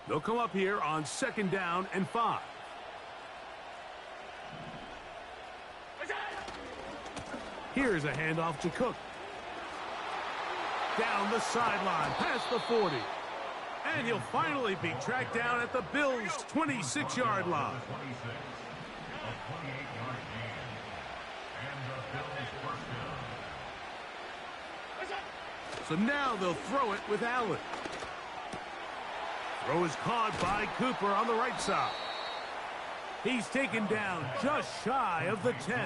They'll come up here on 2nd down and 5. Here's a handoff to Cook. Down the sideline, past the 40. And he'll finally be tracked down at the Bills' 26-yard line. So now they'll throw it with Allen. Throw is caught by Cooper on the right side. He's taken down just shy of the 10.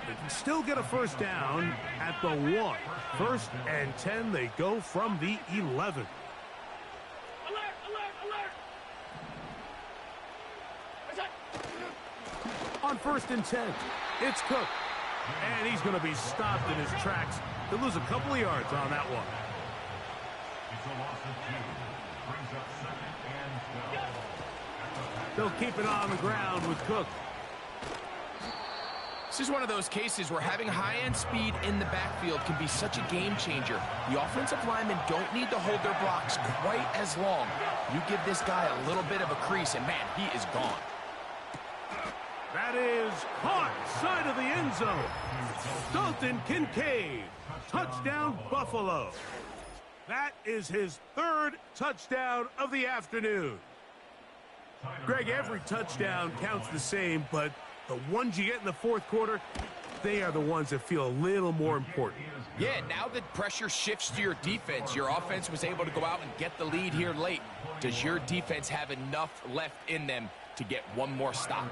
They can still get a first down at the 1. 1st and 10, they go from the 11. On 1st and 10, it's Cook. And he's going to be stopped in his tracks. He'll lose a couple of yards on that one. They'll keep it on the ground with Cook. This is one of those cases where having high-end speed in the backfield can be such a game changer. The offensive linemen don't need to hold their blocks quite as long. You give this guy a little bit of a crease, and man, he is gone. That is caught side of the end zone. Dalton Kincaid, touchdown Buffalo. That is his 3rd touchdown of the afternoon. Greg, every touchdown counts the same, but the ones you get in the 4th quarter, they are the ones that feel a little more important. Yeah, now that pressure shifts to your defense, your offense was able to go out and get the lead here late. Does your defense have enough left in them to get one more stop?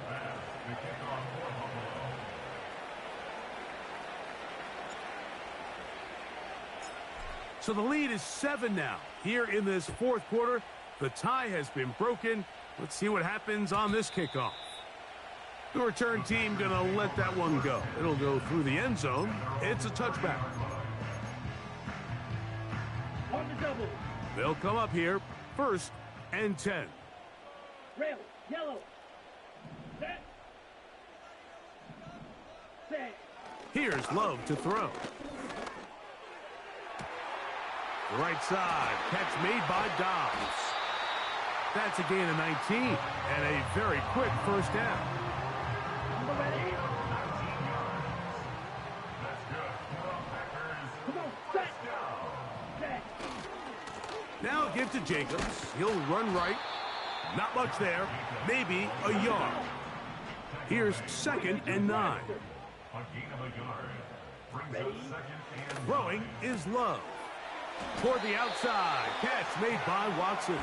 So the lead is 7 now. Here in this 4th quarter, the tie has been broken. Let's see what happens on this kickoff. The return team going to let that one go. It'll go through the end zone. It's a touchback. On the double. They'll come up here, 1st and 10. Rail, yellow. Set. Set. Here's Love to throw. The right side, catch made by Dobbs. That's a gain of 19 and a very quick first down. Ready? Come on, set. Set. Now give to Jacobs. He'll run right. Not much there. Maybe a yard. Here's 2nd and 9. Throwing is Love. Toward the outside. Catch made by Watson.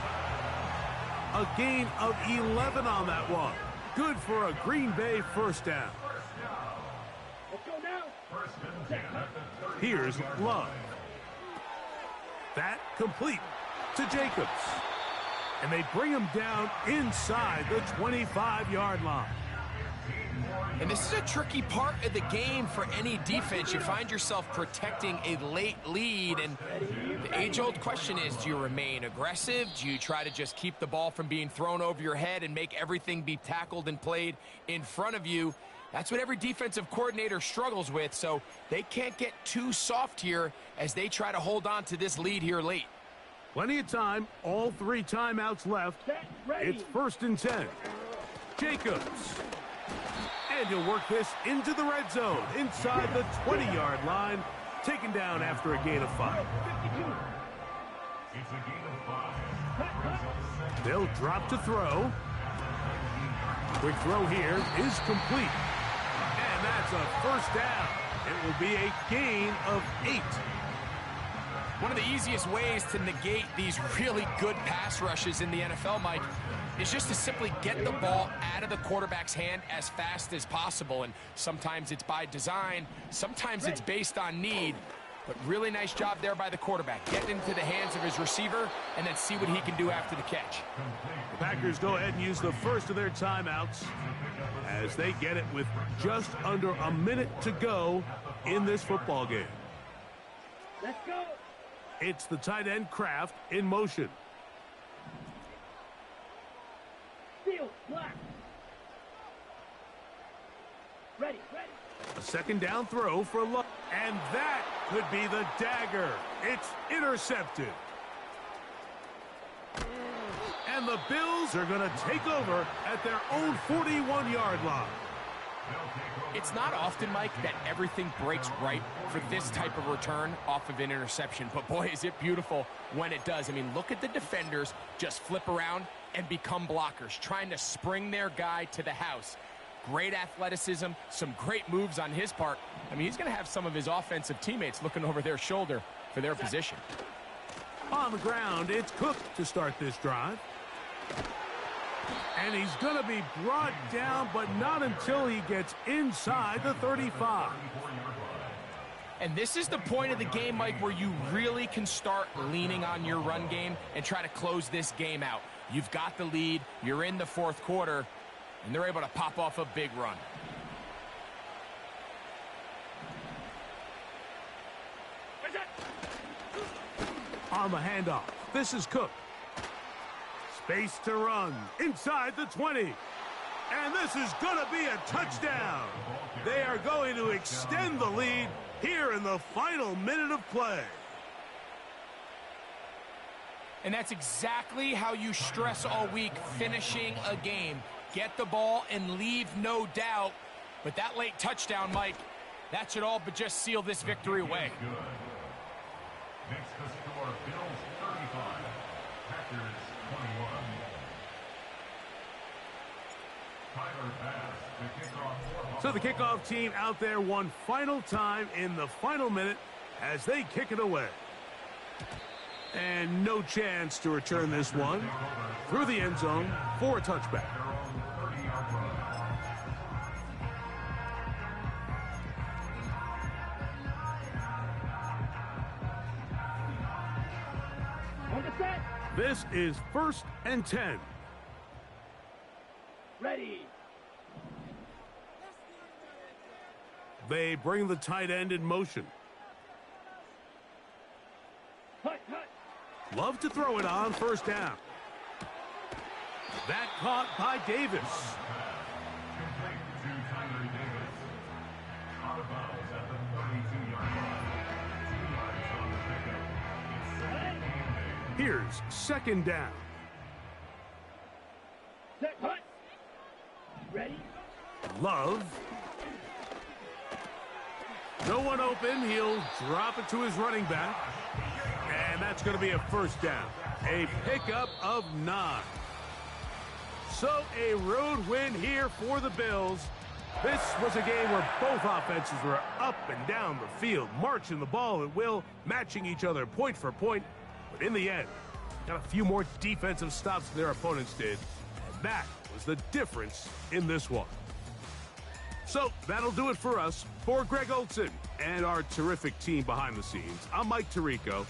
A gain of 11 on that one. Good for a Green Bay first down. Let's go now. Here's Love. That complete to Jacobs. And they bring him down inside the 25-yard line. And this is a tricky part of the game for any defense. You find yourself protecting a late lead, and the age-old question is, do you remain aggressive? Do you try to just keep the ball from being thrown over your head and make everything be tackled and played in front of you? That's what every defensive coordinator struggles with, so they can't get too soft here as they try to hold on to this lead here late. Plenty of time, all 3 timeouts left. It's 1st and 10. Jacobs. And he'll work this into the red zone, inside the 20-yard line, taken down after a gain of 5. They'll drop to throw. Quick throw here is complete. And that's a first down. It will be a gain of 8. One of the easiest ways to negate these really good pass rushes in the NFL, Mike, is just to simply get the ball out of the quarterback's hand as fast as possible. And sometimes it's by design, sometimes it's based on need. But really nice job there by the quarterback. Get into the hands of his receiver and then see what he can do after the catch. The Packers go ahead and use the first of their timeouts as they get it with just under a minute to go in this football game. Let's go. It's the tight end Kraft in motion. Steel, black. Ready, ready. A 2nd down throw for Love. And that could be the dagger. It's intercepted. the Bills are going to take over at their own 41-yard line. It's not often, Mike, that everything breaks right for this type of return off of an interception. But, boy, is it beautiful when it does. I mean, look at the defenders just flip around and become blockers, trying to spring their guy to the house. Great athleticism, some great moves on his part. I mean, he's going to have some of his offensive teammates looking over their shoulder for their position. On the ground, it's Cook to start this drive. And he's going to be brought down, but not until he gets inside the 35. And this is the point of the game, Mike, where you really can start leaning on your run game and try to close this game out. You've got the lead, you're in the fourth quarter, and they're able to pop off a big run. On the handoff, this is Cook. Space to run inside the 20. And this is going to be a touchdown. They are going to extend the lead here in the final minute of play. And that's exactly how you stress all week, finishing a game. Get the ball and leave no doubt. But that late touchdown, Mike, that should all but just seal this victory away. Makes the score Bills 35, Packers 21. Tyler Bass, the kickoff. So the kickoff team out there one final time in the final minute as they kick it away. And no chance to return this one through the end zone for a touchback. On the set. This is 1st and 10. Ready. They bring the tight end in motion. Hut, hut. Love to throw it on 1st down. That caught by Davis. Complete to Tyler Davis. Out of bounds at the 32-yard line. 2 yards on the pickup. It's Here's 2nd down. Set, hut. Ready. Love. No one open. He'll drop it to his running back. And that's going to be a 1st down. A pickup of 9. So a road win here for the Bills. This was a game where both offenses were up and down the field, marching the ball at will, matching each other point for point. But in the end, got a few more defensive stops than their opponents did. And that was the difference in this one. So that'll do it for us. For Greg Olson and our terrific team behind the scenes, I'm Mike Tirico.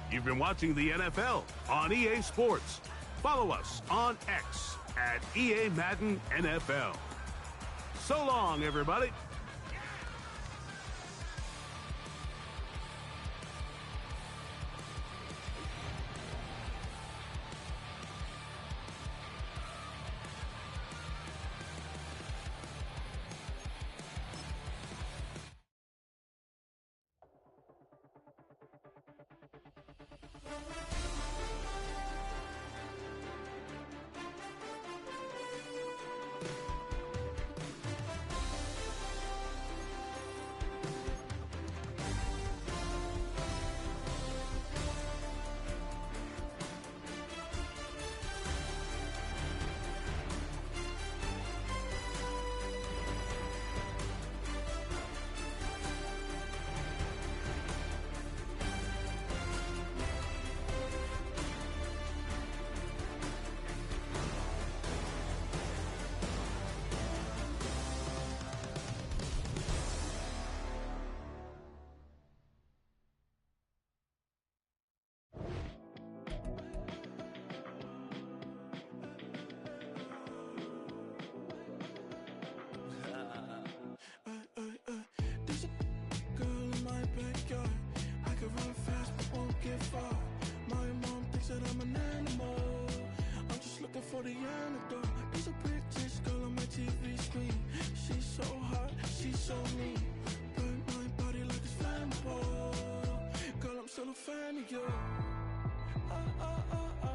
You've been watching the NFL on EA Sports. Follow us on X at EA Madden NFL. So long, everybody. For the antidote, there's a pretty girl on my TV screen. She's so hot, she's so mean. Burn my body like it's flammable. Girl, I'm still a fan of you. Oh, oh, oh, oh.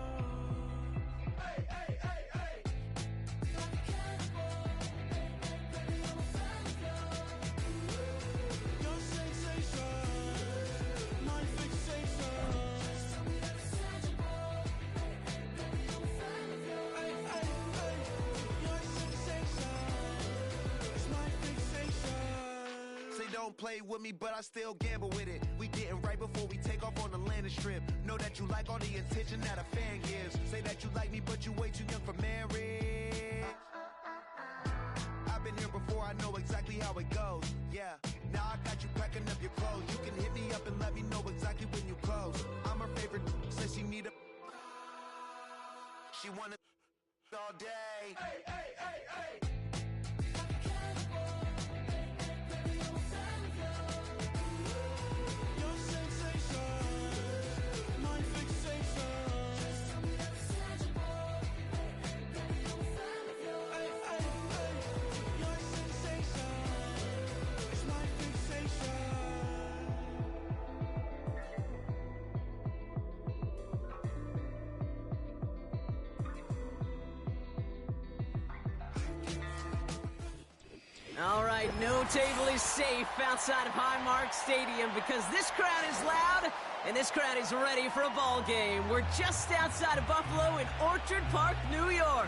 Hey, hey. don't play with me, but I still gamble with it. We getting right before we take off on the landing strip. Know that you like all the attention that a fan gives. Say that you like me, but you way too young for marriage. I've been here before, I know exactly how it goes. Yeah, now I got you packing up your clothes. You can hit me up and let me know exactly when you close. I'm her favorite, says she need a... She wanna all day. Hey, hey, hey, hey. Your sensation, my fixation. Hey, hey, hey. Your sensation is my fixation. All right, no table is safe outside of Highmark Stadium because this crowd is loud and this crowd is ready for a ball game. We're just outside of Buffalo in Orchard Park, New York.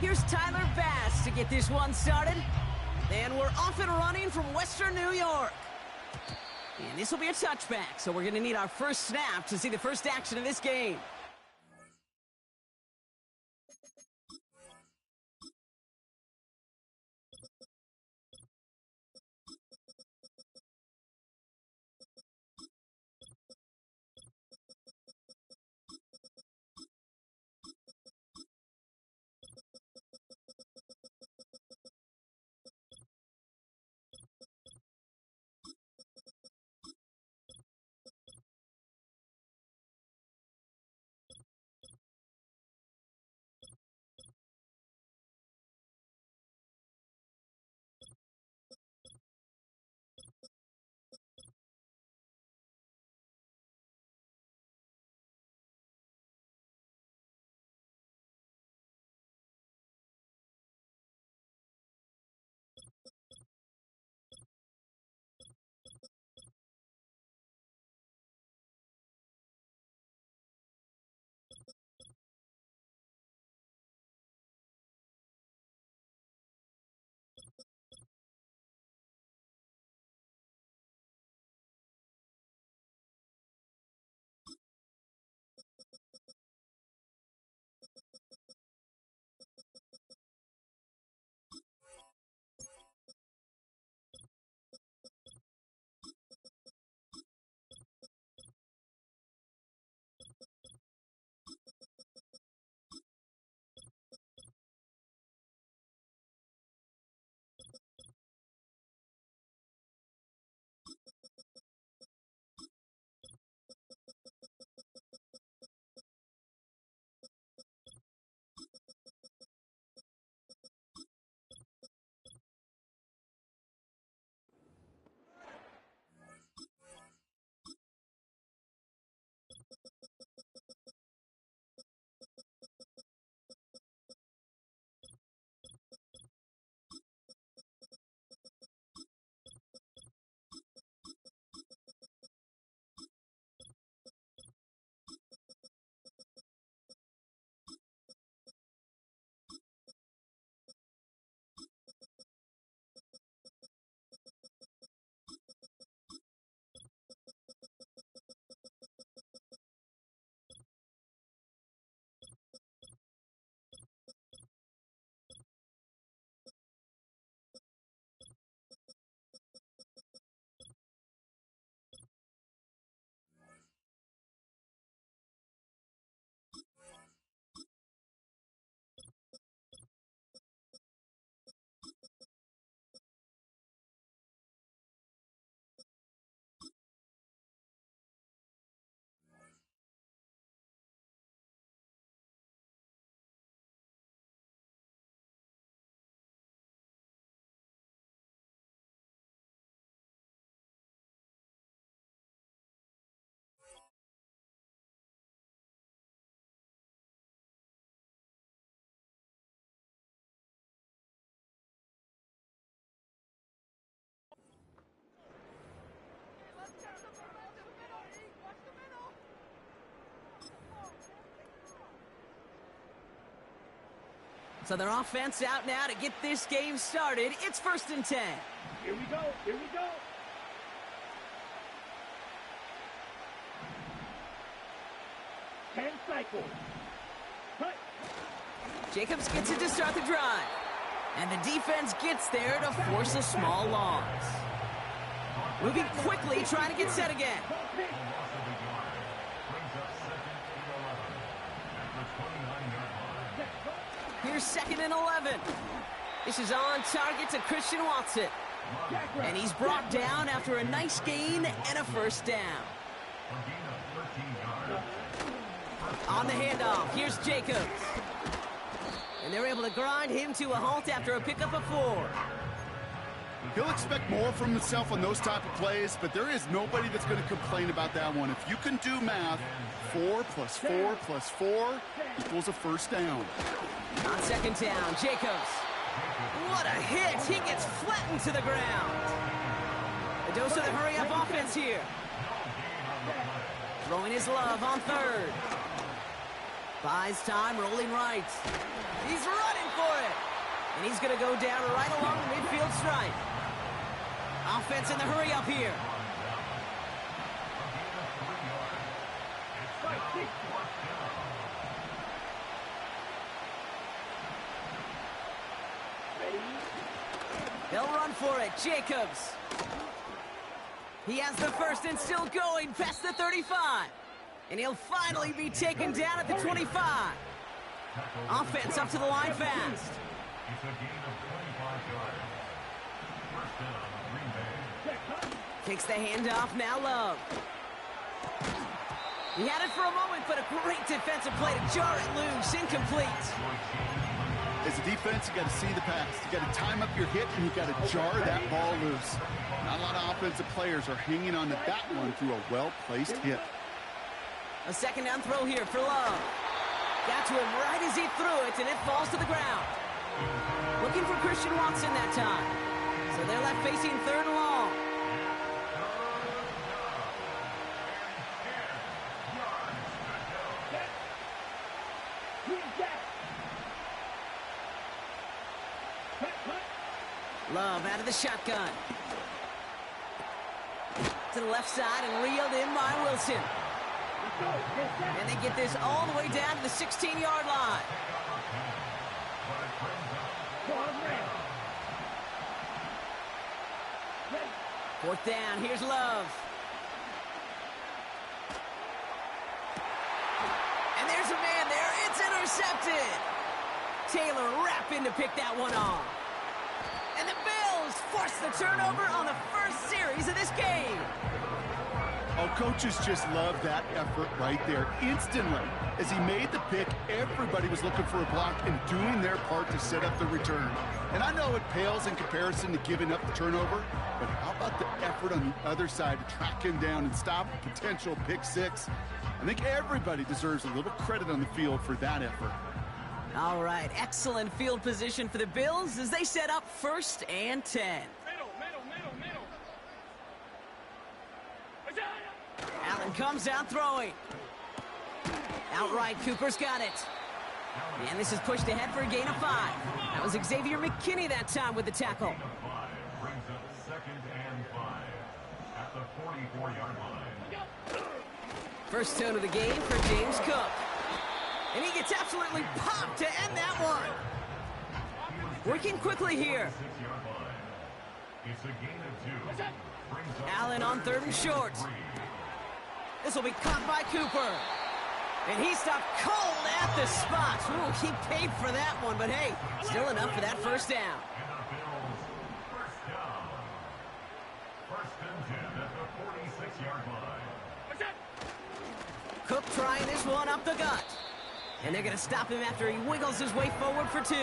Here's Tyler Bass to get this one started. And we're off and running from Western New York. And this will be a touchback, so we're going to need our first snap to see the first action of this game. So their offense out now to get this game started. It's 1st and 10. Here we go. Here we go. Ten cycles. Cut. Jacobs gets it to start the drive. And the defense gets there to force a small loss. Moving quickly, trying to get set again. Here's 2nd and 11. This is on target to Christian Watson. And he's brought down after a nice gain and a 1st down. On the handoff, here's Jacobs. And they're able to grind him to a halt after a pickup of 4. He'll expect more from himself on those type of plays, but there is nobody that's going to complain about that one. If you can do math, 4 plus 4 plus 4 equals a 1st down. On 2nd down, Jacobs. What a hit! He gets flattened to the ground. A dose of the hurry-up offense here. Throwing his love on 3rd. Buys time, rolling right. He's running for it. And he's going to go down right along the midfield stripe. Offense in the hurry-up here. They'll run for it. Jacobs. He has the 1st and still going past the 35. And he'll finally be taken down at the 25. Offense up to the line fast. It's a gain of 25 yards. 1st down, Green Bay. Takes the handoff, now Love. He had it for a moment, but a great defensive play to jar it loose. Incomplete. As a defense, you got to see the pass. You got to time up your hit, and you got to jar that ball loose. Not a lot of offensive players are hanging on to that one through a well-placed hit. A 2nd down throw here for Love. Got to him right as he threw it, and it falls to the ground. Looking for Christian Watson that time. So they're left facing 3rd and long. Love out of the shotgun. To the left side and reeled in by Wilson. And they get this all the way down to the 16-yard line. 4th down, here's Love. And there's a man there, it's intercepted. Taylor rapping to pick that one off. And the Bills force the turnover on the 1st series of this game. Oh, coaches just love that effort right there. Instantly, as he made the pick, everybody was looking for a block and doing their part to set up the return. And I know it pales in comparison to giving up the turnover, but how about the effort on the other side to track him down and stop a potential pick 6? I think everybody deserves a little credit on the field for that effort. All right, excellent field position for the Bills as they set up 1st and 10. Allen comes out throwing. Outright, Cooper's got it. And this is pushed ahead for a gain of 5. That was Xavier McKinney that time with the tackle. Brings up 2nd and 5 at the 44-yard line. First tone of the game for James Cook. And he gets absolutely popped to end that one. Working quickly here. 6-yard line. It's a gain of 2. Brings up Allen on 3rd and short. This will be caught by Cooper. And he stopped cold at the spot. Ooh, he paid for that one, but hey, still enough for that 1st down. And the Bills 1st down. 1st and 10 at the 46-yard line. Cook trying this one up the gut. And they're going to stop him after he wiggles his way forward for 2.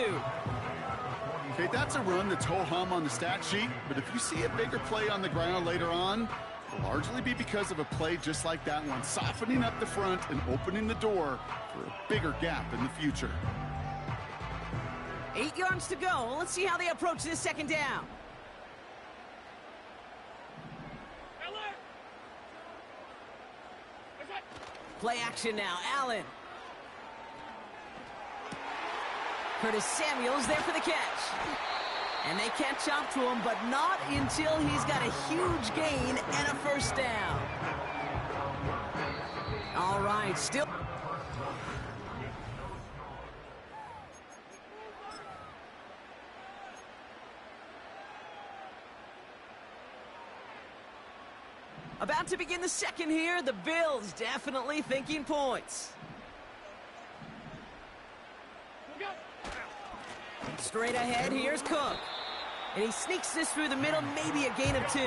Okay, that's a run that's ho-hum on the stat sheet, but if you see a bigger play on the ground later on, it'll largely be because of a play just like that one, softening up the front and opening the door for a bigger gap in the future. 8 yards to go. Let's see how they approach this 2nd down. Play action now. Allen. Curtis Samuel's there for the catch. And they catch up to him, but not until he's got a huge gain and a first down. All right, still... About to begin the second here. The Bills definitely thinking points. Straight ahead, here's Cook. And he sneaks this through the middle, maybe a gain of 2.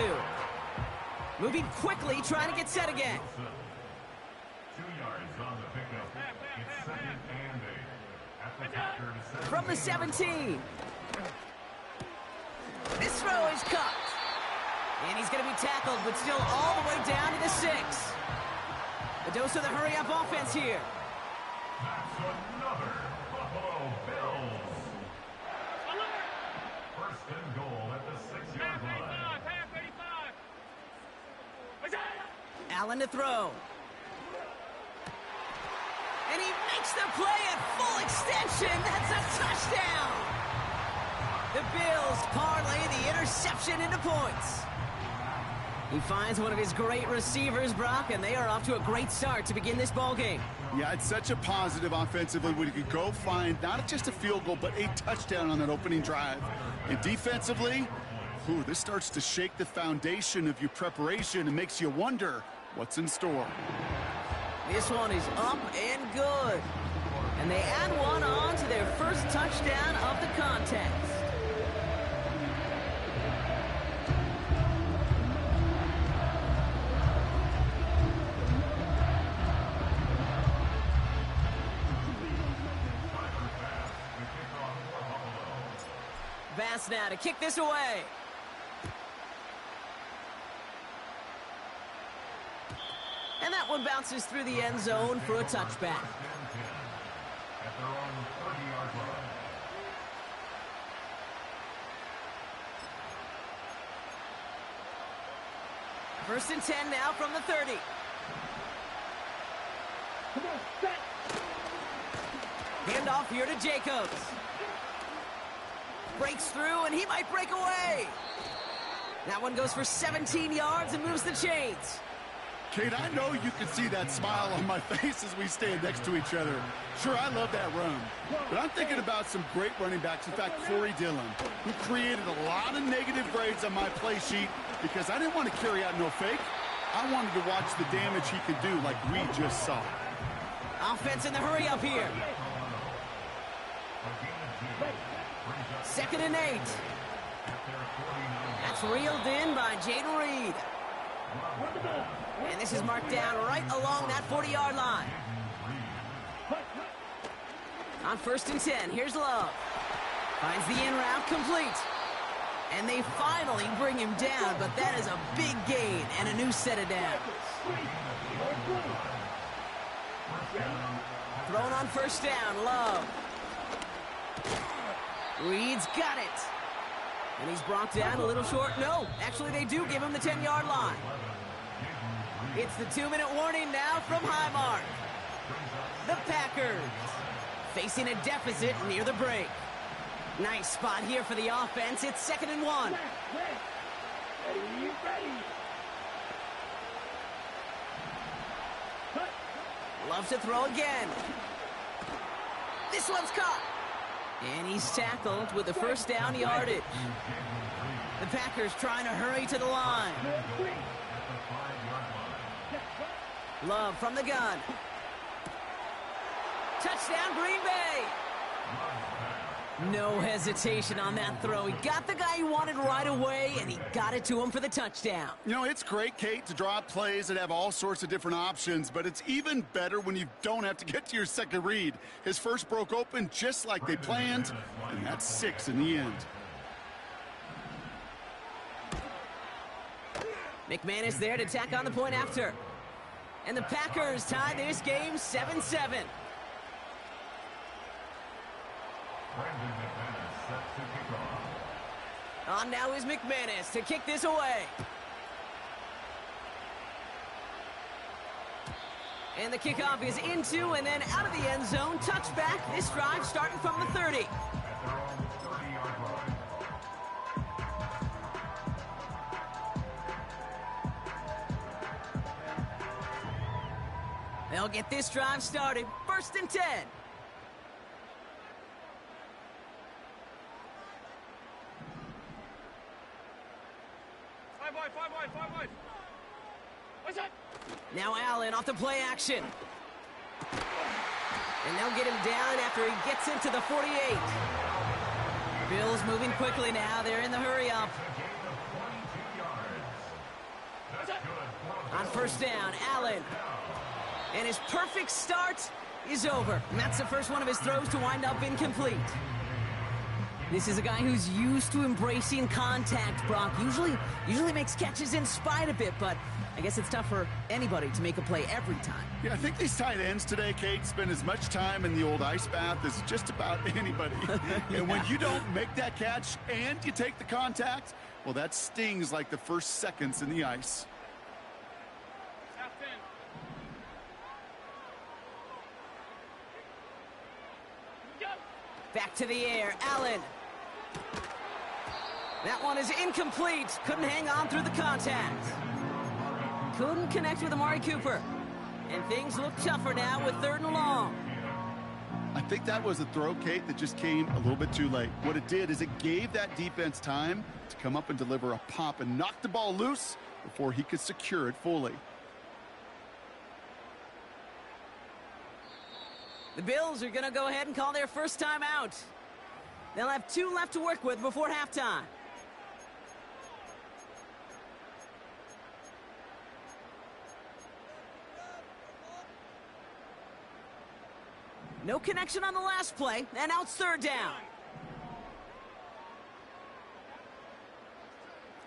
Moving quickly, trying to get set again. 2 yards on the pickup. It's 2nd and 8. At the Packers. From the 17. This throw is cut. And he's going to be tackled, but still all the way down to the 6. A dose of the hurry-up offense here. That's another Buffalo Bills. First and goal at the 6-yard line. Allen to throw. And he makes the play at full extension. That's a touchdown. The Bills parlay the interception into points. He finds one of his great receivers, Brock, and they are off to a great start to begin this ball game. Yeah, it's such a positive offensively when you could go find not just a field goal, but a touchdown on that opening drive. And defensively, this starts to shake the foundation of your preparation and makes you wonder what's in store. This one is up and good. And they add one on to their first touchdown of the contest. Bass now to kick this away. And that one bounces through the end zone for a touchback. At their own 30-yard line. First and 10 now from the 30. Come on, set. Handoff here to Jacobs. Breaks through, and he might break away. That one goes for 17 yards and moves the chains. Kate, I know you can see that smile on my face as we stand next to each other. Sure, I love that run. But I'm thinking about some great running backs. In fact, Corey Dillon, who created a lot of negative grades on my play sheet because I didn't want to carry out no fake. I wanted to watch the damage he could do like we just saw. Offense in the hurry up here. 2nd and 8. That's reeled in by Jaden Reed. And this is marked down right along that 40-yard line. On 1st and 10, here's Love. Finds the in route complete. And they finally bring him down, but that is a big gain and a new set of downs. Thrown on 1st down, Love. Reed's got it. And he's brought down a little short. No, actually they do give him the 10-yard line. It's the 2-minute warning now from Highmark. The Packers facing a deficit near the break. Nice spot here for the offense. It's 2nd and 1. Love to throw again. This one's caught. And he's tackled with the first down yardage. The Packers trying to hurry to the line. Love from the gun. Touchdown, Green Bay. No hesitation on that throw. He got the guy he wanted right away, and he got it to him for the touchdown. You know, it's great, Kate, to draw up plays that have all sorts of different options, but it's even better when you don't have to get to your second read. His first broke open just like they planned, and that's 6 in the end. McManus there to tack on the point after. And the Packers tie this game 7-7. On now is McManus to kick this away. And the kickoff is into and then out of the end zone. Touchback. This drive starting from the 30. At their own 30-yard line. They'll get this drive started. 1st and 10. Five wide. What's that? Now Allen off the play action. And they'll get him down after he gets into the 48. Bills moving quickly now. They're in the hurry up. On 1st down, Allen. And his perfect start is over. And that's the first one of his throws to wind up incomplete. This is a guy who's used to embracing contact, Brock. Usually makes catches in spite of it, but I guess it's tough for anybody to make a play every time. Yeah, I think these tight ends today, Kate, spend as much time in the old ice bath as just about anybody. Yeah. And when you don't make that catch and you take the contact, well, that stings like the first seconds in the ice. Half 10. Go. Back to the air, Allen. That one is incomplete. Couldn't hang on through the contact. Couldn't connect with Amari Cooper. And things look tougher now with 3rd and long. I think that was a throw, Kate, that just came a little bit too late. What it did is it gave that defense time to come up and deliver a pop and knock the ball loose before he could secure it fully. The Bills are going to go ahead and call their first time out. They'll have 2 left to work with before halftime. No connection on the last play, and now it's 3rd down.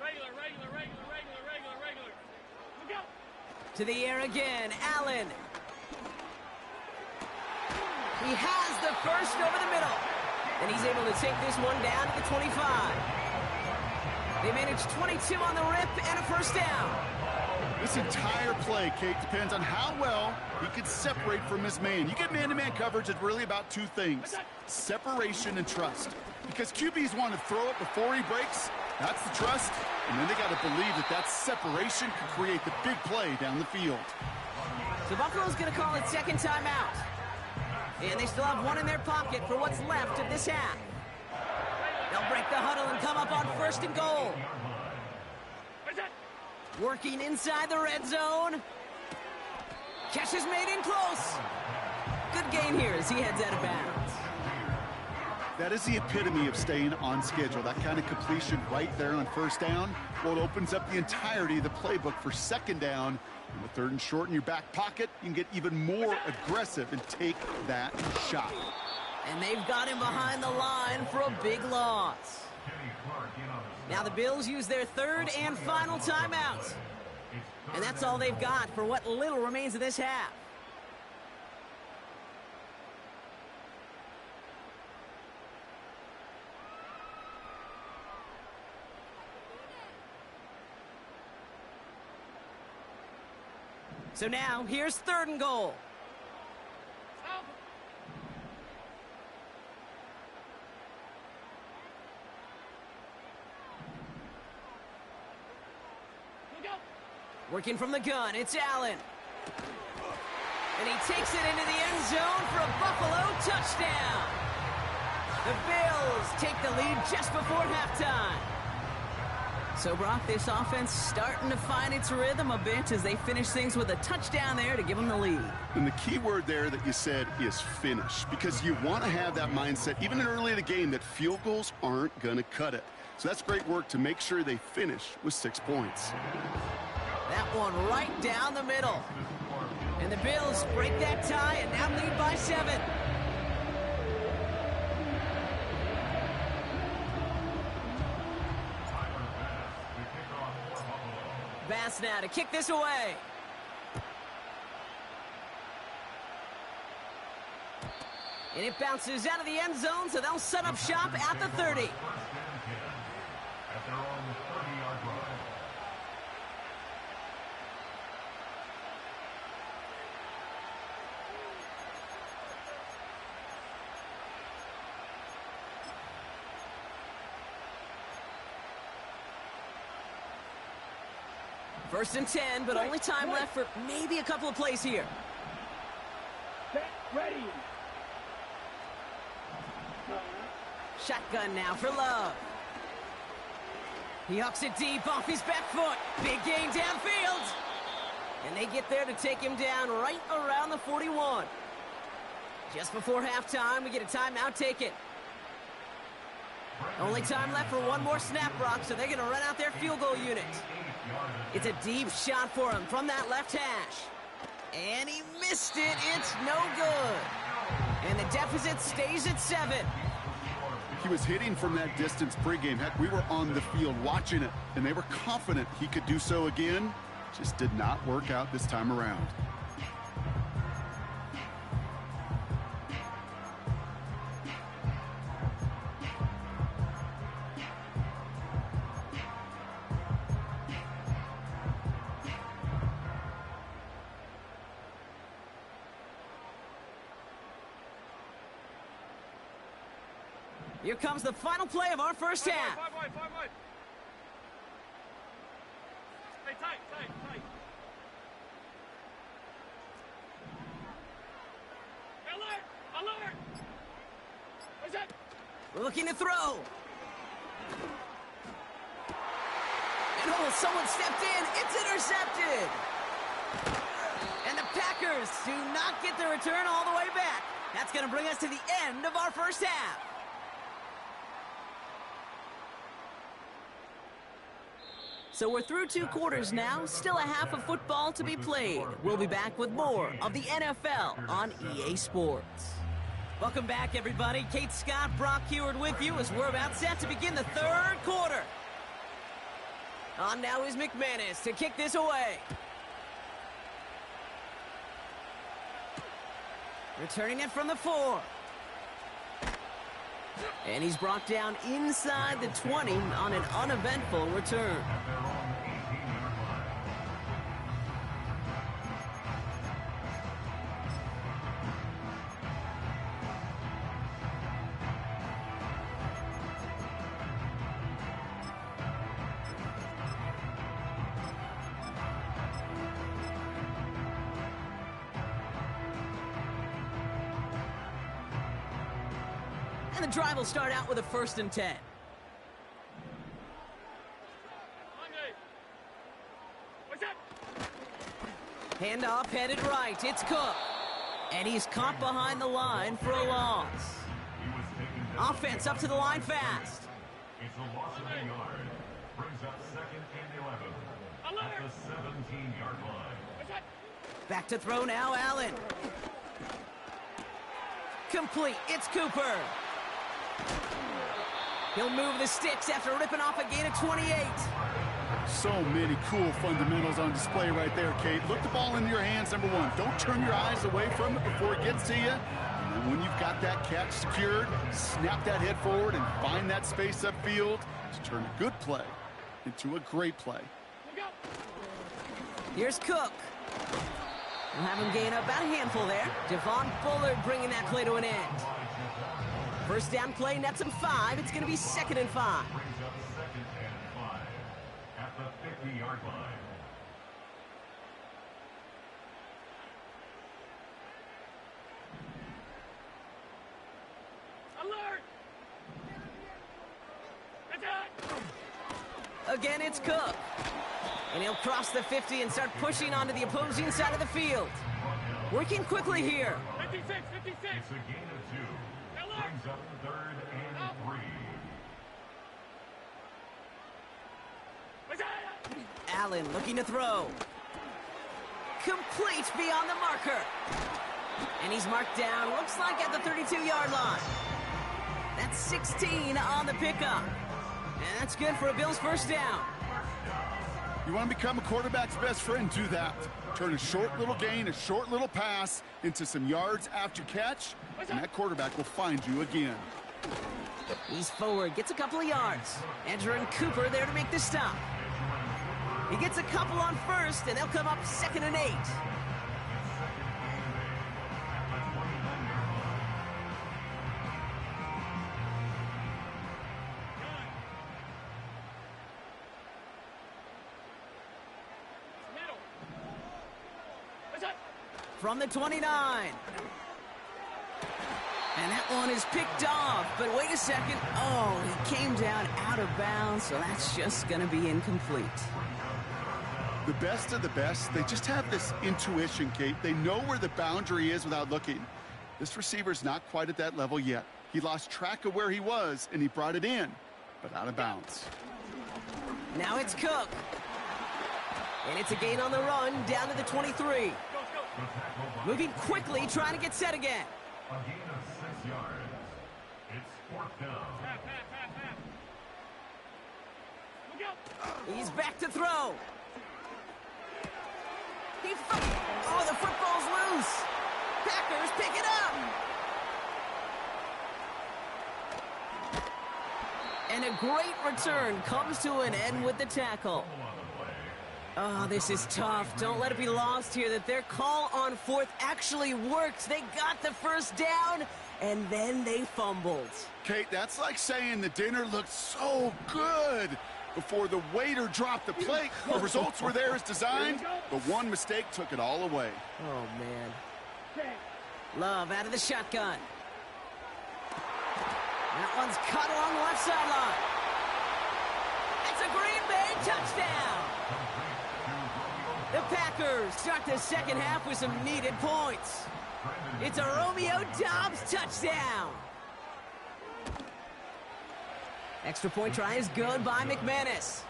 Regular. Look out. To the air again, Allen. He has the first over the middle. And he's able to take this one down to the 25. They managed 22 on the rip and a 1st down. This entire play, Kate, depends on how well he could separate from his man. You get man-to-man coverage, it's really about 2 things: separation and trust. Because QBs want to throw it before he breaks. That's the trust. And then they got to believe that that separation can create the big play down the field. So Buffalo's going to call it 2nd timeout. And they still have 1 in their pocket for what's left of this half. They'll break the huddle and come up on 1st and goal. What's that? Working inside the red zone. Catch is made in close. Good gain here as he heads out of bounds. That is the epitome of staying on schedule. That kind of completion right there on 1st down. Well, it opens up the entirety of the playbook for 2nd down. And with 3rd and short in your back pocket, you can get even more aggressive and take that shot. And they've got him behind the line for a big loss. Now the Bills use their 3rd and final timeout. And that's all they've got for what little remains of this half. So now, here's 3rd and goal. Stop. Look out. Working from the gun, it's Allen. And he takes it into the end zone for a Buffalo touchdown. The Bills take the lead just before halftime. So, Brock, this offense starting to find its rhythm a bit as they finish things with a touchdown there to give them the lead. And the key word there that you said is finish, because you want to have that mindset, even early in the game, that field goals aren't going to cut it. So that's great work to make sure they finish with 6 points. That one right down the middle. And the Bills break that tie and now lead by 7. Bass now to kick this away. And it bounces out of the end zone, so they'll set up shop at the 30. At their own 30-yard line. First and 10, but only time left for maybe a couple of plays here. Ready. Shotgun now for Love. He hucks it deep off his back foot. Big gain downfield. And they get there to take him down right around the 41. Just before halftime, we get a timeout taken. Only time left for one more snap, Brock, so they're going to run out their field goal unit. It's a deep shot for him from that left hash. And he missed it. It's no good. And the deficit stays at 7. He was hitting from that distance pregame. Heck, we were on the field watching it, and they were confident he could do so again. Just did not work out this time around. Here comes the final play of our first half. Five wide. Stay tight. Alert! What's that? Looking to throw. And someone stepped in. It's intercepted. And the Packers do not get the return all the way back. That's going to bring us to the end of our first half. So we're through 2 quarters now, still a half of football to be played. We'll be back with more of the NFL on EA Sports. Welcome back, everybody. Kate Scott, Brock Huard with you as we're about set to begin the 3rd quarter. On now is McManus to kick this away. Returning it from the 4. And he's brought down inside the 20 on an uneventful return. And the drive will start out with a 1st and 10. What's that? Handoff headed right. It's Cook. And he's caught behind the line for a loss. Offense up to the line fast. It's a loss of a yard. Brings up 2nd and 11. At the 17-yard line. What's that? Back to throw now, Allen. Complete. It's Cooper. He'll move the sticks after ripping off a gain of 28. So many cool fundamentals on display right there, Kate. Look the ball into your hands, number 1. Don't turn your eyes away from it before it gets to you. And then when you've got that catch secured, snap that head forward and find that space upfield to turn a good play into a great play. Here's Cook. We'll have him gain about a handful there. Devon Bullard bringing that play to an end. First down play nets him 5. It's going to be 2nd and 5. Brings up 2nd and 5 at the 50-yard line. Alert! Attack! Again, it's Cook. And he'll cross the 50 and start pushing onto the opposing side of the field. Working quickly here. 56! It's a gain of 2. Brings up 3rd and 3. What's that? Allen looking to throw. Complete beyond the marker. And he's marked down, looks like at the 32-yard line. That's 16 on the pickup. And that's good for a Bills first down. You want to become a quarterback's best friend, do that. Turn a short little gain, a short little pass into some yards after catch, and that quarterback will find you again. He's forward, gets a couple of yards. Edgerrin Cooper there to make the stop. He gets a couple on first, and they'll come up 2nd and 8. from the 29. And that one is picked off, but wait a second. Oh, he came down out of bounds, so that's just going to be incomplete. The best of the best, they just have this intuition, Kate. They know where the boundary is without looking. This receiver's not quite at that level yet. He lost track of where he was, and he brought it in, but out of bounds. Now it's Cook. And it's a gain on the run, down to the 23. Moving quickly, trying to get set again. A gain of 6 yards. It's 4th down. He's back to throw. Oh, the football's loose. Packers pick it up. And a great return comes to an end with the tackle. Oh, this is tough. Don't let it be lost here that their call on fourth actually worked. They got the first down, and then they fumbled. Kate, that's like saying the dinner looked so good before the waiter dropped the plate. The results were there as designed, but one mistake took it all away. Oh, man. Love out of the shotgun. That one's cut along the left sideline. It's a Green Bay touchdown. The Packers start the second half with some needed points. It's a Romeo Doubs touchdown. Extra point try is good by McManus.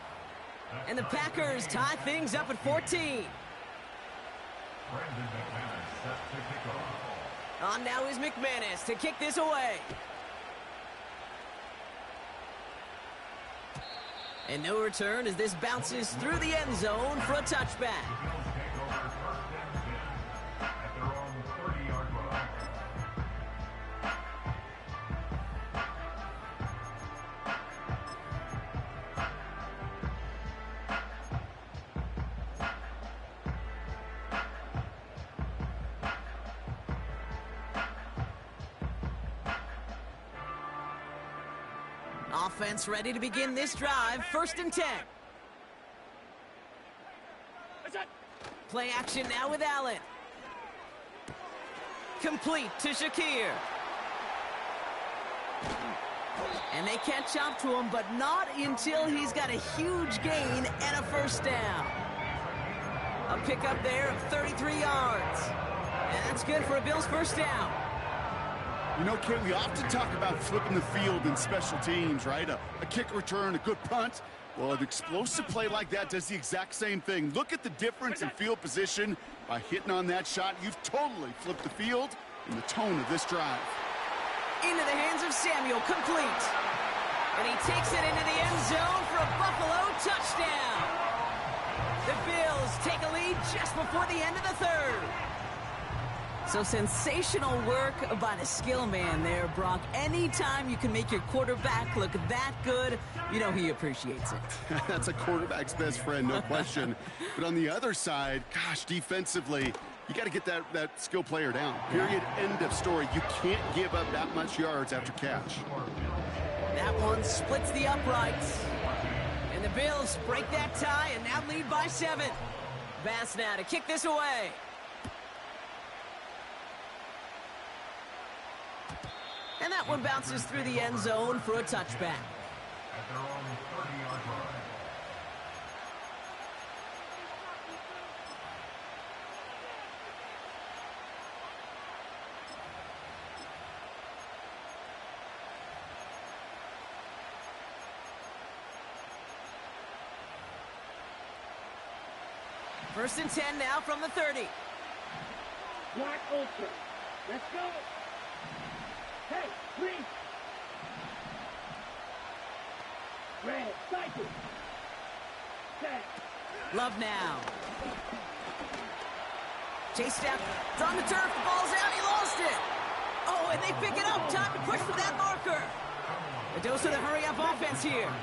And the Packers tie things up at 14. On now is McManus to kick this away. And no return as this bounces through the end zone for a touchback. Offense ready to begin this drive. 1st and 10. Play action now with Allen. Complete to Shakir. And they catch up to him, but not until he's got a huge gain and a first down. A pickup there of 33 yards. And that's good for a Bills first down. You know, Kate, we often talk about flipping the field in special teams, right? A kick return, a good punt. Well, an explosive play like that does the exact same thing. Look at the difference in field position. By hitting on that shot, you've totally flipped the field and the tone of this drive. Into the hands of Samuel, complete. And he takes it into the end zone for a Buffalo touchdown. The Bills take a lead just before the end of the third. So sensational work by the skill man there, Brock. Anytime you can make your quarterback look that good, you know he appreciates it. That's a quarterback's best friend, no question. But on the other side, gosh, defensively, you got to get that skill player down. Period, end of story. You can't give up that much yards after catch. That one splits the uprights. And the Bills break that tie and now lead by 7. Bass now to kick this away. And that one bounces through the end zone for a touchback. At their own 30-yard line. First and 10 now from the 30. Black Ultra. Let's go. Hey, green. Red, cycle. Tag. Love now. Chase down. It's on the turf. The ball's out. He lost it. Oh, and they pick it up. Time to push for that marker. A dose of the hurry-up offense here.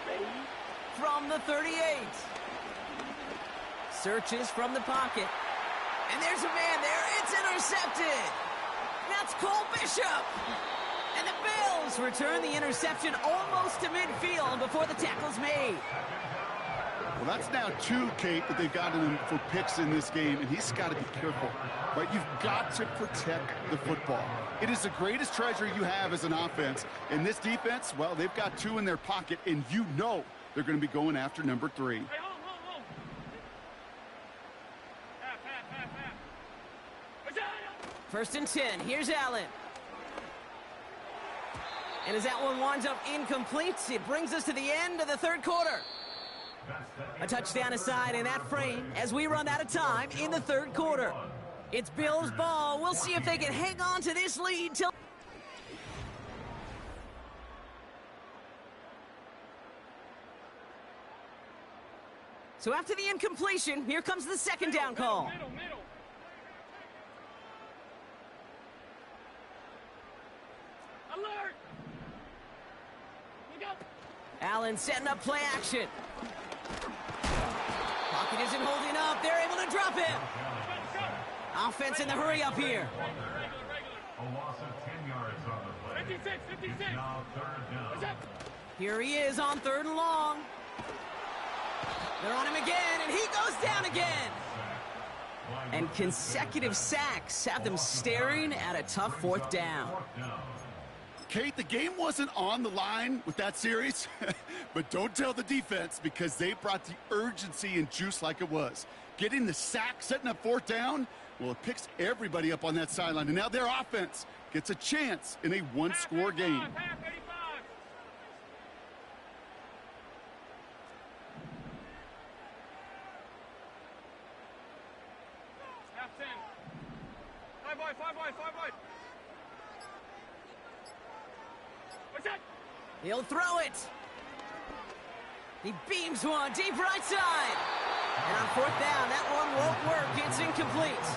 Ready? From the 38. Searches from the pocket. And there's a man there. It's intercepted. That's Cole Bishop. And the Bills return the interception almost to midfield before the tackle's made. Well, that's now 2, Kate, that they've gotten him for picks in this game, and he's got to be careful. Right? You've got to protect the football. It is the greatest treasure you have as an offense. And this defense, well, they've got 2 in their pocket, and you know they're going to be going after number 3. Hey, hold. First and 10. Here's Allen. And as that one winds up incomplete, it brings us to the end of the third quarter. A touchdown aside in that frame as we run out of time in the third quarter. It's Bills ball. We'll see if they can hang on to this lead till... So after the incompletion, here comes the second down call. Middle. Alert! Look out! Allen setting up play action. Pocket isn't holding up. They're able to drop him. Offense in the hurry up here. A loss of 10 yards on the play. 56. Now third down. What's up? Here he is on 3rd and long. They're on him again, and he goes down again. And consecutive sacks have them staring at a tough 4th down. Kate, the game wasn't on the line with that series, but don't tell the defense because they brought the urgency and juice like it was. Getting the sack, setting up 4th down, well, it picks everybody up on that sideline, and now their offense gets a chance in a one-score game. Five wide. What's that? He'll throw it. He beams one deep right side. And on 4th down, that one won't work. It's incomplete.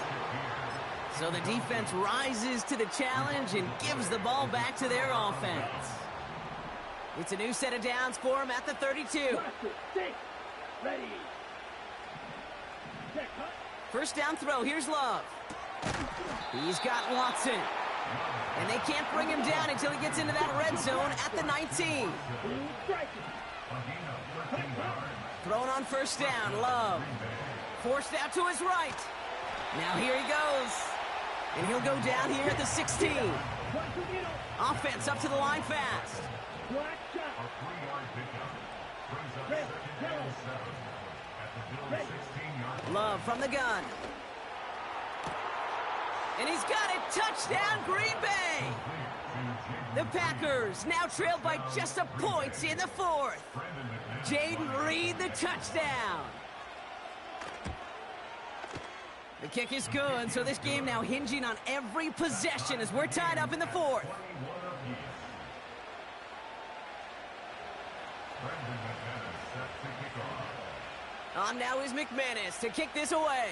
So the defense rises to the challenge and gives the ball back to their offense. It's a new set of downs for him at the 32. Ready. First down throw. Here's Love. He's got Watson. And they can't bring him down until he gets into that red zone at the 19. Thrown on first down, Love. Forced out to his right. Now here he goes. And he'll go down here at the 16. Offense up to the line fast. Love from the gun. And he's got it. Touchdown, Green Bay. The Packers now trailed by just a point in the 4th. Jaden Reed, the touchdown. The kick is good, so this game now hinging on every possession as we're tied up in the 4th. On now is McManus to kick this away.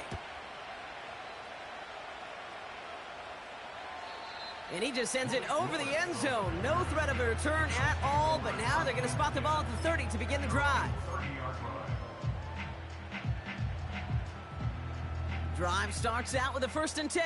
And he just sends it over the end zone. No threat of a return at all, but now they're going to spot the ball at the 30 to begin the drive. Drive starts out with a 1st and 10.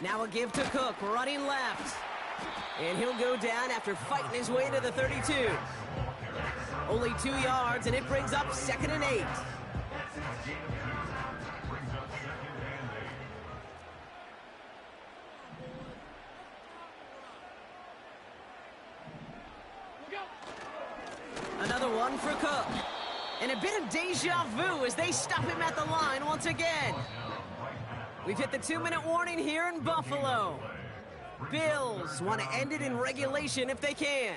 Now a give to Cook, running left. And he'll go down after fighting his way to the 32. Only 2 yards, and it brings up 2nd and 8. Another one for Cook. And a bit of deja vu as they stop him at the line once again. We've hit the 2-minute warning here in Buffalo. Bills want to end it in regulation if they can.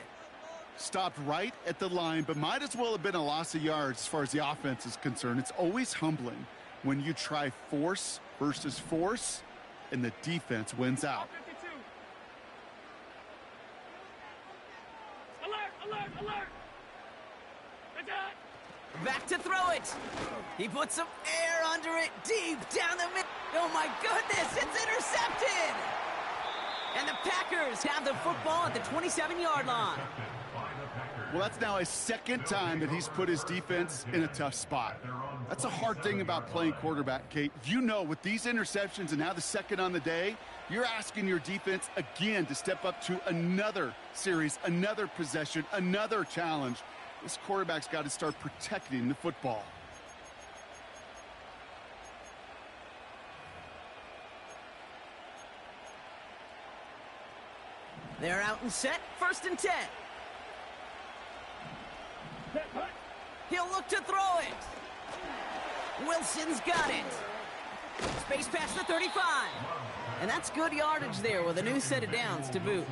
Stopped right at the line, but might as well have been a loss of yards as far as the offense is concerned. It's always humbling when you try force versus force, and the defense wins out. Alert! Back to throw it. He puts some air under it deep down the middle. Oh my goodness, it's intercepted. And the Packers have the football at the 27-yard line. Well, that's now his second time that he's put his defense in a tough spot. That's a hard thing about playing quarterback, Kate. You know, with these interceptions and now the second on the day, you're asking your defense again to step up to another series, another possession, another challenge. This quarterback's got to start protecting the football. They're out and set, 1st and 10. He'll look to throw it. Wilson's got it. Space past the 35. And that's good yardage there with a new set of downs to boot.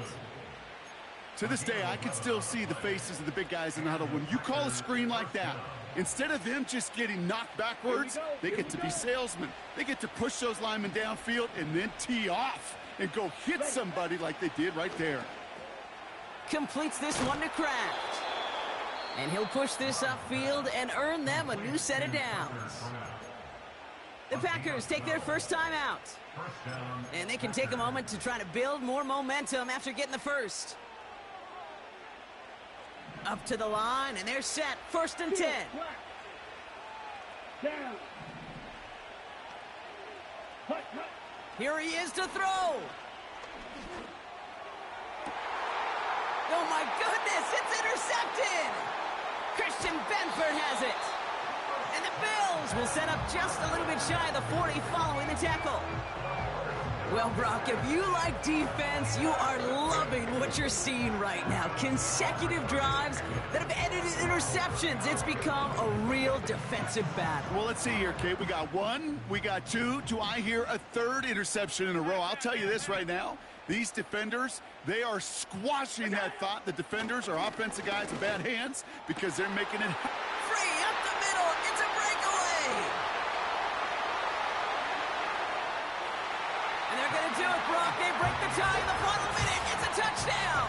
To this day, I can still see the faces of the big guys in the huddle. When you call a screen like that, instead of them just getting knocked backwards, they get to be salesmen. They get to push those linemen downfield and then tee off and go hit somebody like they did right there. Completes this one to Kraft. And he'll push this upfield and earn them a new set of downs. The Packers take their first time out. And they can take a moment to try to build more momentum after getting the first. Up to the line, and they're set. 1st and 10. Down. Here he is to throw. Oh my goodness, it's intercepted. Christian Benford has it. And the Bills will set up just a little bit shy of the 40 following the tackle. Well, Brock, if you like defense, you are loving what you're seeing right now. Consecutive drives that have ended in interceptions. It's become a real defensive battle. Well, let's see here, Kate. We got one, we got two. Do I hear a third interception in a row? I'll tell you this right now. These defenders, they are squashing that thought. The defenders are offensive guys in bad hands because they're making it. Free up the middle. It's a breakaway. And they're going to do it, Brock. They break the tie in the final minute. It's a touchdown.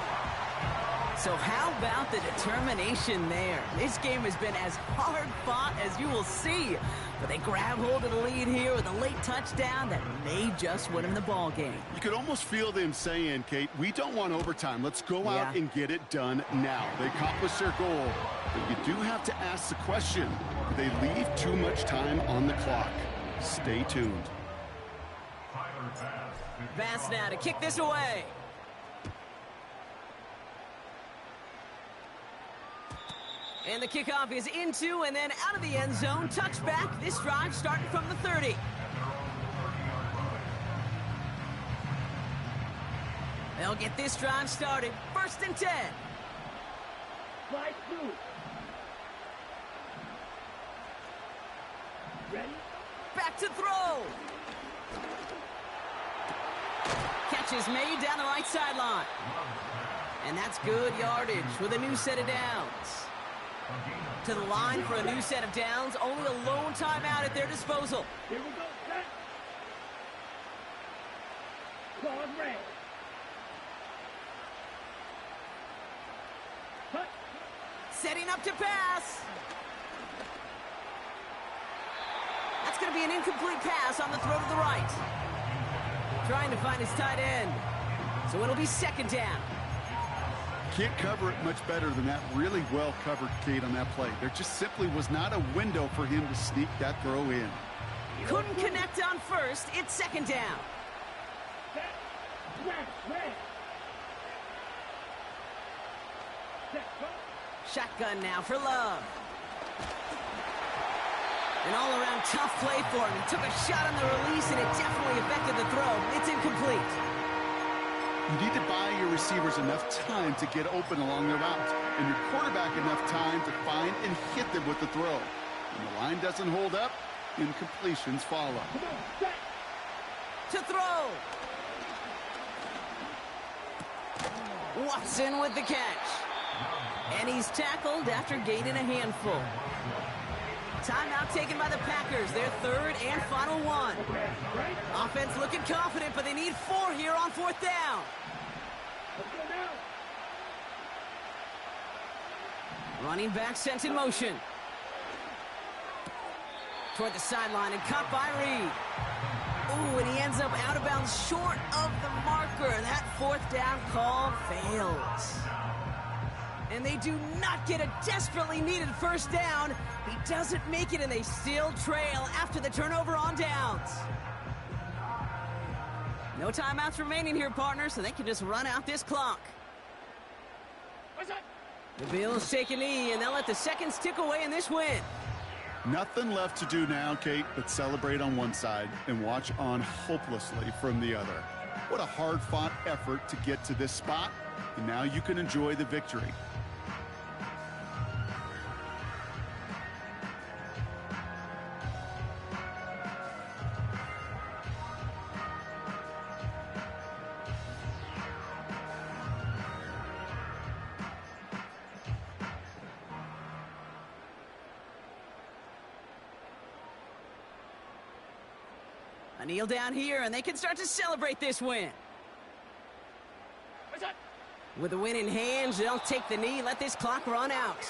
So how about the determination there? This game has been as hard fought as you will see. But they grab hold of the lead here with a late touchdown that may just win them the ball game. You could almost feel them saying, Kate, we don't want overtime. Let's go out and get it done now. They accomplished their goal. But you do have to ask the question, do they leave too much time on the clock? Stay tuned. Bass now to kick this away. And the kickoff is into and then out of the end zone. Touchback. This drive starting from the 30. They'll get this drive started. 1st and 10. Slide through. Ready? Back to throw. Catch is made down the right sideline. And that's good yardage with a new set of downs. To the line for a new set of downs. Only a lone timeout at their disposal. Here we go. Set. Claude Ray. Cut. Setting up to pass. That's going to be an incomplete pass on the throw to the right. Trying to find his tight end. So it'll be 2nd down. Can't cover it much better than that. Really well covered, Kate, on that play. There just simply was not a window for him to sneak that throw in. Couldn't connect on first. It's 2nd down. Set. Snap. Red. Set. Go. Shotgun now for Love. An all-around tough play for him. He took a shot on the release, and it definitely affected the throw. It's incomplete. You need to buy your receivers enough time to get open along the route, and your quarterback enough time to find and hit them with the throw. When the line doesn't hold up, incompletions follow. Come on. Set. To throw. Watson with the catch. And he's tackled after gaining a handful. Timeout taken by the Packers, their 3rd and final one. Offense looking confident, but they need 4 here on 4th down. Let's go now. Running back sent in motion. Toward the sideline and caught by Reed. Ooh, and he ends up out of bounds short of the marker. That fourth down call fails. And they do not get a desperately needed first down. He doesn't make it, and they still trail after the turnover on downs. No timeouts remaining here, partner, so they can just run out this clock. The Bills take a knee, and they'll let the seconds tick away in this win. Nothing left to do now, Kate, but celebrate on one side and watch on hopelessly from the other. What a hard-fought effort to get to this spot, and now you can enjoy the victory. A kneel down here, and they can start to celebrate this win. With the win in hand, they'll take the knee, let this clock run out.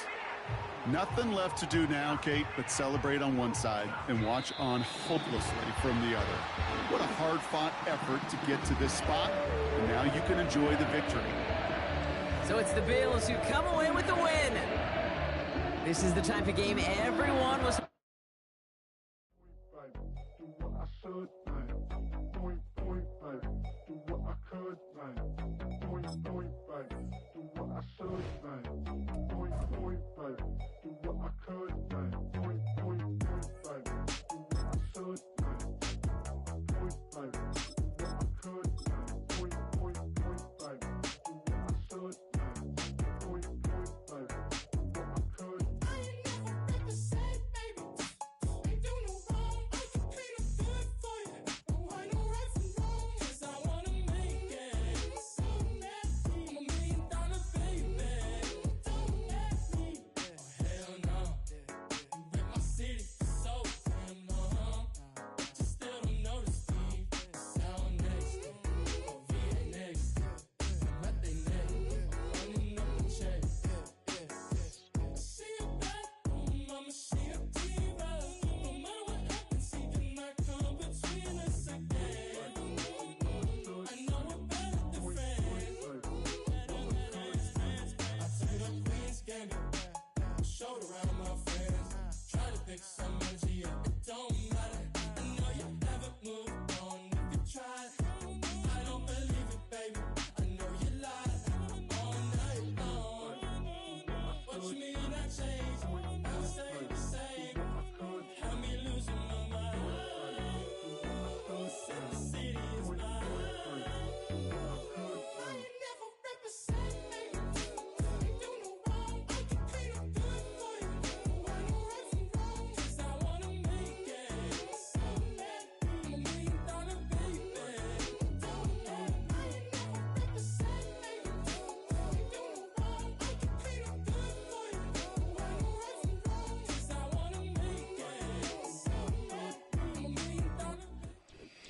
Nothing left to do now, Kate, but celebrate on one side and watch on hopelessly from the other. What a hard-fought effort to get to this spot, and now you can enjoy the victory. So it's the Bills who come away with the win. This is the type of game everyone was...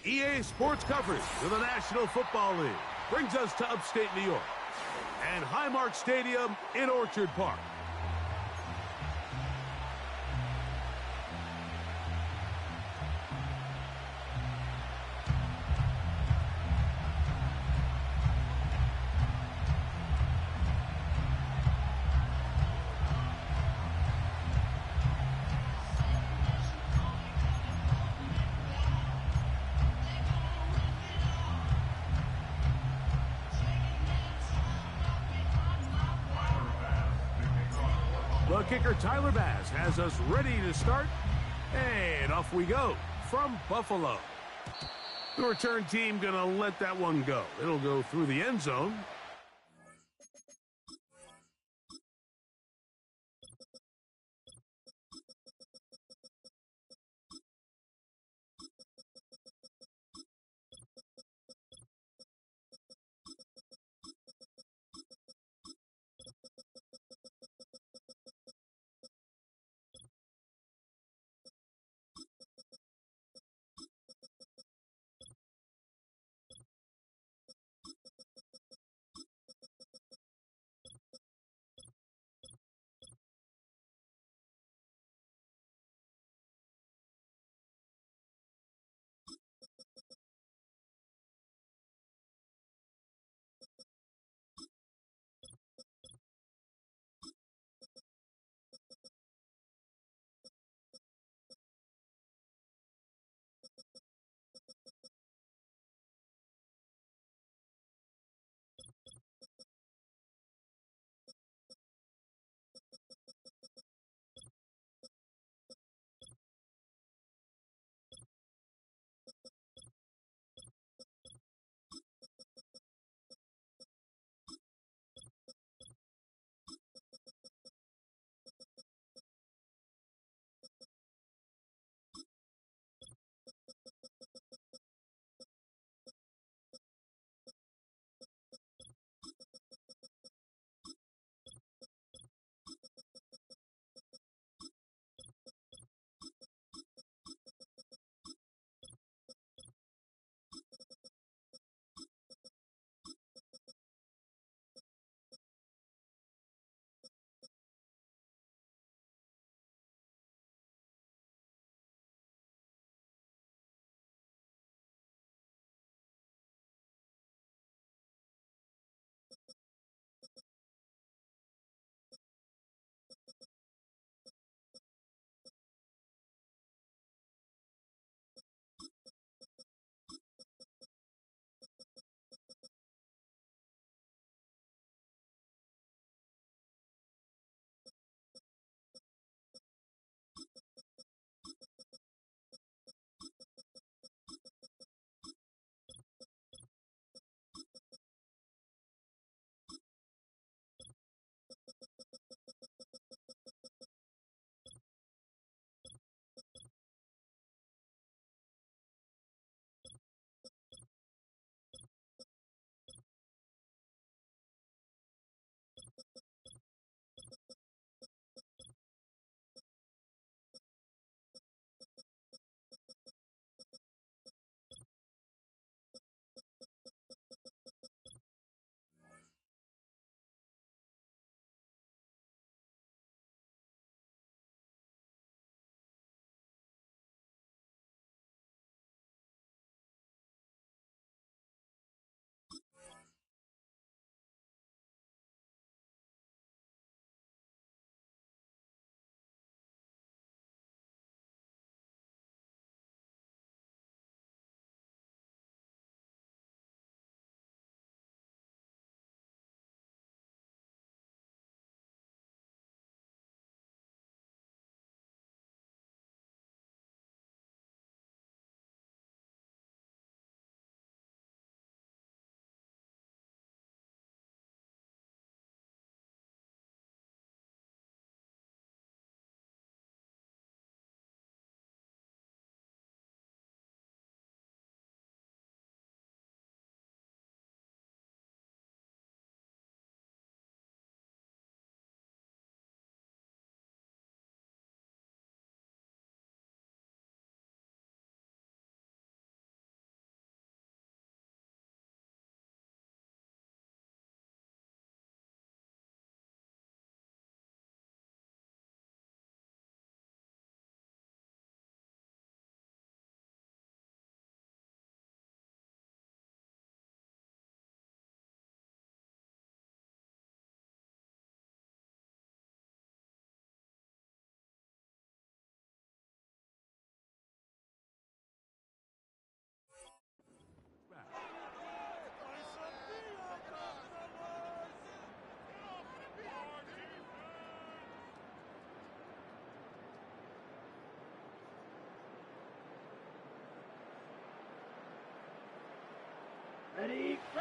EA Sports coverage of the National Football League brings us to upstate New York and Highmark Stadium in Orchard Park. The kicker, Tyler Bass, has us ready to start, and off we go from Buffalo. The return team gonna let that one go. It'll go through the end zone.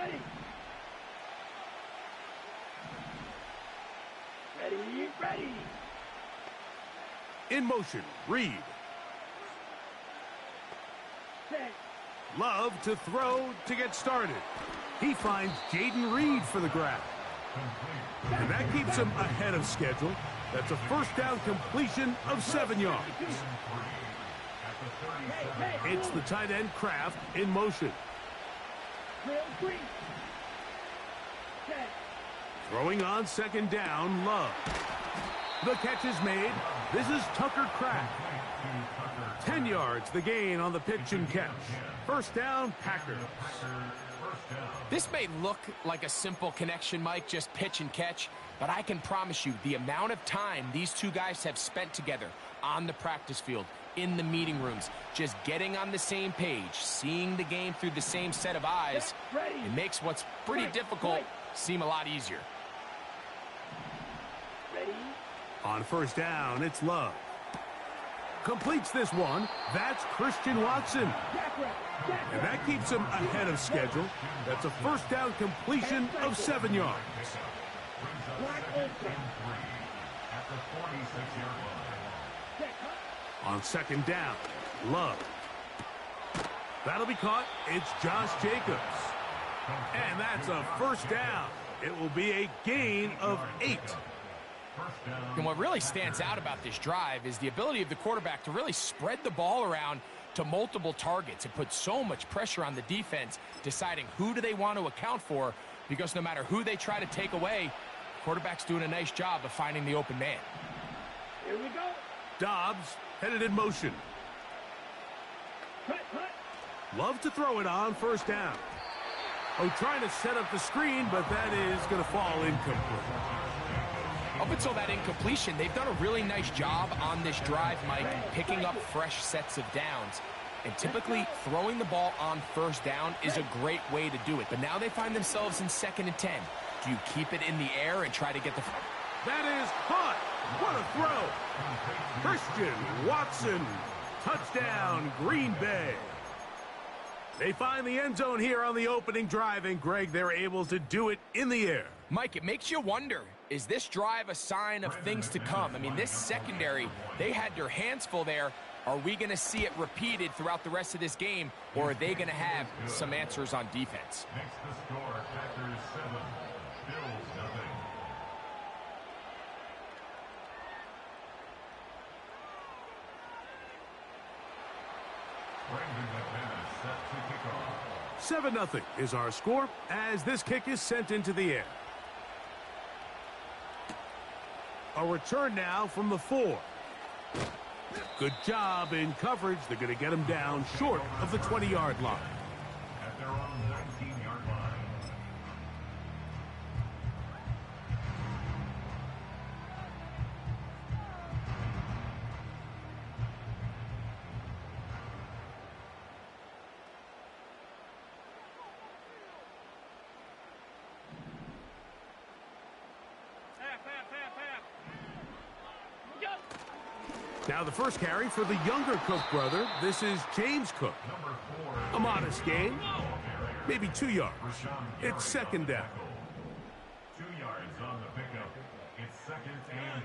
Ready. Ready, ready. In motion, Reed. Set. Love to throw to get started. He finds Jaden Reed for the grab. And that keeps him ahead of schedule. That's a first down completion of 7 yards. It's the tight end Kraft in motion. Drill 3. Set. Throwing on second down, Love. The catch is made. This is Tucker Kraft. 10 yards the gain on the pitch and catch. First down, Packers. This may look like a simple connection, Mike, just pitch and catch, but I can promise you the amount of time these two guys have spent together on the practice field, in the meeting rooms, just getting on the same page, seeing the game through the same set of eyes, it makes what's pretty difficult seem a lot easier. Ready. On first down, it's Love. Completes this one. That's Christian Watson. And that keeps him ahead of schedule. That's a first down completion of 7 yards. On second down, Love. That'll be caught. It's Josh Jacobs. And that's a first down. It will be a gain of 8. And what really stands out about this drive is the ability of the quarterback to really spread the ball around to multiple targets and put so much pressure on the defense, deciding who do they want to account for, because no matter who they try to take away, quarterback's doing a nice job of finding the open man. Here we go. Dobbs headed in motion. Cut, cut. Love to throw it on first down. Oh, trying to set up the screen, but that is going to fall incomplete. Up until that incompletion, they've done a really nice job on this drive, Mike, picking up fresh sets of downs. And typically, throwing the ball on first down is a great way to do it. But now they find themselves in 2nd and 10. Do you keep it in the air and try to get the... That is caught. What a throw. Christian Watson. Touchdown, Green Bay. They find the end zone here on the opening drive, and Greg, they're able to do it in the air. Mike, it makes you wonder, is this drive a sign of things to come? I mean, this secondary, they had their hands full there. Are we going to see it repeated throughout the rest of this game, or are they going to have some answers on defense? Next the score, Packers 7, Bills nothing. Brandon McManus set to kick off. 7-0 is our score as this kick is sent into the air. A return now from the 4. Good job in coverage. They're going to get him down short of the 20-yard line. At their own 19-yard line. Now the first carry for the younger Cook brother. This is James Cook. A modest gain, maybe 2 yards. It's second down. 2 yards on the pickup. It's 2nd and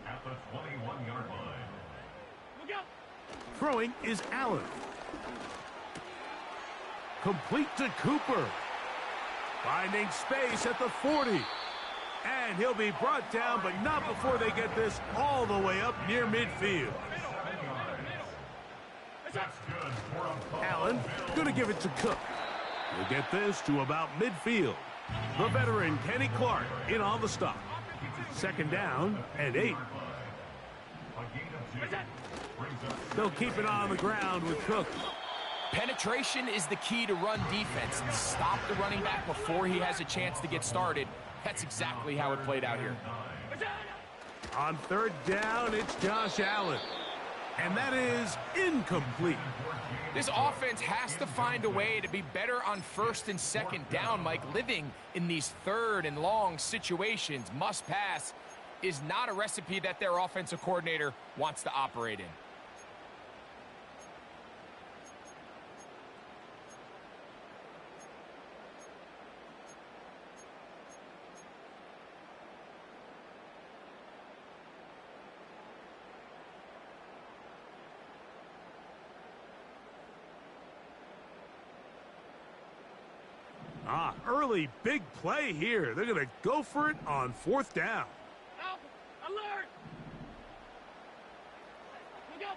8 at the 21-yard line. Throwing is Allen. Complete to Cooper. Finding space at the 40. And he'll be brought down, but not before they get this all the way up near midfield. Allen going to give it to Cook. We'll get this to about midfield. The veteran Kenny Clark in on the stop. Second down and 8. They'll keep it on the ground with Cook. Penetration is the key to run defense. Stop the running back before he has a chance to get started. That's exactly how it played out here. On third down, it's Josh Allen. And that is incomplete. This offense has to find a way to be better on first and second down, Mike. Living in these third and long situations, must pass, is not a recipe that their offensive coordinator wants to operate in. Early big play here. They're going to go for it on 4th down. Out. Alert. Look out.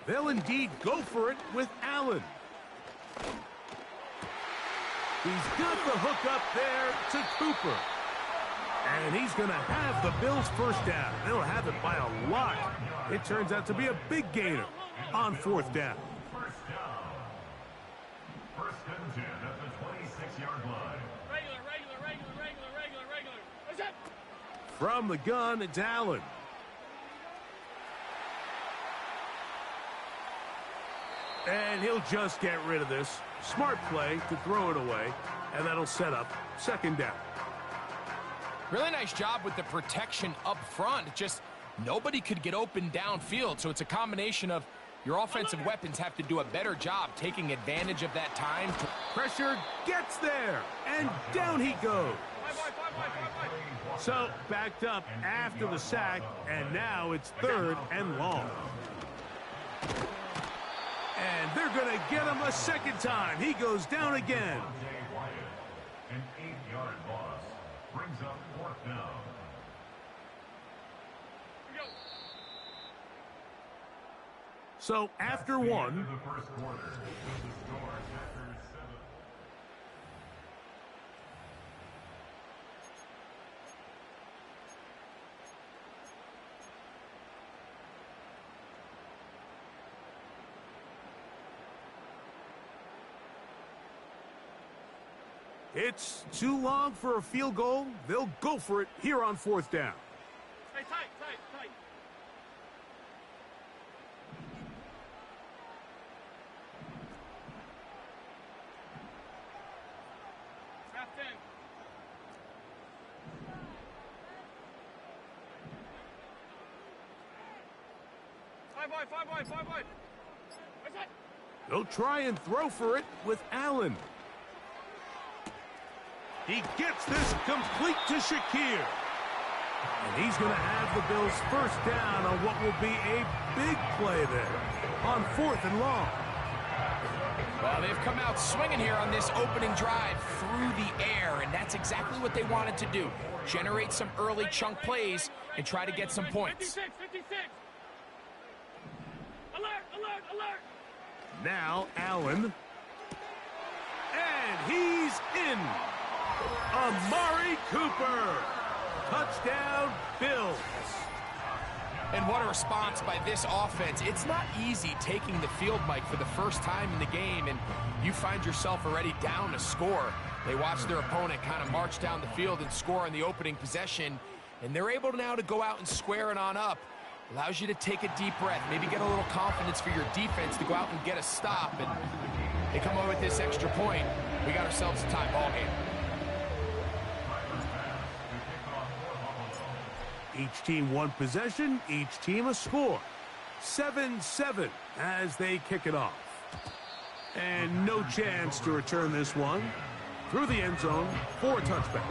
They'll indeed go for it with Allen. He's got the hook up there to Cooper. And he's going to have the Bills' first down. They'll have it by a lot. It turns out to be a big gainer on 4th down. First down. First and 10 at the 26-yard line. Regular. What's that? From the gun, it's Allen. And he'll just get rid of this. Smart play to throw it away, and that'll set up 2nd down. Really nice job with the protection up front. Just nobody could get open downfield, so it's a combination of your offensive weapons have to do a better job taking advantage of that time. Pressure gets there, and down he goes. So backed up after the sack, and now it's 3rd and long. And they're going to get him a 2nd time. He goes down again. An 8-yard loss brings up 4th down. So after one, The first quarter. The score after 7. it's too long for a field goal. They'll go for it here on 4th down. Tight. Draft in. Five wide. What's that? They'll try and throw for it with Allen. He gets this complete to Shakir. And he's going to have the Bills' first down on what will be a big play there on 4th and long. Well, they've come out swinging here on this opening drive through the air, and that's exactly what they wanted to do. Generate some early chunk plays and try to get some points. 56. Alert. Now Allen. And he's in. Amari Cooper. Touchdown, Bills. And what a response by this offense. It's not easy taking the field, Mike, for the first time in the game, and you find yourself already down a score. They watch their opponent kind of march down the field and score in the opening possession, and they're able now to go out and square it on up. Allows you to take a deep breath, maybe get a little confidence for your defense to go out and get a stop, and they come away with this extra point. We got ourselves a tie ball game. Each team one possession, each team a score. 7-7 as they kick it off. And no chance to return this one. Through the end zone for a touchback.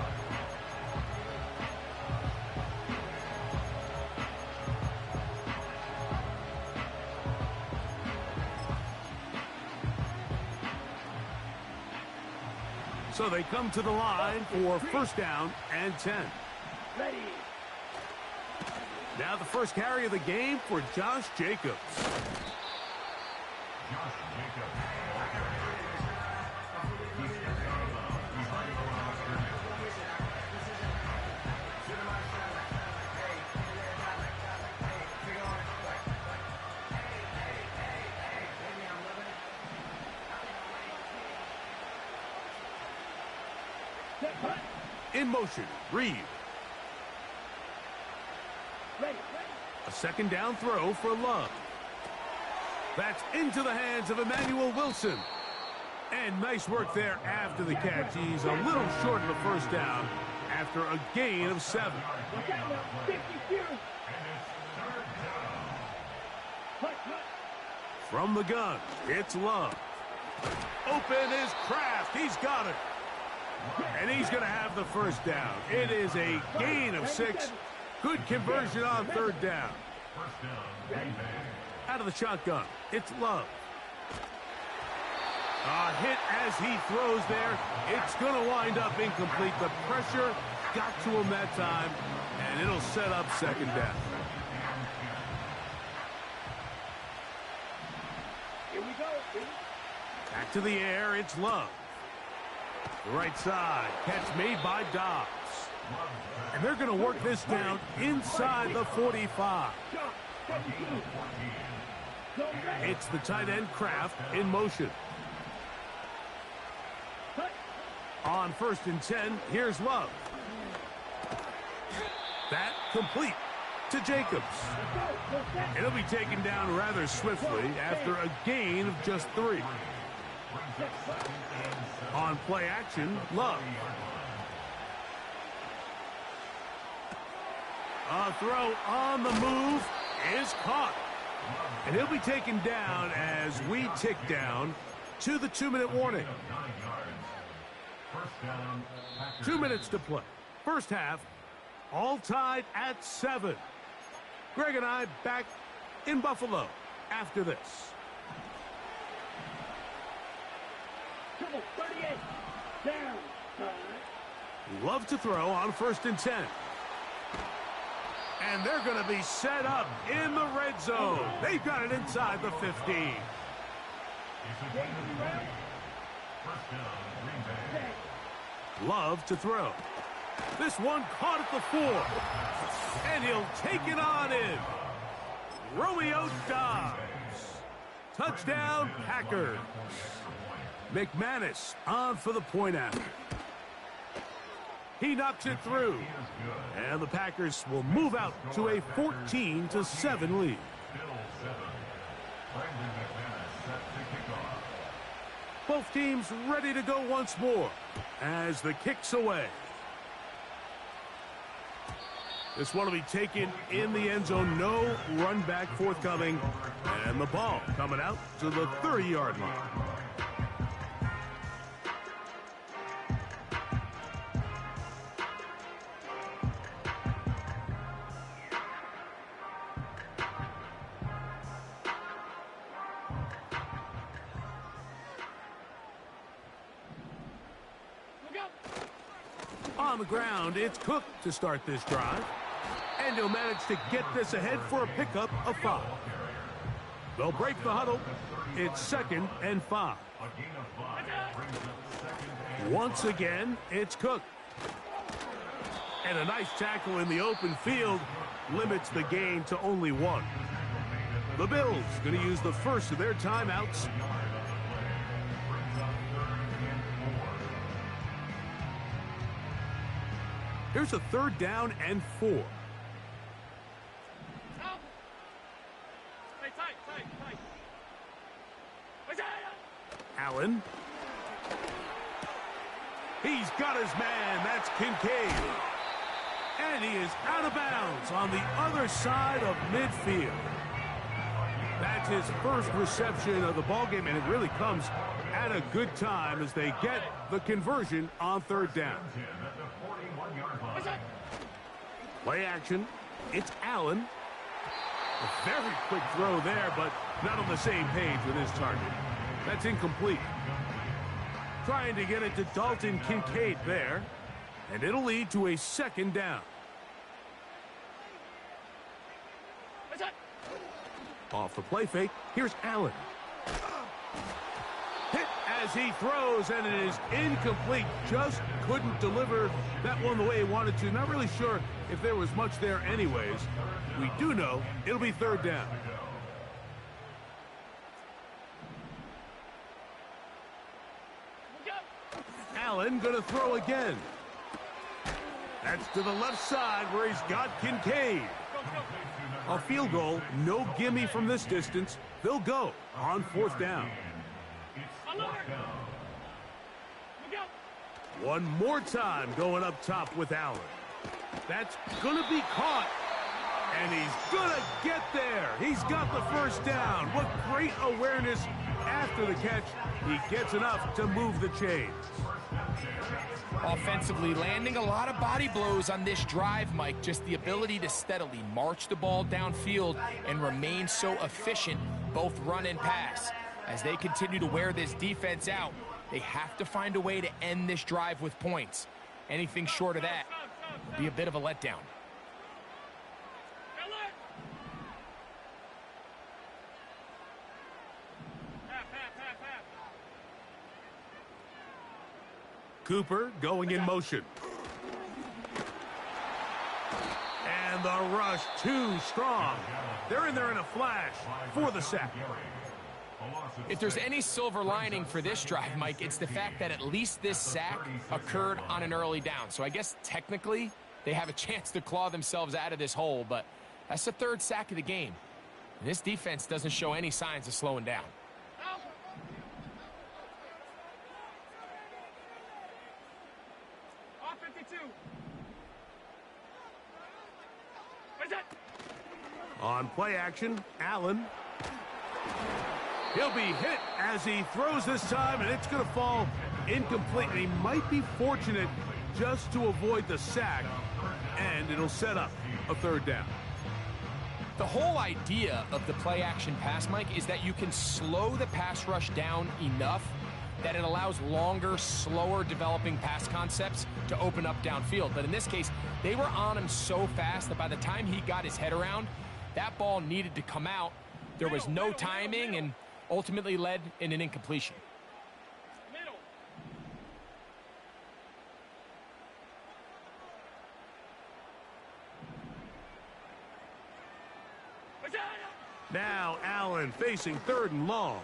So they come to the line for first down and 10. Ready. Now the first carry of the game for Josh Jacobs. In motion, Reed. Ready. A second down throw for Love. That's into the hands of Emmanuel Wilson. And nice work there after the catch. He's a little short of the first down after a gain of 7. Look out now. 52. From the gun, it's Love. Open is Kraft. He's got it. And he's going to have the first down. It is a gain of 6. Good conversion on third down. Out of the shotgun, it's Love. A hit as he throws there. It's going to wind up incomplete. The pressure got to him that time, and it'll set up second down. Here we go. Back to the air, it's Love. The right side, catch made by Dobbs. And they're going to work this down inside the 45. It's the tight end Kraft in motion. On 1st and 10, here's Love. That complete to Jacobs. It'll be taken down rather swiftly after a gain of just 3. On play action, Love. A throw on the move is caught. And he'll be taken down as we tick down to the 2-minute warning. 2 minutes to play. First half, all tied at 7. Greg and I back in Buffalo after this. Come on, 38. Down. Love to throw on 1st and 10. And they're going to be set up in the red zone. They've got it inside the 15. Love to throw. This one caught at the 4. And he'll take it on in. Romeo Dobbs. Touchdown, Packers. McManus on for the point after. He knocks it through. And the Packers will move out to a 14-7 lead. Both teams ready to go once more as the kick's away. This one will be taken in the end zone. No run back forthcoming. And the ball coming out to the 30-yard line. On the ground, it's Cook to start this drive. And he'll manage to get this ahead for a pickup of 5. They'll break the huddle. It's 2nd and 5. Once again, it's Cook. And a nice tackle in the open field limits the gain to only 1. The Bills going to use the first of their timeouts. Here's a 3rd down and 4. Allen. He's got his man. That's Kincaid. And he is out of bounds on the other side of midfield. That's his first reception of the ballgame, and it really comes at a good time as they get the conversion on 3rd down. Play action. It's Allen. A very quick throw there, but not on the same page with his target. That's incomplete. Trying to get it to Dalton Kincaid there. And it'll lead to a 2nd down. Off the play fake, here's Allen. Hit as he throws, and it is incomplete. Just couldn't deliver that one the way he wanted to. Not really sure if there was much there anyways. We do know it'll be 3rd down. Allen going to throw again. That's to the left side where he's got Kincaid. A field goal, no gimme from this distance. They'll go on 4th down. One more time going up top with Allen. That's going to be caught. And he's going to get there. He's got the 1st down. What great awareness after the catch. He gets enough to move the chains. Offensively, landing a lot of body blows on this drive, Mike. Just the ability to steadily march the ball downfield and remain so efficient, both run and pass. As they continue to wear this defense out, they have to find a way to end this drive with points. Anything short of that will be a bit of a letdown. Cooper going in motion. And the rush too strong. They're in there in a flash for the sack. If there's any silver lining for this drive, Mike, it's the fact that at least this sack occurred on an early down. So I guess technically they have a chance to claw themselves out of this hole, but that's the third sack of the game. And this defense doesn't show any signs of slowing down. On play action, Allen. He'll be hit as he throws this time, and it's going to fall incomplete. And he might be fortunate just to avoid the sack, and it'll set up a third down. The whole idea of the play action pass, Mike, is that you can slow the pass rush down enough that it allows longer, slower developing pass concepts to open up downfield. But in this case, they were on him so fast that by the time he got his head around, that ball needed to come out. There was no timing and ultimately led in an incompletion. Now Allen facing third and long.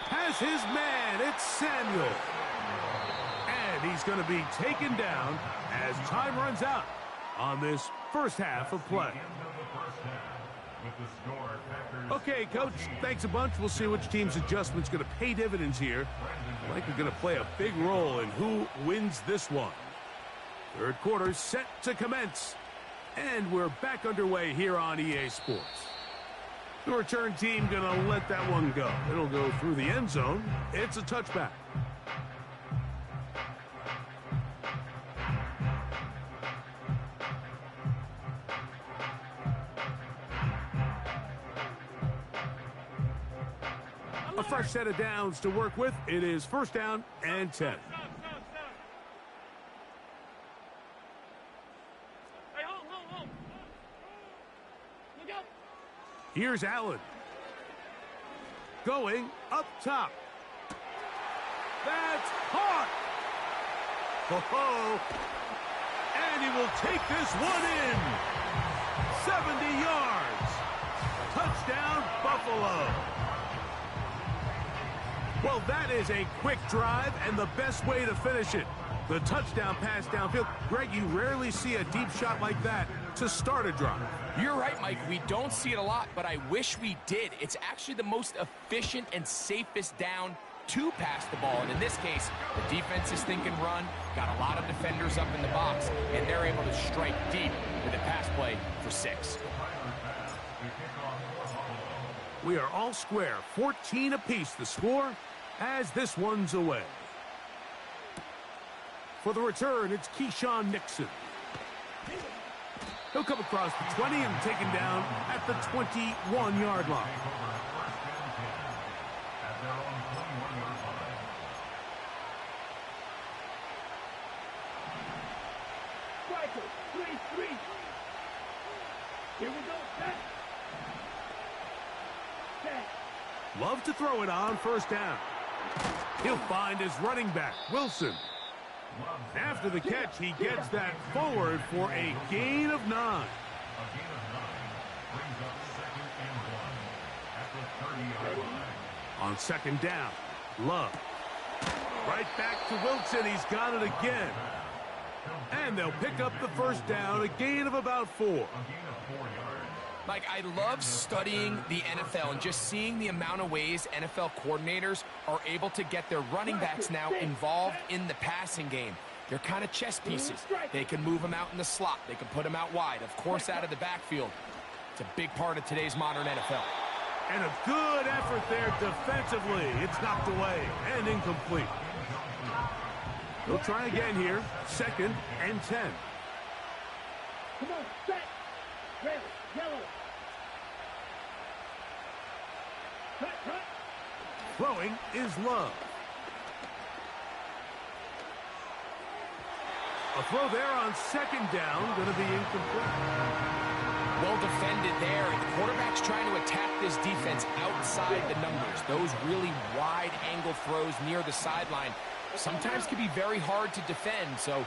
Has his man, it's Samuel. And he's going to be taken down as time runs out on this first half of play. Okay, Coach, thanks a bunch. We'll see which team's adjustment's going to pay dividends here. Likely going to play a big role in who wins this one. Third quarter set to commence. And we're back underway here on EA Sports. The return team going to let that one go. It'll go through the end zone. It's a touchback. A fresh set of downs to work with. It is first down and 10. Here's Allen. Going up top. That's caught. Ho-ho. And he will take this one in. 70 yards. Touchdown, Buffalo. Well, that is a quick drive and the best way to finish it. The touchdown pass downfield. Greg, you rarely see a deep shot like that to start a drive. You're right, Mike. We don't see it a lot, but I wish we did. It's actually the most efficient and safest down to pass the ball. And in this case, the defense is thinking run, got a lot of defenders up in the box, and they're able to strike deep with a pass play for 6. We are all square, 14 apiece the score as this one's away. For the return, it's Keyshawn Nixon. He'll come across the 20 and taken down at the 21-yard line. Striker, 3-3. Here we go, set. Set. Love to throw it on first down. He'll find his running back, Wilson. After the catch, he gets that forward for a gain of 9. On second down, Love. Right back to Wilson. He's got it again. And they'll pick up the first down, a gain of about 4. Mike, I love studying the NFL and just seeing the amount of ways NFL coordinators are able to get their running backs now involved in the passing game. They're kind of chess pieces. They can move them out in the slot. They can put them out wide, of course, out of the backfield. It's a big part of today's modern NFL. And a good effort there defensively. It's knocked away and incomplete. They'll try again here. Second and 10. Come on, set. Red, yellow. Cut, cut. Throwing is Love. A throw there on second down, going to be incomplete. Well defended there, and the quarterback's trying to attack this defense outside the numbers. Those really wide angle throws near the sideline sometimes can be very hard to defend, so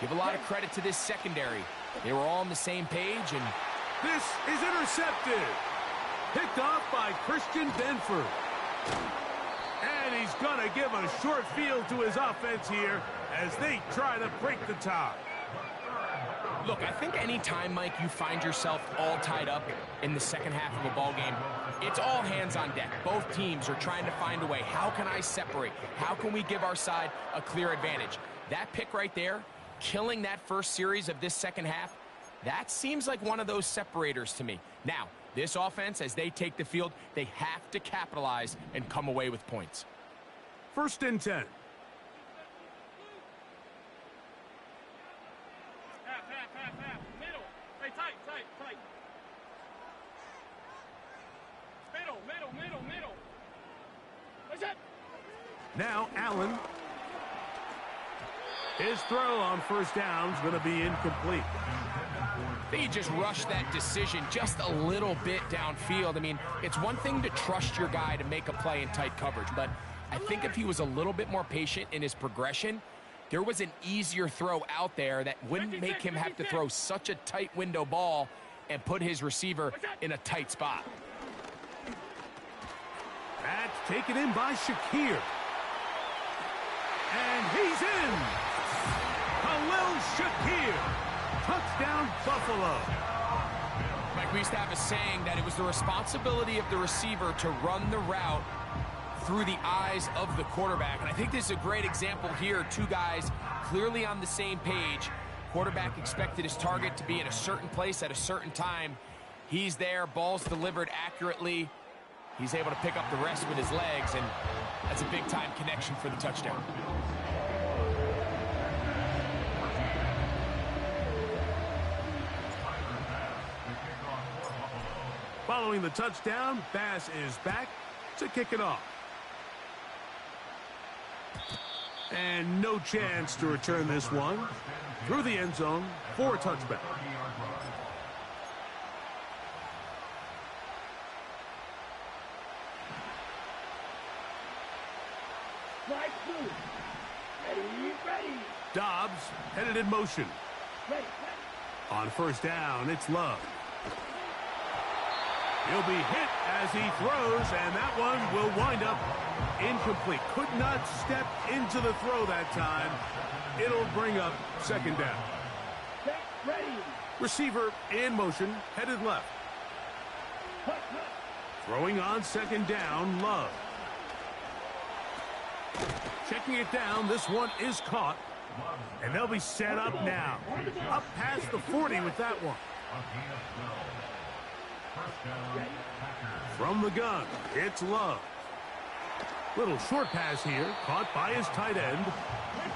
give a lot of credit to this secondary. They were all on the same page, and this is intercepted. Picked off by Christian Benford. And he's going to give a short field to his offense here as they try to break the tie. Look, I think any time, Mike, you find yourself all tied up in the second half of a ball game, it's all hands on deck. Both teams are trying to find a way. How can I separate? How can we give our side a clear advantage? That pick right there, killing that first series of this second half, that seems like one of those separators to me. Now, this offense, as they take the field, they have to capitalize and come away with points. 1st and 10. Middle. Hey, tight. Middle. What's up? Now Allen. His throw on 1st down is going to be incomplete. They just rushed that decision just a little bit downfield. I mean, it's one thing to trust your guy to make a play in tight coverage, but I think if he was a little bit more patient in his progression, there was an easier throw out there that wouldn't make him have to throw such a tight window ball and put his receiver in a tight spot. That's taken in by Shakir. And he's in. Khalil Shakir. Touchdown, Buffalo. Mike, we used to have a saying that it was the responsibility of the receiver to run the route through the eyes of the quarterback. And I think this is a great example here. Two guys clearly on the same page. Quarterback expected his target to be in a certain place at a certain time. He's there, ball's delivered accurately. He's able to pick up the rest with his legs, and that's a big-time connection for the touchdown. Following the touchdown, Bass is back to kick it off. And no chance to return this one through the end zone for a touchback. Strike 2. Ready. Dobbs headed in motion. Ready. On 1st down, it's Love. He'll be hit as he throws, and that one will wind up incomplete. Could not step into the throw that time. It'll bring up 2nd down. Ready. Receiver in motion, headed left. Throwing on 2nd down, Love. Checking it down, this one is caught. And they'll be set up now. Up past the 40 with that one. From the gun, it's Love. Little short pass here, caught by his tight end.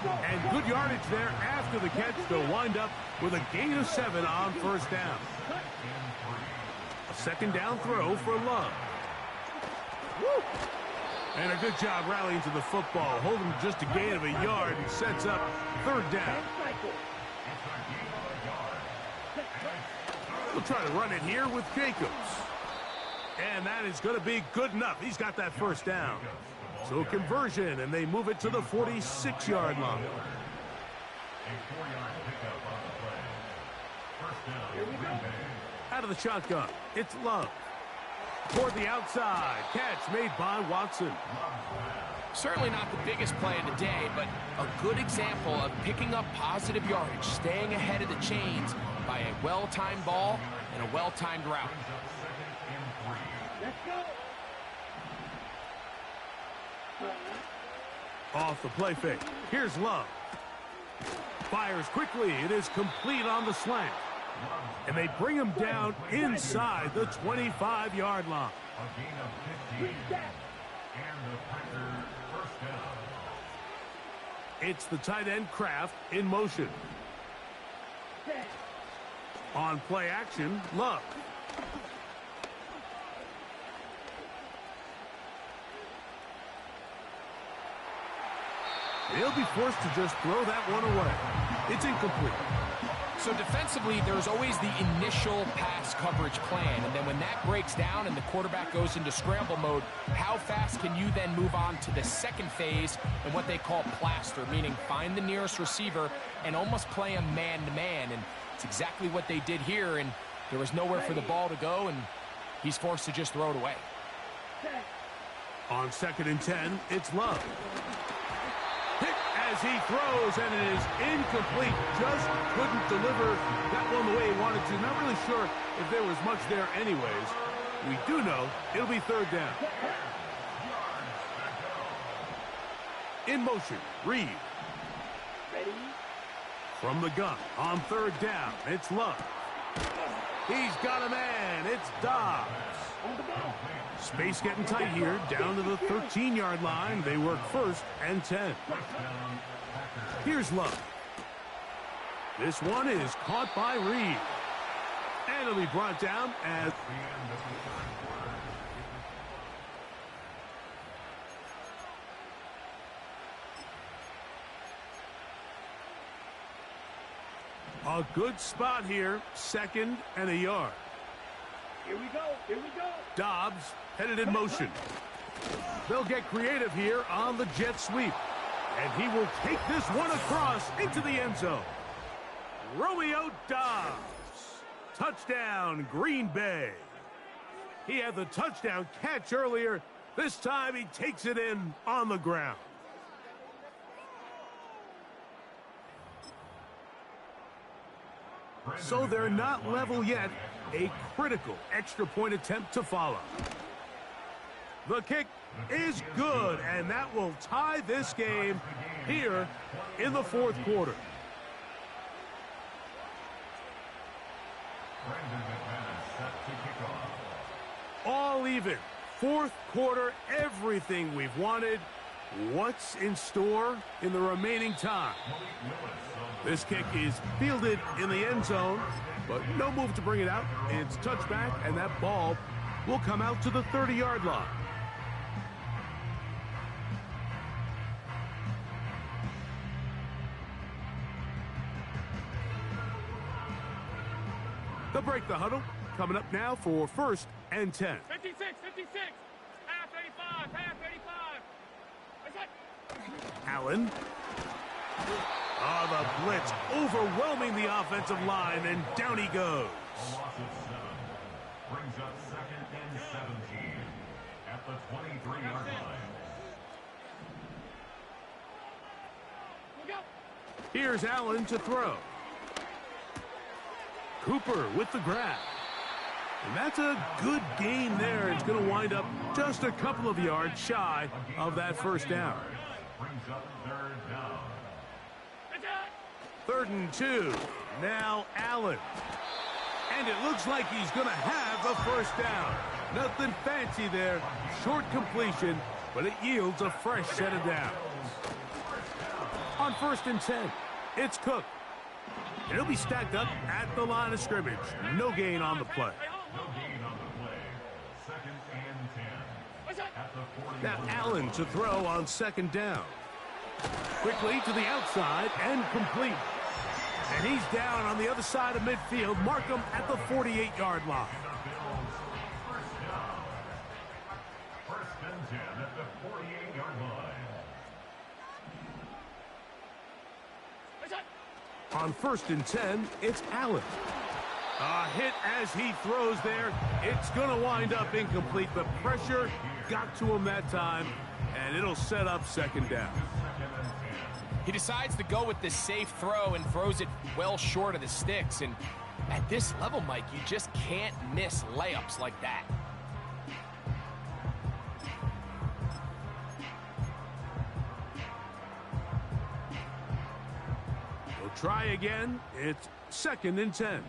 And good yardage there after the catch to wind up with a gain of 7 on 1st down. A 2nd down throw for Love. Woo! And a good job rallying to the football, holding just a gain of a yard and sets up 3rd down. We'll try to run it here with Jacobs. And that is going to be good enough. He's got that 1st down. So conversion, and they move it to the 46-yard line. Out of the shotgun, it's Love. Toward the outside, catch made by Watson. Certainly not the biggest play of the day, but a good example of picking up positive yardage, staying ahead of the chains by a well-timed ball and a well-timed route. Let's go. Off the play fake. Here's Love. Fires quickly. It is complete on the slant. And they bring him down inside the 25-yard line. It's the tight end Kraft in motion. On play action, Love. He'll be forced to just throw that one away. It's incomplete. So defensively, there's always the initial pass coverage plan, and then when that breaks down and the quarterback goes into scramble mode, how fast can you then move on to the second phase and what they call plaster, meaning find the nearest receiver and almost play him man-to-man, and it's exactly what they did here, and there was nowhere for the ball to go, and he's forced to just throw it away. On 2nd and 10, it's Love. Hit as he throws, and it is incomplete. Just couldn't deliver that one the way he wanted to. Not really sure if there was much there anyways. We do know it'll be 3rd down. In motion, Reed. Ready? From the gun on 3rd down, it's Love. He's got a man. It's Dobbs. On the ball. Space getting tight here, down to the 13-yard line. They work 1st and 10. Here's Love. This one is caught by Reed. And it'll be brought down as... A good spot here, 2nd and a yard. Here we go. Here we go. Dobbs headed in motion. They'll get creative here on the jet sweep. And he will take this one across into the end zone. Romeo Dobbs. Touchdown, Green Bay. He had the touchdown catch earlier. This time he takes it in on the ground. So they're not level yet. A critical extra point attempt to follow. The kick is good, and that will tie this game here in the 4th quarter. All even. 4th quarter, everything we've wanted. What's in store in the remaining time? This kick is fielded in the end zone, but no move to bring it out. It's touchback, and that ball will come out to the 30-yard line. They'll break the huddle. Coming up now for 1st and 10. 56, 56. Half 35, half 35. Allen. The blitz overwhelming the offensive line, and down he goes. A loss of 7. Brings up 2nd and 17 at the 23-yard line. Here's Allen to throw. Cooper with the grab. And that's a good gain there. It's going to wind up just a couple of yards shy of that 1st down. Brings up 3rd down. 3rd and 2. Now Allen. And it looks like he's going to have a 1st down. Nothing fancy there. Short completion, but it yields a fresh set of downs. On 1st and 10, it's Cook. And he'll be stacked up at the line of scrimmage. No gain on the play. No gain on the play. 2nd and 10 at the 40. Now Allen to throw on 2nd down. Quickly to the outside and complete. And he's down on the other side of midfield. Mark him at the 48-yard line. 1st and 10 at the 48-yard line. On 1st and 10, it's Allen. A hit as he throws there. It's going to wind up incomplete. The pressure got to him that time, and it'll set up 2nd down. He decides to go with the safe throw and throws it well short of the sticks. And at this level, Mike, you just can't miss layups like that. We'll try again. It's 2nd and 10.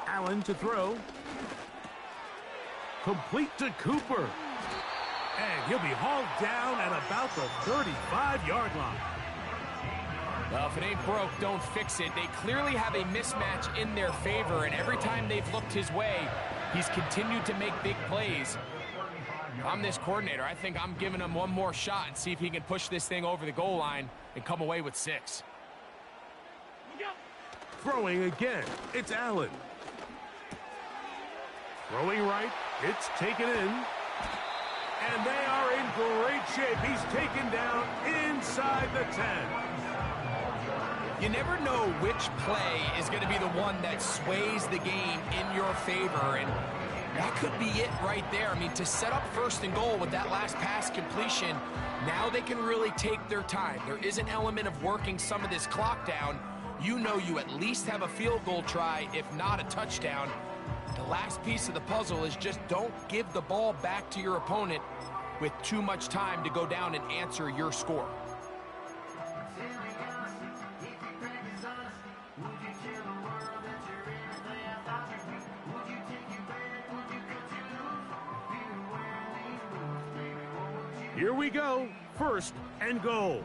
Allen to throw. Complete to Cooper. And he'll be hauled down at about the 35-yard line. Well, if it ain't broke, don't fix it. They clearly have a mismatch in their favor, and every time they've looked his way, he's continued to make big plays. If I'm this coordinator, I think I'm giving him one more shot and see if he can push this thing over the goal line and come away with 6. Throwing again, it's Allen. Throwing right, it's taken in. And they are in great shape. He's taken down inside the 10. You never know which play is going to be the one that sways the game in your favor, and that could be it right there. I mean, to set up 1st and goal with that last pass completion, now they can really take their time. There is an element of working some of this clock down. You know you at least have a field goal try, if not a touchdown. The last piece of the puzzle is just don't give the ball back to your opponent with too much time to go down and answer your score. Here we go. 1st and goal.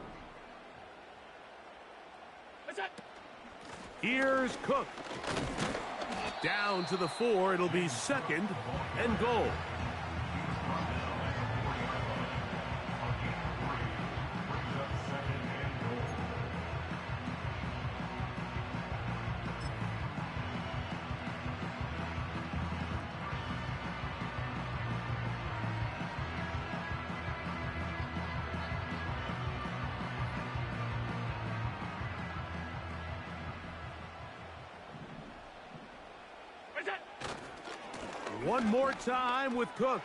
Here's Cook. Down to the 4. It'll be 2nd and goal. One more time with Cook.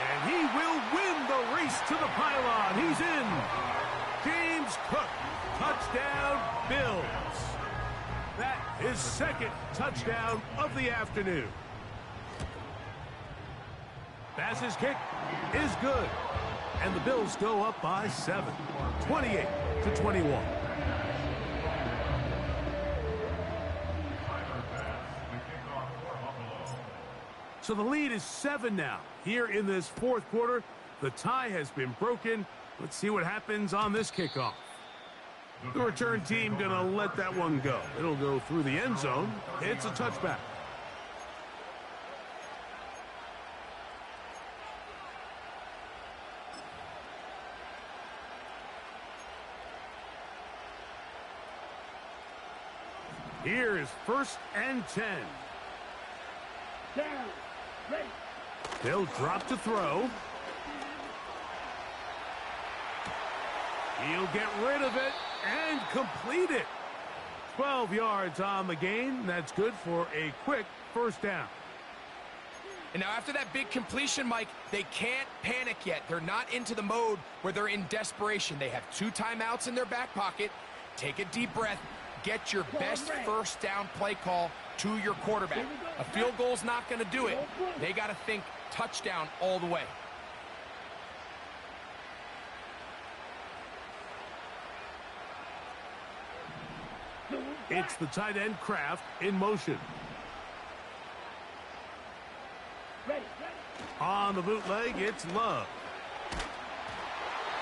And he will win the race to the pylon. He's in. James Cook. Touchdown, Bills. That is 2nd touchdown of the afternoon. Bass's kick is good. And the Bills go up by 7. 28-21. So the lead is 7 now. Here in this 4th quarter, the tie has been broken. Let's see what happens on this kickoff. The return team going to let that one go. It'll go through the end zone. It's a touchback. Here is 1st and 10. Down. Ready. They'll drop to throw. He'll get rid of it and complete it. 12 yards on the game. That's good for a quick 1st down. And now after that big completion, Mike, they can't panic yet. They're not into the mode where they're in desperation. They have 2 timeouts in their back pocket. Take a deep breath. Get your best 1st down play call to your quarterback. A field goal's not going to do it. They got to think touchdown all the way. It's the tight end Kraft in motion. On the bootleg, it's Love.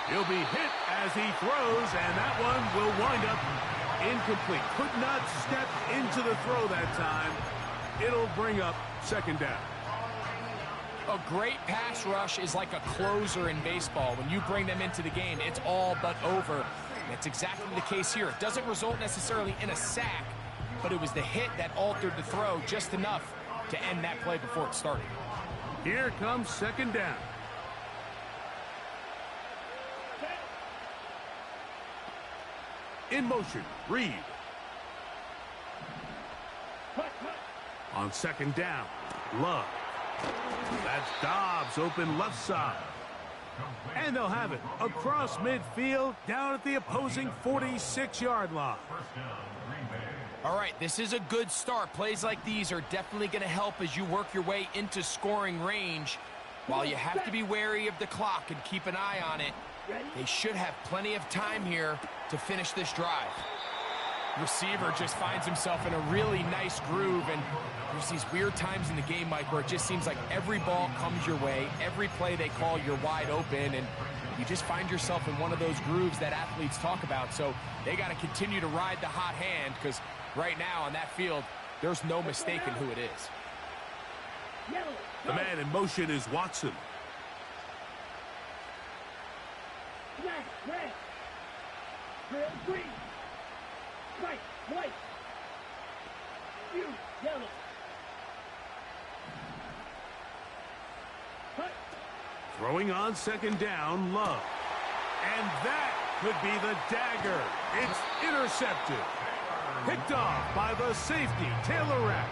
He'll be hit as he throws, and that one will wind up incomplete. Could not step into the throw that time. It'll bring up 2nd down. A great pass rush is like a closer in baseball. When you bring them into the game, it's all but over. That's exactly the case here. It doesn't result necessarily in a sack, but it was the hit that altered the throw just enough to end that play before it started. Here comes 2nd down. In motion, Reed. On 2nd down, Love. That's Dobbs open left side. And they'll have it across midfield down at the opposing 46-yard line. All right, this is a good start. Plays like these are definitely going to help as you work your way into scoring range. While you have to be wary of the clock and keep an eye on it, they should have plenty of time here to finish this drive. receiver just finds himself in a really nice groove, and there's these weird times in the game, Mike, where it just seems like every ball comes your way, every play they call, you're wide open, and you just find yourself in one of those grooves that athletes talk about. So they got to continue to ride the hot hand, because right now on that field, there's no mistaking who it is. The man in motion is Watson. Black, red. Red, green. White, white. You, yellow. Cut. Throwing on second down, Love. And that could be the dagger. It's intercepted. Picked off by the safety, Taylor Rapp.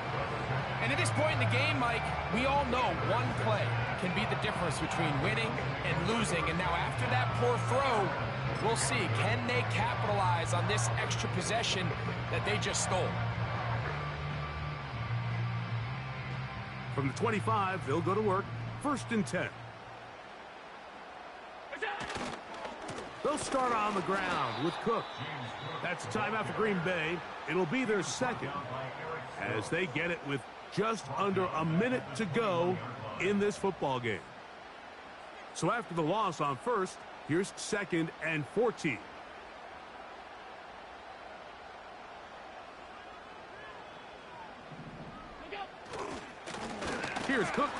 And at this point in the game, Mike, we all know one play can be the difference between winning and losing. And now after that poor throw, we'll see, can they capitalize on this extra possession that they just stole? From the 25, they'll go to work. 1st and 10. They'll start on the ground with Cook. That's a timeout for Green Bay. It'll be their second as they get it with just under a minute to go in this football game. So after the loss on first, here's 2nd and 14. Here's Cook,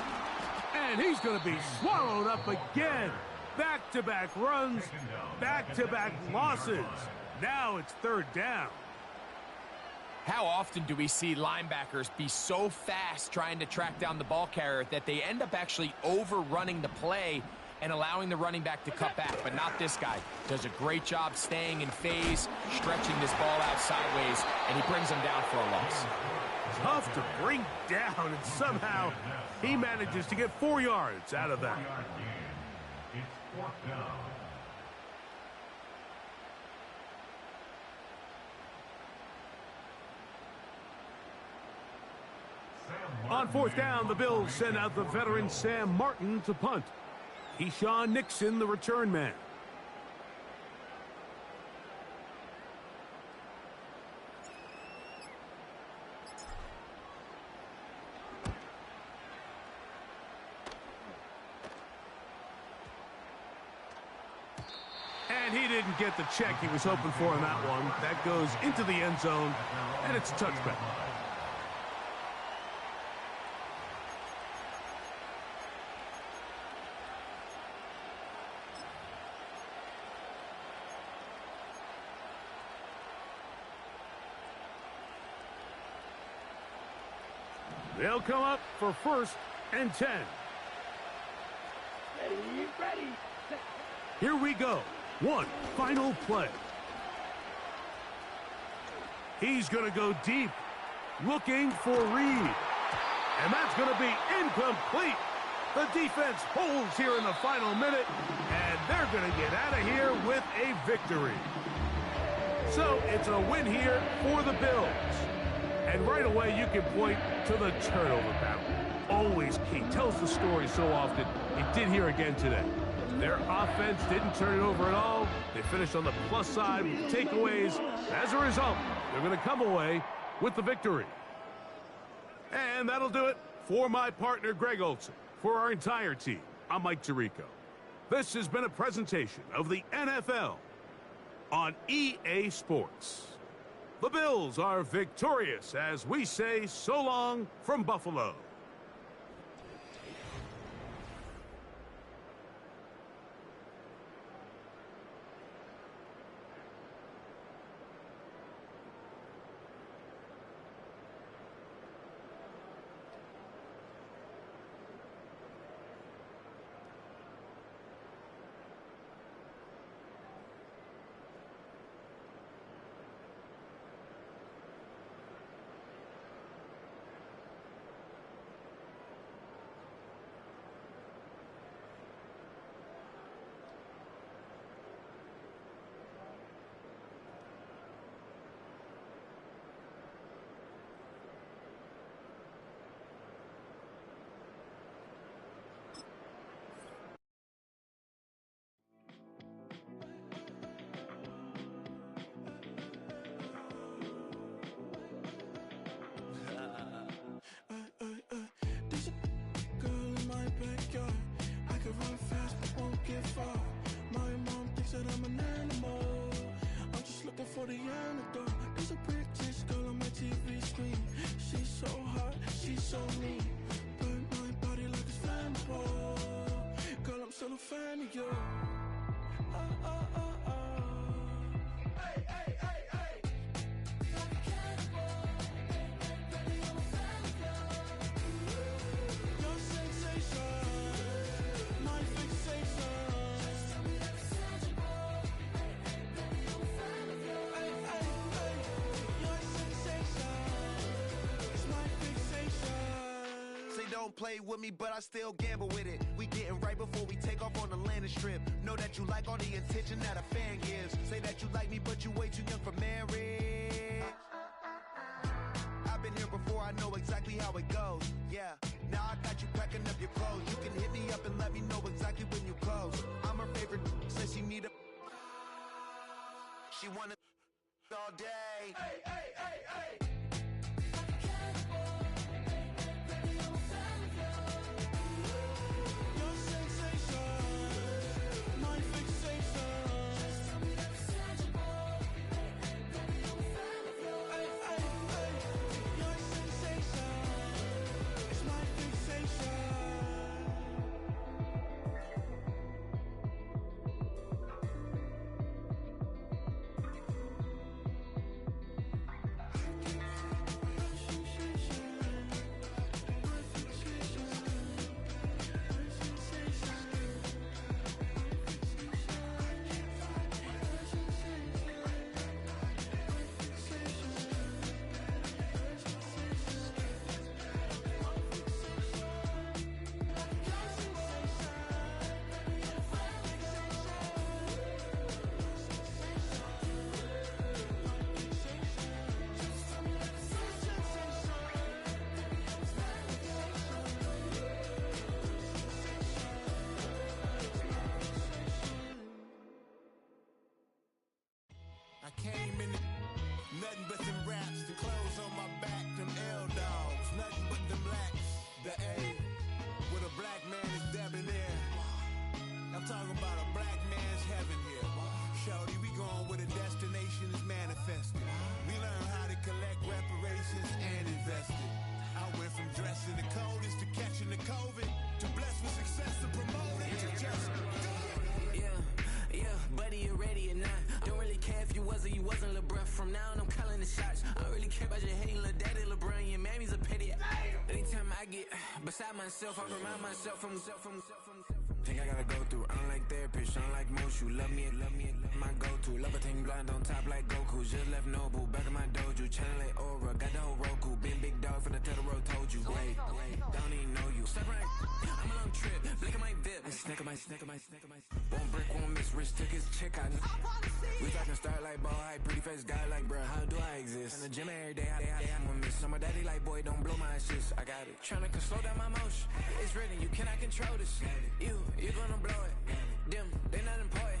and he's going to be swallowed up again. Back-to-back runs, back-to-back losses. Now it's 3rd down. How often do we see linebackers be so fast trying to track down the ball carrier that they end up actually overrunning the play and allowing the running back to cut back? But not this guy. Does a great job staying in phase, stretching this ball out sideways, and he brings him down for a loss. Tough to bring down, and somehow he manages to get 4 yards out of that. It's 4th down. On 4th down, the Bills send out the veteran Sam Martin to punt. Keyshawn Nixon, the return man. And he didn't get the check he was hoping for in that one. That goes into the end zone, and it's a touchback. They'll come up for 1st and 10. Ready, ready. Here we go. One final play. He's going to go deep, looking for Reed. And that's going to be incomplete. The defense holds here in the final minute, and they're going to get out of here with a victory. So it's a win here for the Bills. And right away, you can point to the turnover battle. Always key. Tells the story so often. It did here again today. Their offense didn't turn it over at all. They finished on the plus side with takeaways. As a result, they're going to come away with the victory. And that'll do it for my partner, Greg Olson. For our entire team, I'm Mike Tirico. This has been a presentation of the NFL on EA Sports. The Bills are victorious as we say so long from Buffalo. for the antidote. There's a British girl on my TV screen. She's so hot, she's so mean. Burn my body like it's flammable. Girl, I'm still a fan of you. Hey, hey, hey, hey. Like a cannibal. Baby, I'm a fan of you. Your sensation, my fixation. Just tell me that it's tangible. Baby, I'm a fan of you. Hey, hey, hey. Your sensation is my fixation. Say don't play with me, but I still gamble with it. We getting right before we take off on the landing strip. Know that you like all the attention that a fan gives. Say that you like me, but you way too young for marriage. I've been here before, I know exactly how it goes. Yeah, now I got you packing up your clothes. You can hit me up and let me know exactly when you close. I'm her favorite, says she need a... She wanna all day. Hey, hey, hey, hey. I came in nothing but them raps, the clothes on my back, them L-dogs, nothing but them lacks, the A, with a black man is debonair. I'm talking about a black man's heaven here. Shorty, we going where the destination is manifested. We learn how to collect reparations and invest it. I went from dressing the coldest to catching the COVID, to blessed with success to promote it, to just do it. Yeah, buddy, you ready or not? Don't really care if you was or you wasn't LeBron. From now on, I'm calling the shots. I don't really care about your hating little daddy LeBron. Your mammy's a pity. Anytime I get beside myself, I remind myself from. Think I gotta go through. I don't like therapists, I don't like most. You love me, my go-to. Love a thing blind on top like Goku. Just left Noble, back in my dojo. Channel like Aura, got the whole Roku. Been big dog from the Totoro, told you. Wait, don't even know you. Step right, I'm a long trip. Blink of my dip. Snicker my. Won't break, won't miss. Rich took his chick out. We talking start like ball hype. Pretty face guy like, bruh, how do I exist? In the gym every day, I'm gonna miss. So my daddy like, boy, don't blow my assist. I got it. Tryna slow down my motion. It's written, you cannot control this. You gonna blow it. Them, they not important.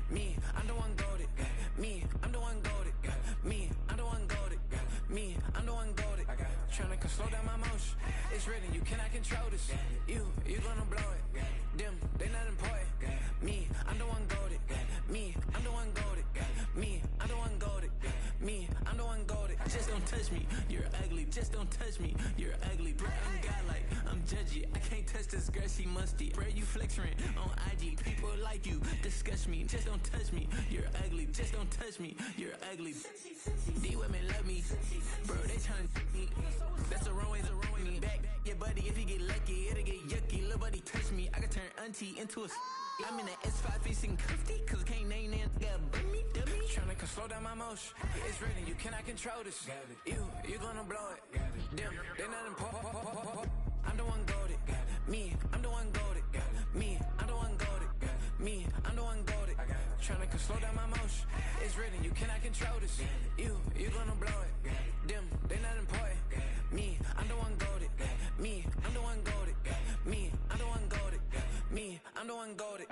Me, I'm the one goated. Me, I'm the one goated. Me, I'm the one goated. Me, I'm the one goated. Tryna slow down my motion. It's written, you cannot control this. You gonna blow it. Them, they not important. Me, I'm the one goated. Me, I'm the one goated. Me, I'm the one goated. Me, I'm the one goated. Just don't touch me, you're ugly. Just don't touch me, you're ugly. Bro, I'm godlike, I'm judgy. I can't touch this girl, she musty. Bro, you flexing on IG. People like you disgust me. Just don't touch me, you're ugly. Just don't touch me, you're ugly. These women love me, bro, they tryna me. That's the wrong way, me back. Yeah, buddy, if you get lucky, it'll get yucky. Little buddy touch me, I can turn auntie into a. I'm in the S5 facing cuffy, cause I can't name that. Yeah, me, dummy. Tryna slow down my motion. It's written, you cannot control this. You gonna blow it. Them, they not important. I'm the one goated. Me, I'm the one goated. Me, I'm the one goated. Me, I'm the one goated. Tryna slow down my motion. It's written, you cannot control this. You gonna blow it. Them, they not important. Me, I'm the one goated. Me, I'm the one goated. Me, I'm the one goated. Me, I'm the one goated.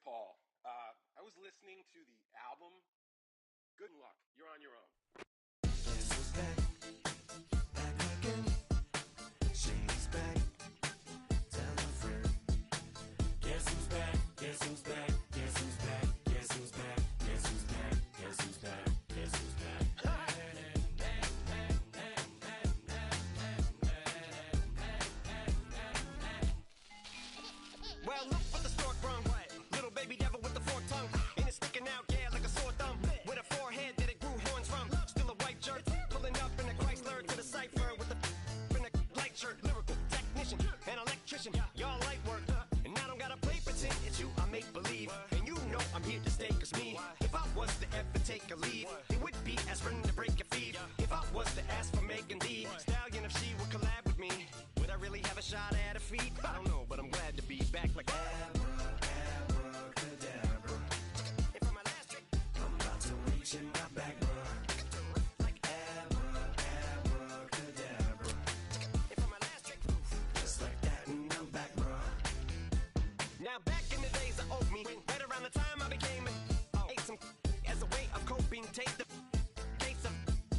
Paul. I was listening to the album. Good luck. You're on your own. Guess who's back? Back again. Shady's back. Tell a friend. Guess who's back? Guess who's back? Guess who's back? Guess who's back? Guess who's back? Guess who's back? Guess who's back? Well, look what the stork brung. Little baby devil with the forked tongue. And it's sticking out, yeah, like a sore thumb. With a forehead that it grew horns from. Still a white jerk. Pulling up in a Chrysler to the cipher with a in a light shirt. Lyrical technician, an electrician. Y'all light work. And I don't gotta play pretend. It's you, I make believe. And you know I'm here to stay, cause me, if I was to ever take a leave, it would be aspirin to break your feet. If I was to ask for Megan Thee Stallion, if she would collab with me, would I really have a shot at her feet? I don't know, but I'm glad to be back like Abracadabra. And for my last trick, I'm about to reach in my back, bruh. like Abracadabra. and for my last trick, Just like that, and I'm back, bruh. now back in the days of old me, right around the time I became ate some as a way of coping. Take the case of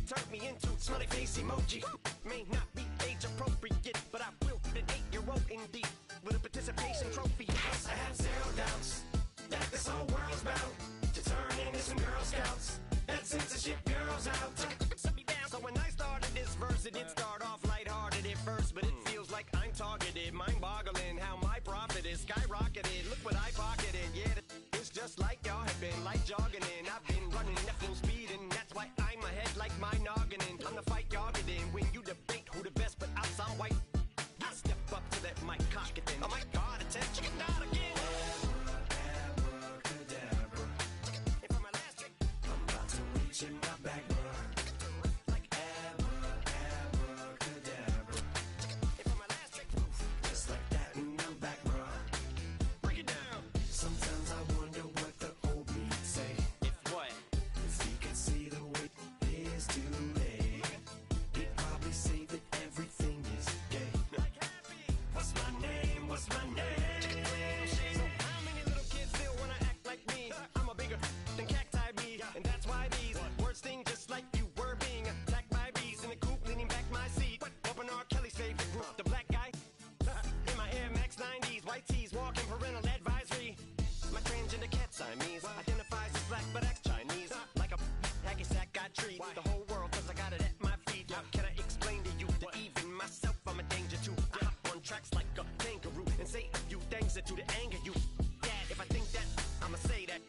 turned me into smiley face emoji. May not be age appropriate, but I will an 8-year-old indeed with a participation trophy. I have zero doubts that this whole world's bound to turn into some Girl Scouts. That censorship girls out. So when I started this verse, it did start off lighthearted at first, but it feels like I'm targeted. Mind-boggling how my profit is skyrocketed. Look what I pocketed. Yeah, it's just like y'all have been, like jogging in. I've been running at full speed, and that's why I'm ahead like my noggin. I'm the fight y'all get in when you debate who the best, but I'm some white. I step up to that mic, cock it then. Oh my God, attention, not again. Abracadabra. And for my last trick, I'm about to reach in my back, bruh. like Abracadabra. and for my last trick, Just like that, and I'm back, bruh. break it down. Sometimes I wonder what the old me'd say. If what? If he could see the way it is today, he'd probably say that everything is gay. What's my name? What's my name? So how many little kids still wanna act like me? I'm a bigger than cacti bee, and that's why these words sting just like you were being attacked by bees in the coop, leaning back my seat. Open R. Kelly's favorite group, the black guy. In my Air Max 90s, white tees, walking parental advisory. My transgender cat Siamese identifies as black but acts Chinese. Like a hacky sack I treat the whole world cause I got it at my feet. How can I explain to you that even myself I'm a danger to? I hop on tracks like a kangaroo and say a few things that do to anger you. Dad, if I think that, I'ma say that.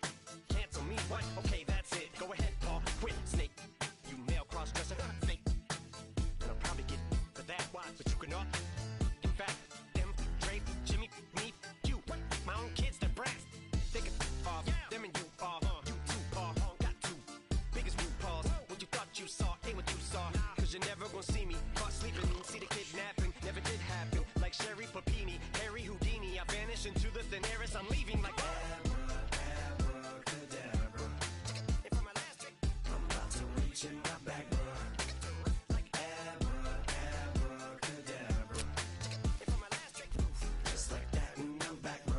Cancel me, what? Okay, that's it. Go ahead, Paul. Quit, snake. You male cross-dresser, fake. And I'll probably get for that, but you cannot. In fact, them, Dre, Jimmy, me, you. My own kids, they're brats. They can off, them and you off. You too, Paul, got two. Biggest root paws. What you thought you saw, ain't what you saw. Cause you're never gonna see me caught sleeping. See the kidnapping, never did happen. Like Sherry Papini, Harry Houdini. I vanish into the thin air as I'm leaving like Abracadabra. And for my last trick, I'm about to reach in my back, bruh. like Abracadabra. and for my last trick, Just like that, and I'm back, bruh.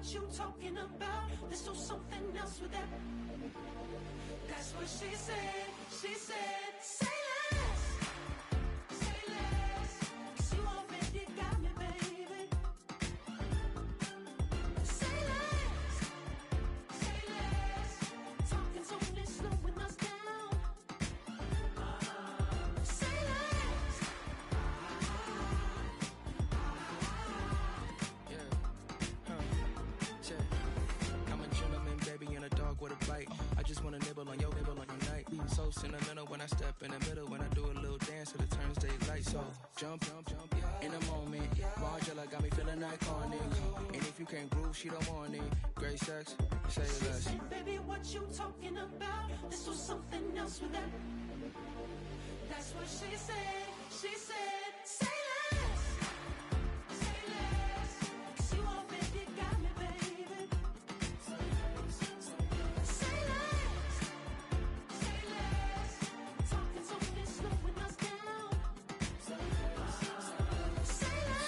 what you talking about. Let's do something else with that. That's what she said. She said, say less. Say less. 'Cause you already got me, baby. Say less. Say less. Talking's only slowing us down. Say less. I'm a gentleman, baby, and a dog with a bite. I just wanna nibble on your night. So sentimental when I step in the middle. When I do a little dance, till it turns daylight. So jump, in a moment. Margella got me feeling iconic. And if you can't groove, she don't want it. Great sex, say She less. said, baby, what you talking about? Let's do something else with that. That's what she said. She said, say less. Say less. 'Cause you already got me, baby. Say less. Say less. Talking's only slowing us down. Say less.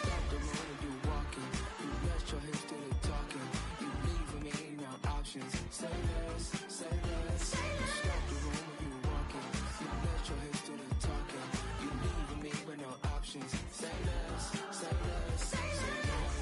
Stop the room when you walking. You rest your hips to the talking. You leaving me no options. Say less, say less. Stop the room when you walking. You rest your hips to the talking. You leaving me with no options. Say less, say less, say less. Say less.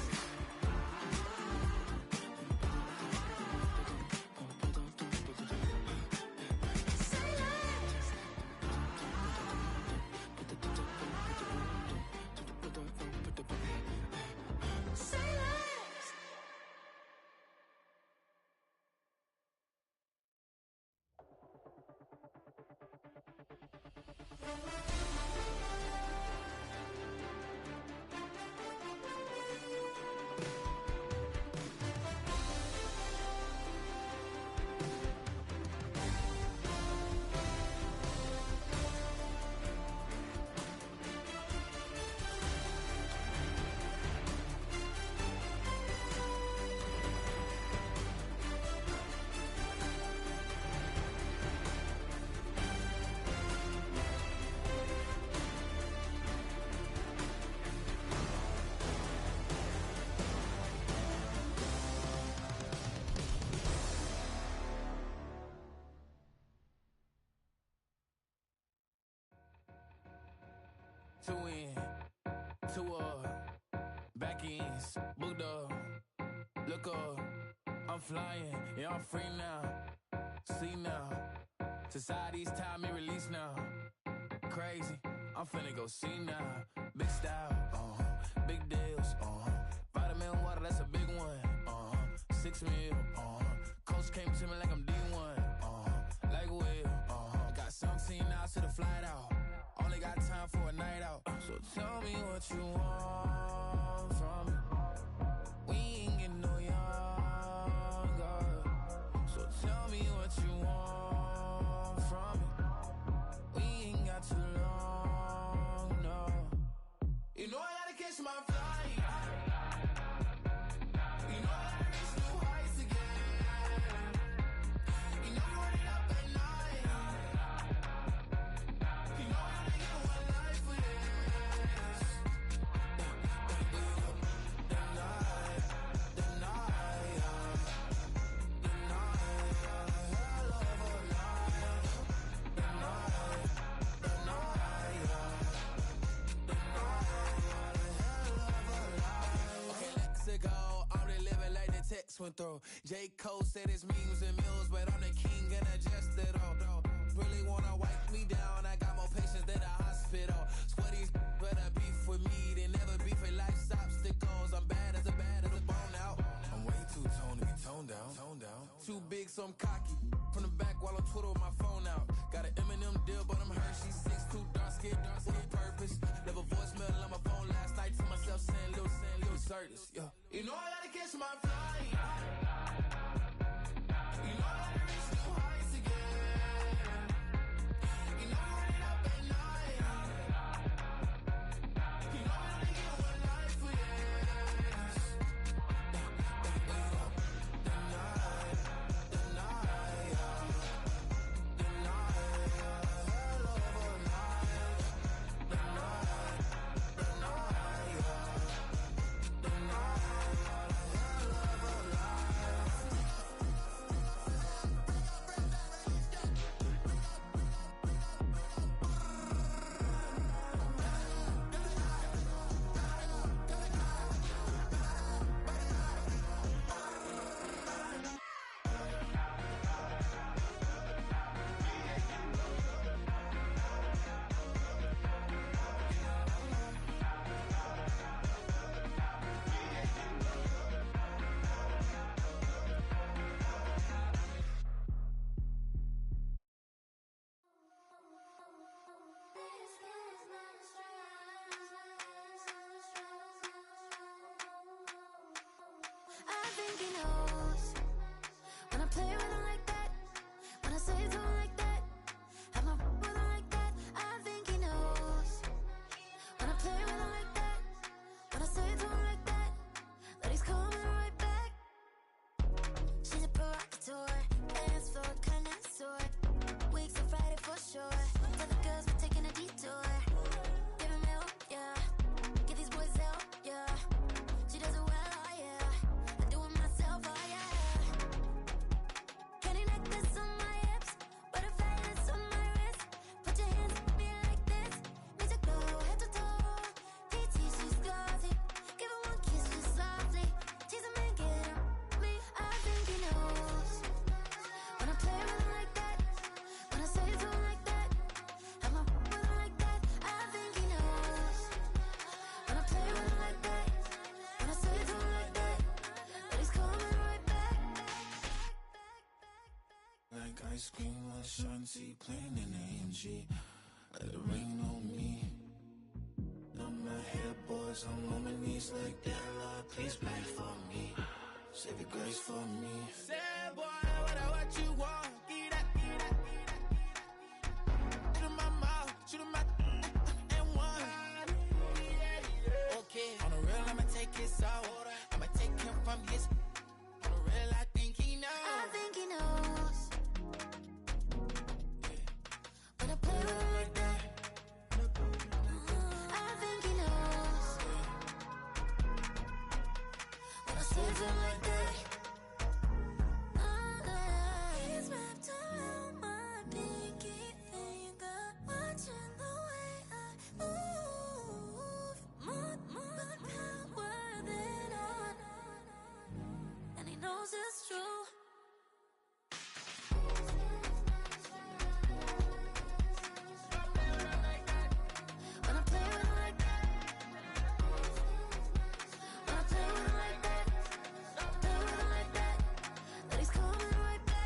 Two in, two back ends, booked up, look up, I'm flying, yeah, I'm free now, see now, society's time me release now, crazy, I'm finna go see now, big style, big deals, vitamin water, that's a big one, 6 mil, coach came to me like I'm D1, like Will, got 17 hours to the flight out. Only got time for a night out. So tell me what you want from me. We ain't getting no younger. So tell me what you want from me. We ain't got too long, no. You know I gotta catch my flight. You know I gotta reach new heights again. You know you running up at night. You know I gotta get one life for this. Okay, let's go. I'm the living like the text went through. J. Cole said it's memes and mills, but I'm the king and adjust it all. Really wanna wipe me down. I got more patience than a hospital. Sweaty's better beef with me than never beef with life's obstacles. I'm bad as a bone out. I'm way too toned to be toned down. Too big, so I'm cocky. From the back while I'm Twitter with my phone out. Got an Eminem deal, but I'm Hershey 6'2", dark skin with a purpose. Left a voicemail on my phone last night to myself saying Lil Curtis. Yeah. You know I gotta catch my flight. You know I gotta reach new heights again. You know I'm running up at night. You know I only get one life for this. think he knows. When I play with him like that, when I say it to him like that, have my with him like that, I think he knows. When I play with him like that, when I say it to him like that, that he's coming right back. She's a provocateur, hands for a connoisseur. Weeks of Friday for sure. For the girls, we're taking a detour. Give him help, yeah. Get these boys help, yeah. She does it well, oh yeah. I do it myself, oh yeah. Candy necklace on my hips, butterflies on my wrist. Put your hands on me like this. Makes it go head to toe. PT, she's glossy. Give her one kiss just softly. Tease him and get him. Me, I think he knows. When I play with him like that, when I say it to him like that, have my with him like that, I think he knows. When I play with him like that, when I say it to him like that, that he's coming right back. Like ice cream with Shanti playing in AMG. Let it rain on me. On my head, boys, I'm on my knees like that. Lord, please pray for me. Save your grace for me. Say, boy, what you want? Get that, get that, get that. Shoot in my mouth, shoot in my and one. Okay, on the real, I'ma take his soul. I'ma take him from his. On the real, I think he knows. I think he knows. When I play with him like that, I think he knows. When I say it to him like that, he's wrapped around my pinky finger, watching the way I move. More power than on, and he knows it's true. When I play with him like that, when I play with him like that, play with him like that, that he's coming right back.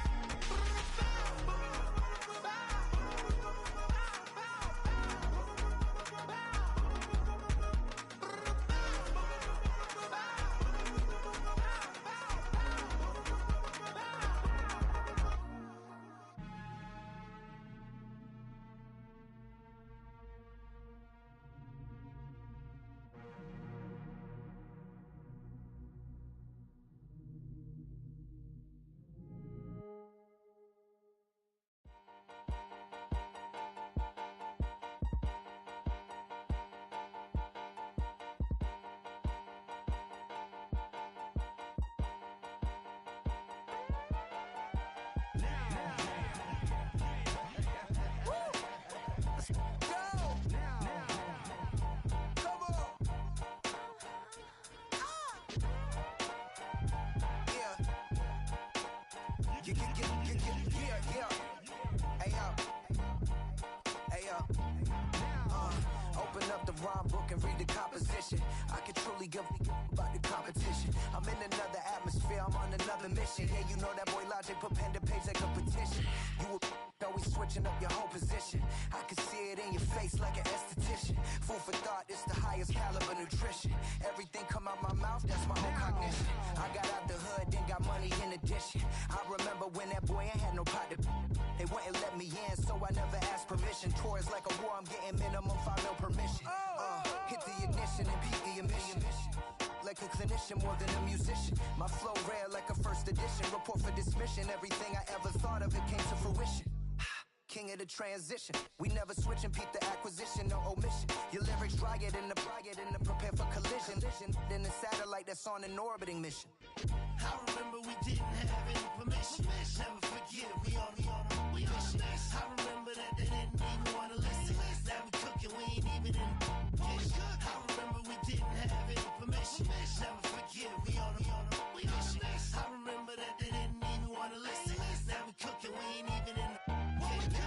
Open up the rhyme book and read the composition. I can truly give about the competition. I'm in another atmosphere, I'm on another mission. Yeah, you know that boy Logic put pen to page like a petition. You always switching up your whole position. I can see it in your face like an esthetician. Food for thought, it's the highest caliber nutrition. Everything come out my mouth, that's my whole cognition. I got out the hood, then got money in addition. I remember when that boy ain't had no pot to. They wouldn't let me in, so I never asked permission. Tours like a war, I'm getting minimum 5 mil permission. Hit the ignition and beat the emission. Like a clinician more than a musician. My flow rare like a first edition. Report for dismission. Everything I ever thought of, it came to fruition. King of the transition. We never switch and peep the acquisition, no omission. Your lyrics dry it in the prepare for collision. Then the satellite that's on an orbiting mission. I remember we didn't have any permission. Never forget, we on a mission. I remember that they didn't even want to listen. Now we cooking, we ain't even in the kitchen. I remember we didn't have any permission. Never forget, we on a mission. I remember that they didn't even want to listen. Now we cooking, we ain't even in the kitchen.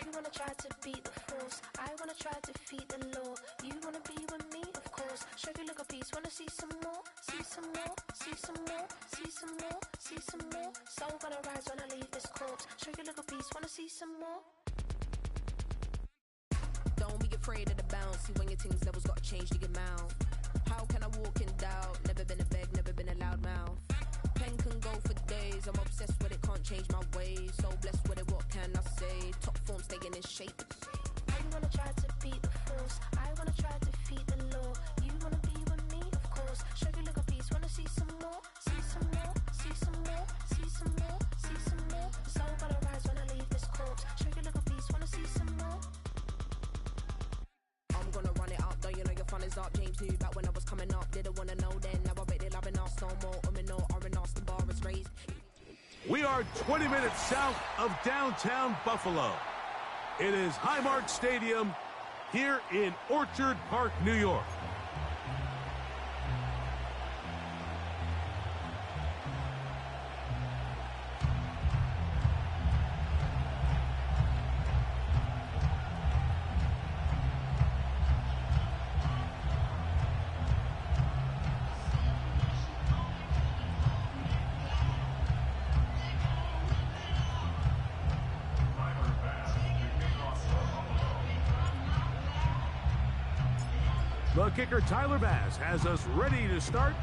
You wanna try to beat the force, I wanna try to defeat the law. You wanna be with me, of course. Show you look a piece, wanna see some more, see some more, see some more, see some more, see some more. Soul gonna rise when I leave this corpse. Show you look a piece, wanna see some more. Don't be afraid of the bounce. See when your things levels gotta change to get mouth. How can I walk in doubt? Never been a beg, never been a loud mouth. Pen can go for days. I'm obsessed with it, can't change my ways. So blessed with it, what can I say? Top form staying in shape. You wanna try to beat the force, I wanna try to defeat the law. You wanna be with me, of course. Show you look a piece, wanna see some more, see some more, see some more, see some more, see some more. Soul gonna rise when I leave this corpse. Show you look a piece, wanna see some more. I'm gonna run it up, though you know your fun is up. James knew back when I was coming up, didn't wanna know then. Now I bet they're loving us no more. No, R&R, the bar is raised. We are 20 minutes south of downtown Buffalo. It is Highmark Stadium here in Orchard Park, New York. The kicker, Tyler Bass, has us ready to start.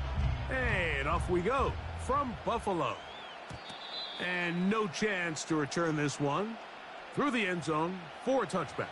And off we go from Buffalo. And no chance to return this one through the end zone for a touchback.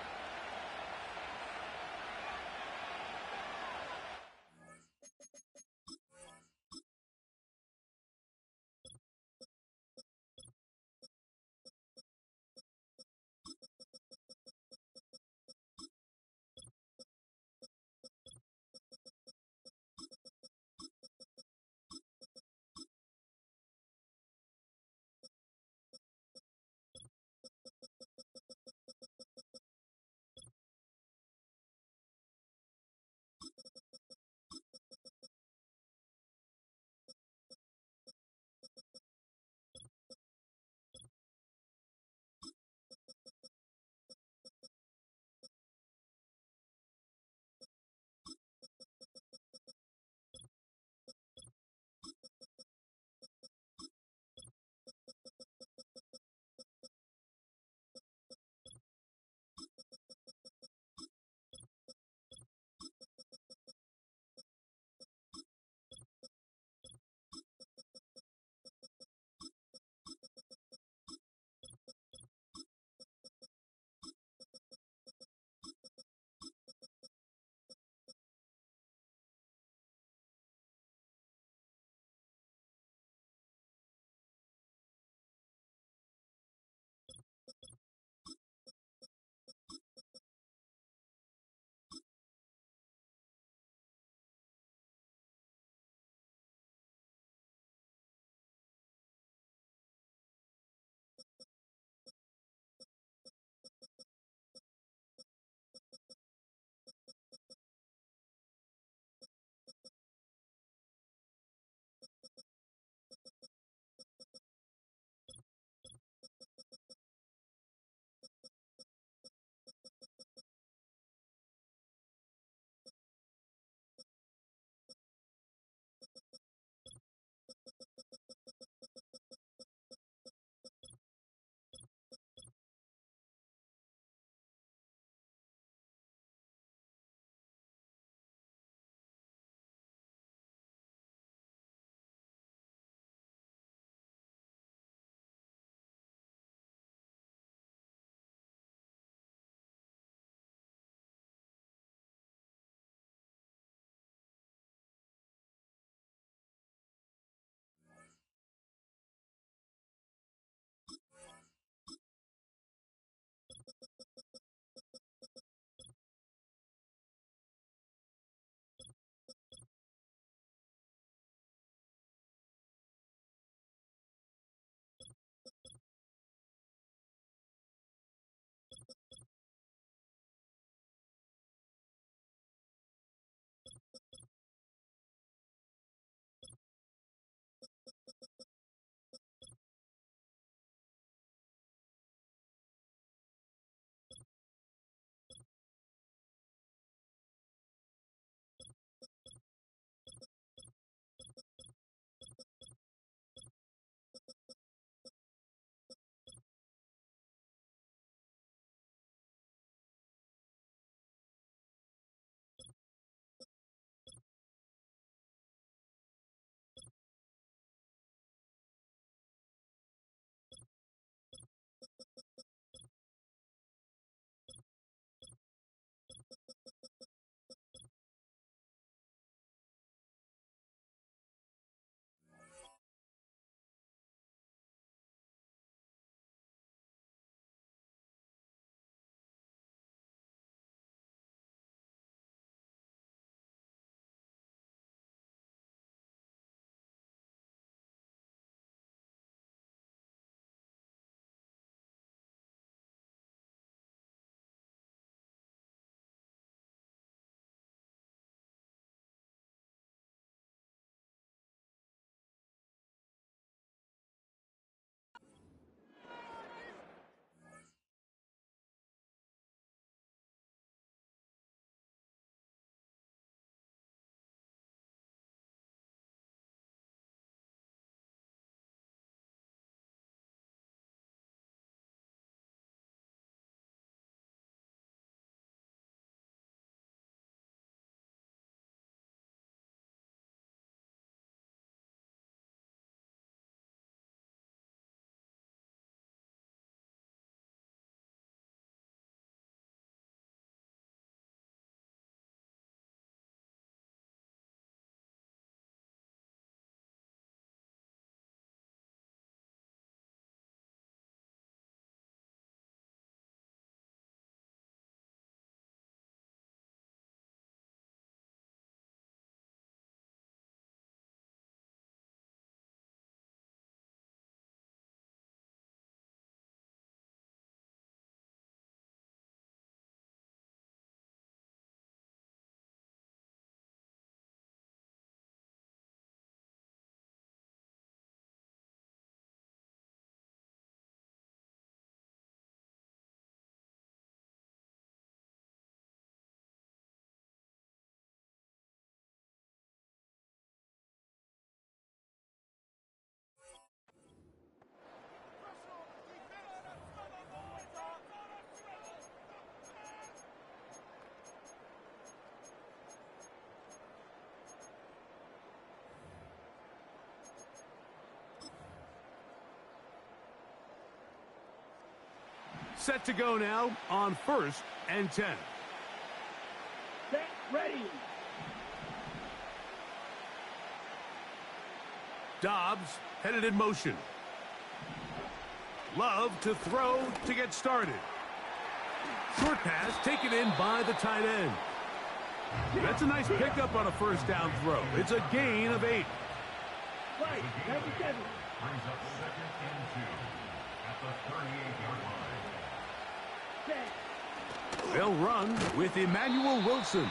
Set to go now on 1st and 10. Set, ready. Dobbs headed in motion. Love to throw to get started. Short pass taken in by the tight end. That's a nice pickup on a first down throw. It's a gain of 8. Right, 97. Brings up 2nd and 2 at the 38-yard line. Set. They'll run with Emmanuel Wilson.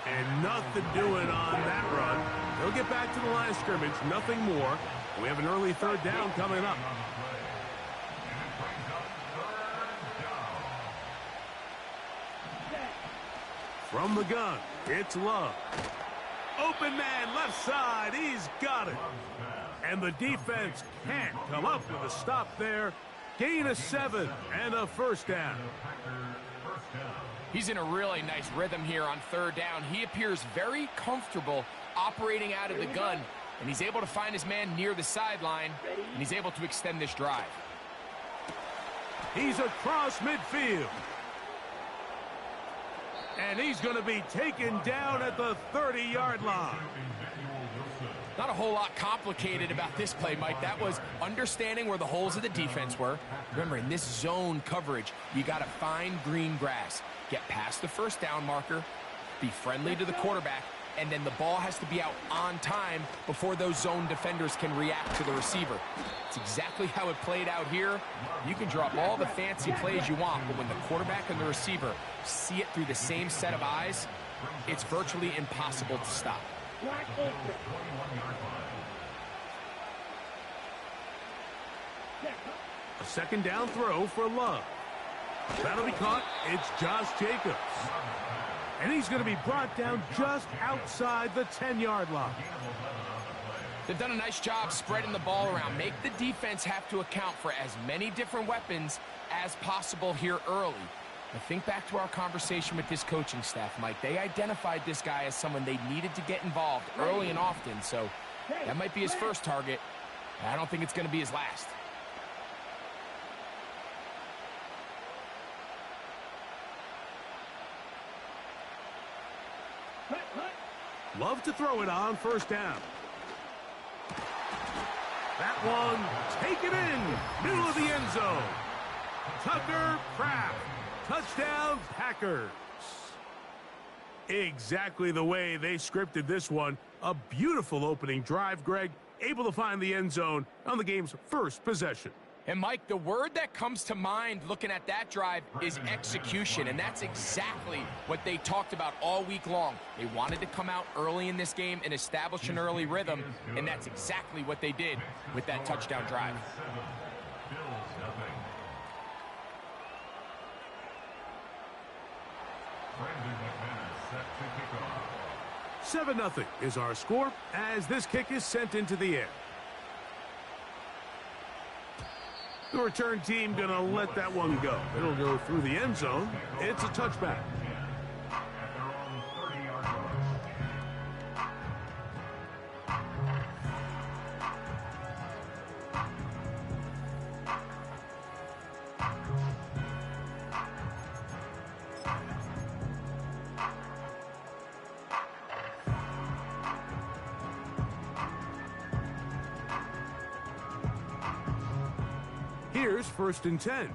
And nothing doing on that run. They'll get back to the line of scrimmage, nothing more. We have an early 3rd down coming up. From the gun, it's Love. Open man, left side, he's got it. And the defense can't come up with a stop there. Gain of 7 and a first down. He's in a really nice rhythm here on 3rd down. He appears very comfortable operating out of the gun, and he's able to find his man near the sideline, and he's able to extend this drive. He's across midfield. And he's going to be taken down at the 30-yard line. Not a whole lot complicated about this play, Mike. That was understanding where the holes of the defense were. Remember, in this zone coverage, you got to find green grass. Get past the first down marker, be friendly to the quarterback, and then the ball has to be out on time before those zone defenders can react to the receiver. It's exactly how it played out here. You can draw up all the fancy plays you want, but when the quarterback and the receiver see it through the same set of eyes, it's virtually impossible to stop. A 2nd down throw for Love. That'll be caught. It's Josh Jacobs. And he's going to be brought down just outside the 10-yard line. They've done a nice job spreading the ball around. Make the defense have to account for as many different weapons as possible here early. But think back to our conversation with this coaching staff, Mike. They identified this guy as someone they needed to get involved early and often. So that might be his first target. I don't think it's going to be his last. Love to throw it on 1st down. That one taken in, middle of the end zone. Tucker Kraft, touchdown Packers. Exactly the way they scripted this one. A beautiful opening drive, Greg. Able to find the end zone on the game's first possession. And, Mike, the word that comes to mind looking at that drive is execution, and that's exactly what they talked about all week long. They wanted to come out early in this game and establish an early rhythm, and that's exactly what they did with that touchdown drive. 7-0 is our score as this kick is sent into the air. The return team going to let that one go. It'll go through the end zone. It's a touchback. Here's 1st and 10.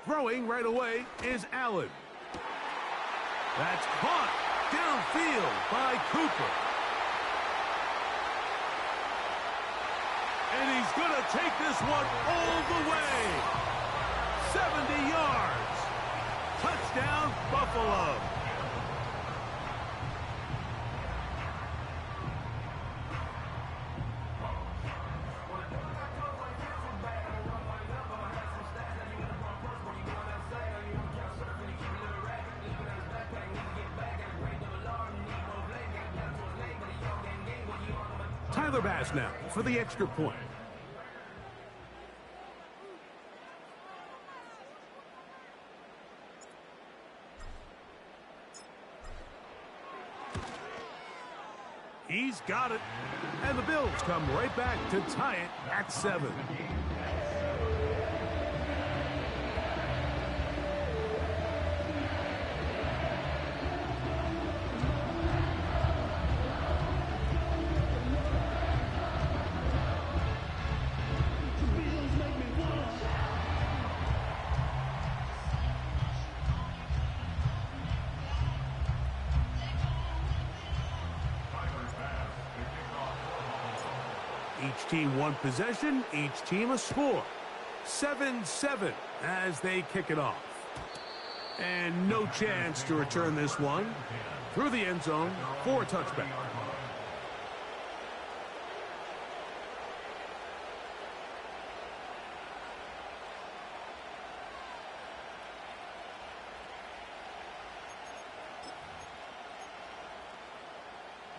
Throwing right away is Allen. That's caught downfield by Cooper. And he's going to take this one all the way. 70 yards. Touchdown, Buffalo. Tyler Bass now for the extra point. He's got it. And the Bills come right back to tie it at 7. Each team one possession, each team a score. 7-7 as they kick it off. And no chance to return this one through the end zone for a touchback.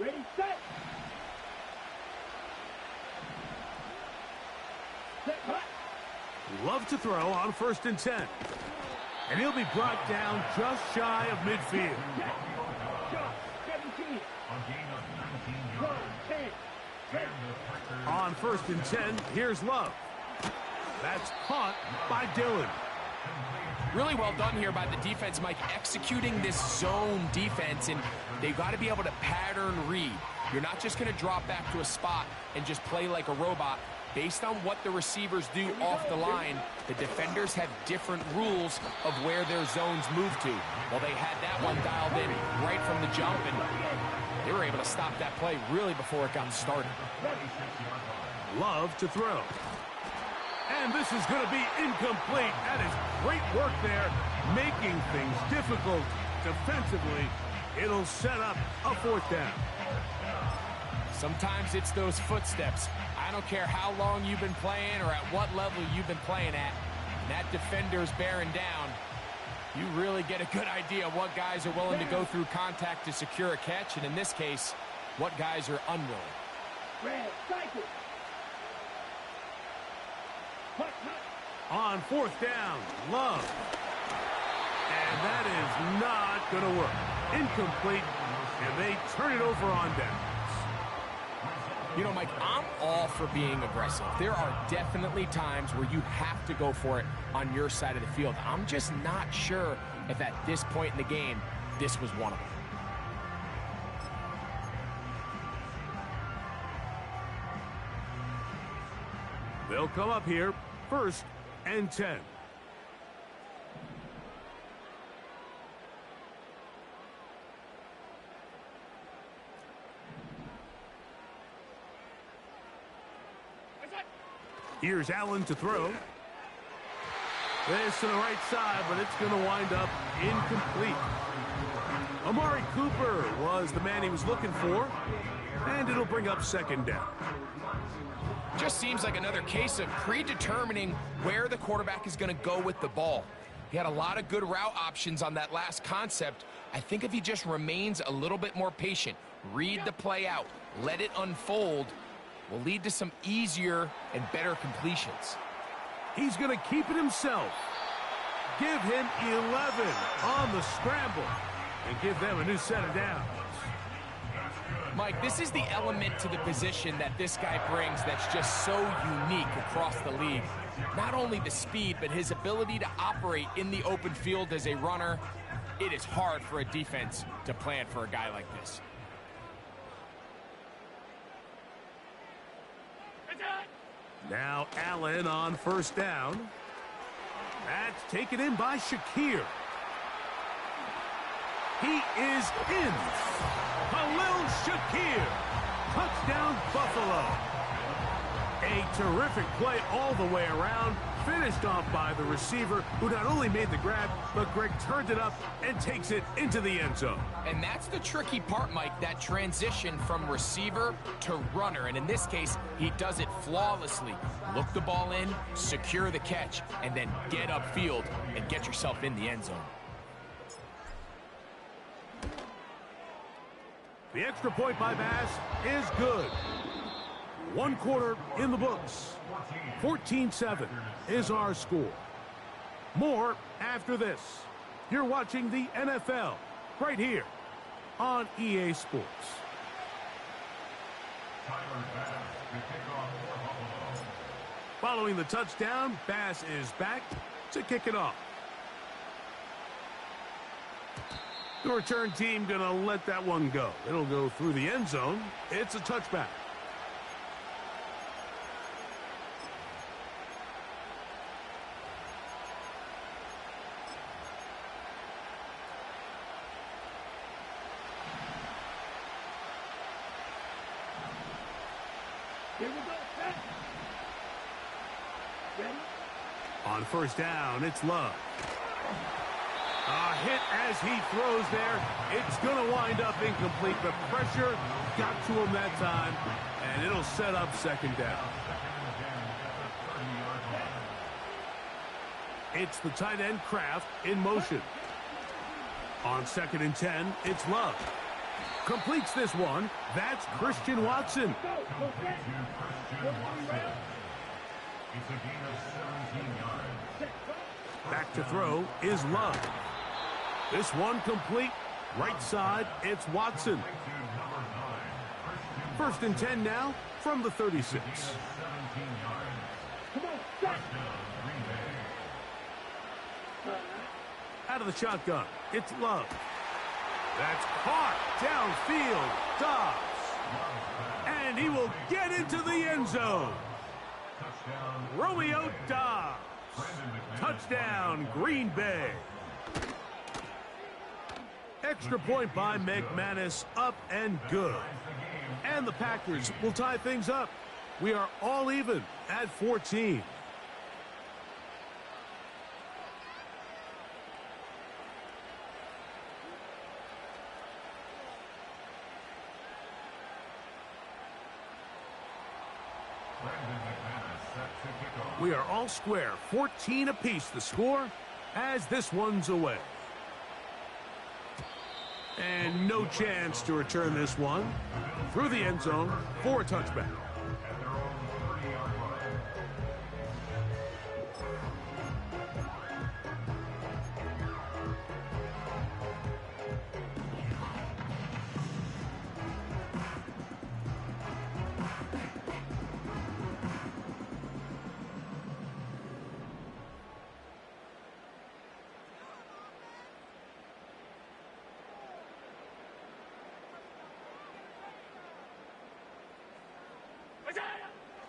Ready, set. Love to throw on 1st and 10. And he'll be brought down just shy of midfield. On 1st and 10, here's Love. That's caught by Dillon. Really well done here by the defense, Mike, executing this zone defense, and they've got to be able to pattern read. You're not just going to drop back to a spot and just play like a robot. Based on what the receivers do off the line, the defenders have different rules of where their zones move to. Well, they had that one dialed in right from the jump, and they were able to stop that play really before it got started. Love to throw. And this is going to be incomplete. That is great work there, making things difficult defensively. It'll set up a 4th down. Sometimes it's those footsteps. I don't care how long you've been playing or at what level you've been playing at. And that defender's bearing down. You really get a good idea of what guys are willing to go through contact to secure a catch, and in this case, what guys are unwilling. Red, cycle. On 4th down, Love. And that is not going to work. Incomplete, and they turn it over on down. You know, Mike, I'm all for being aggressive. There are definitely times where you have to go for it on your side of the field. I'm just not sure if at this point in the game, this was one of them. They'll come up here, 1st and 10. Here's Allen to throw. This to the right side, but it's going to wind up incomplete. Amari Cooper was the man he was looking for, and it'll bring up 2nd down. Just seems like another case of predetermining where the quarterback is going to go with the ball. He had a lot of good route options on that last concept. I think if he just remains a little bit more patient, read the play out, let it unfold, will lead to some easier and better completions. He's going to keep it himself. Give him 11 on the scramble and give them a new set of downs. Mike, this is the element to the position that this guy brings that's just so unique across the league. Not only the speed, but his ability to operate in the open field as a runner. It is hard for a defense to plan for a guy like this. Now Allen on 1st down. That's taken in by Shakir. He is in. Khalil Shakir. Touchdown, Buffalo. A terrific play all the way around. Finished off by the receiver, who not only made the grab, but Greg turned it up and takes it into the end zone. And that's the tricky part, Mike, that transition from receiver to runner. And in this case, he does it flawlessly. Look the ball in, secure the catch, and then get upfield and get yourself in the end zone. The extra point by Bass is good. 1 quarter in the books. 14-7 is our score. More after this. You're watching the NFL right here on EA Sports. Following the touchdown, Bass is back to kick it off. The return team going to let that one go. It'll go through the end zone. It's a touchback. Here we go. Set. Ready? On first down, it's Love. A hit as he throws there. It's going to wind up incomplete. The pressure got to him that time, and it'll set up second down. It's the tight end Kraft in motion. On 2nd and 10, it's Love. Completes this one. That's Christian Watson. Back to throw is Love. This one complete. Right side, it's Watson. 1st and 10 now from the 36. Out of the shotgun, it's Love. That's caught downfield. Dobbs. And he will get into the end zone. Romeo Dobbs. Touchdown, Green Bay. Extra point by McManus, up and good. And the Packers will tie things up. We are all even at 14. We are all square, 14 apiece the score as this one's away. And no chance to return this one through the end zone for a touchback.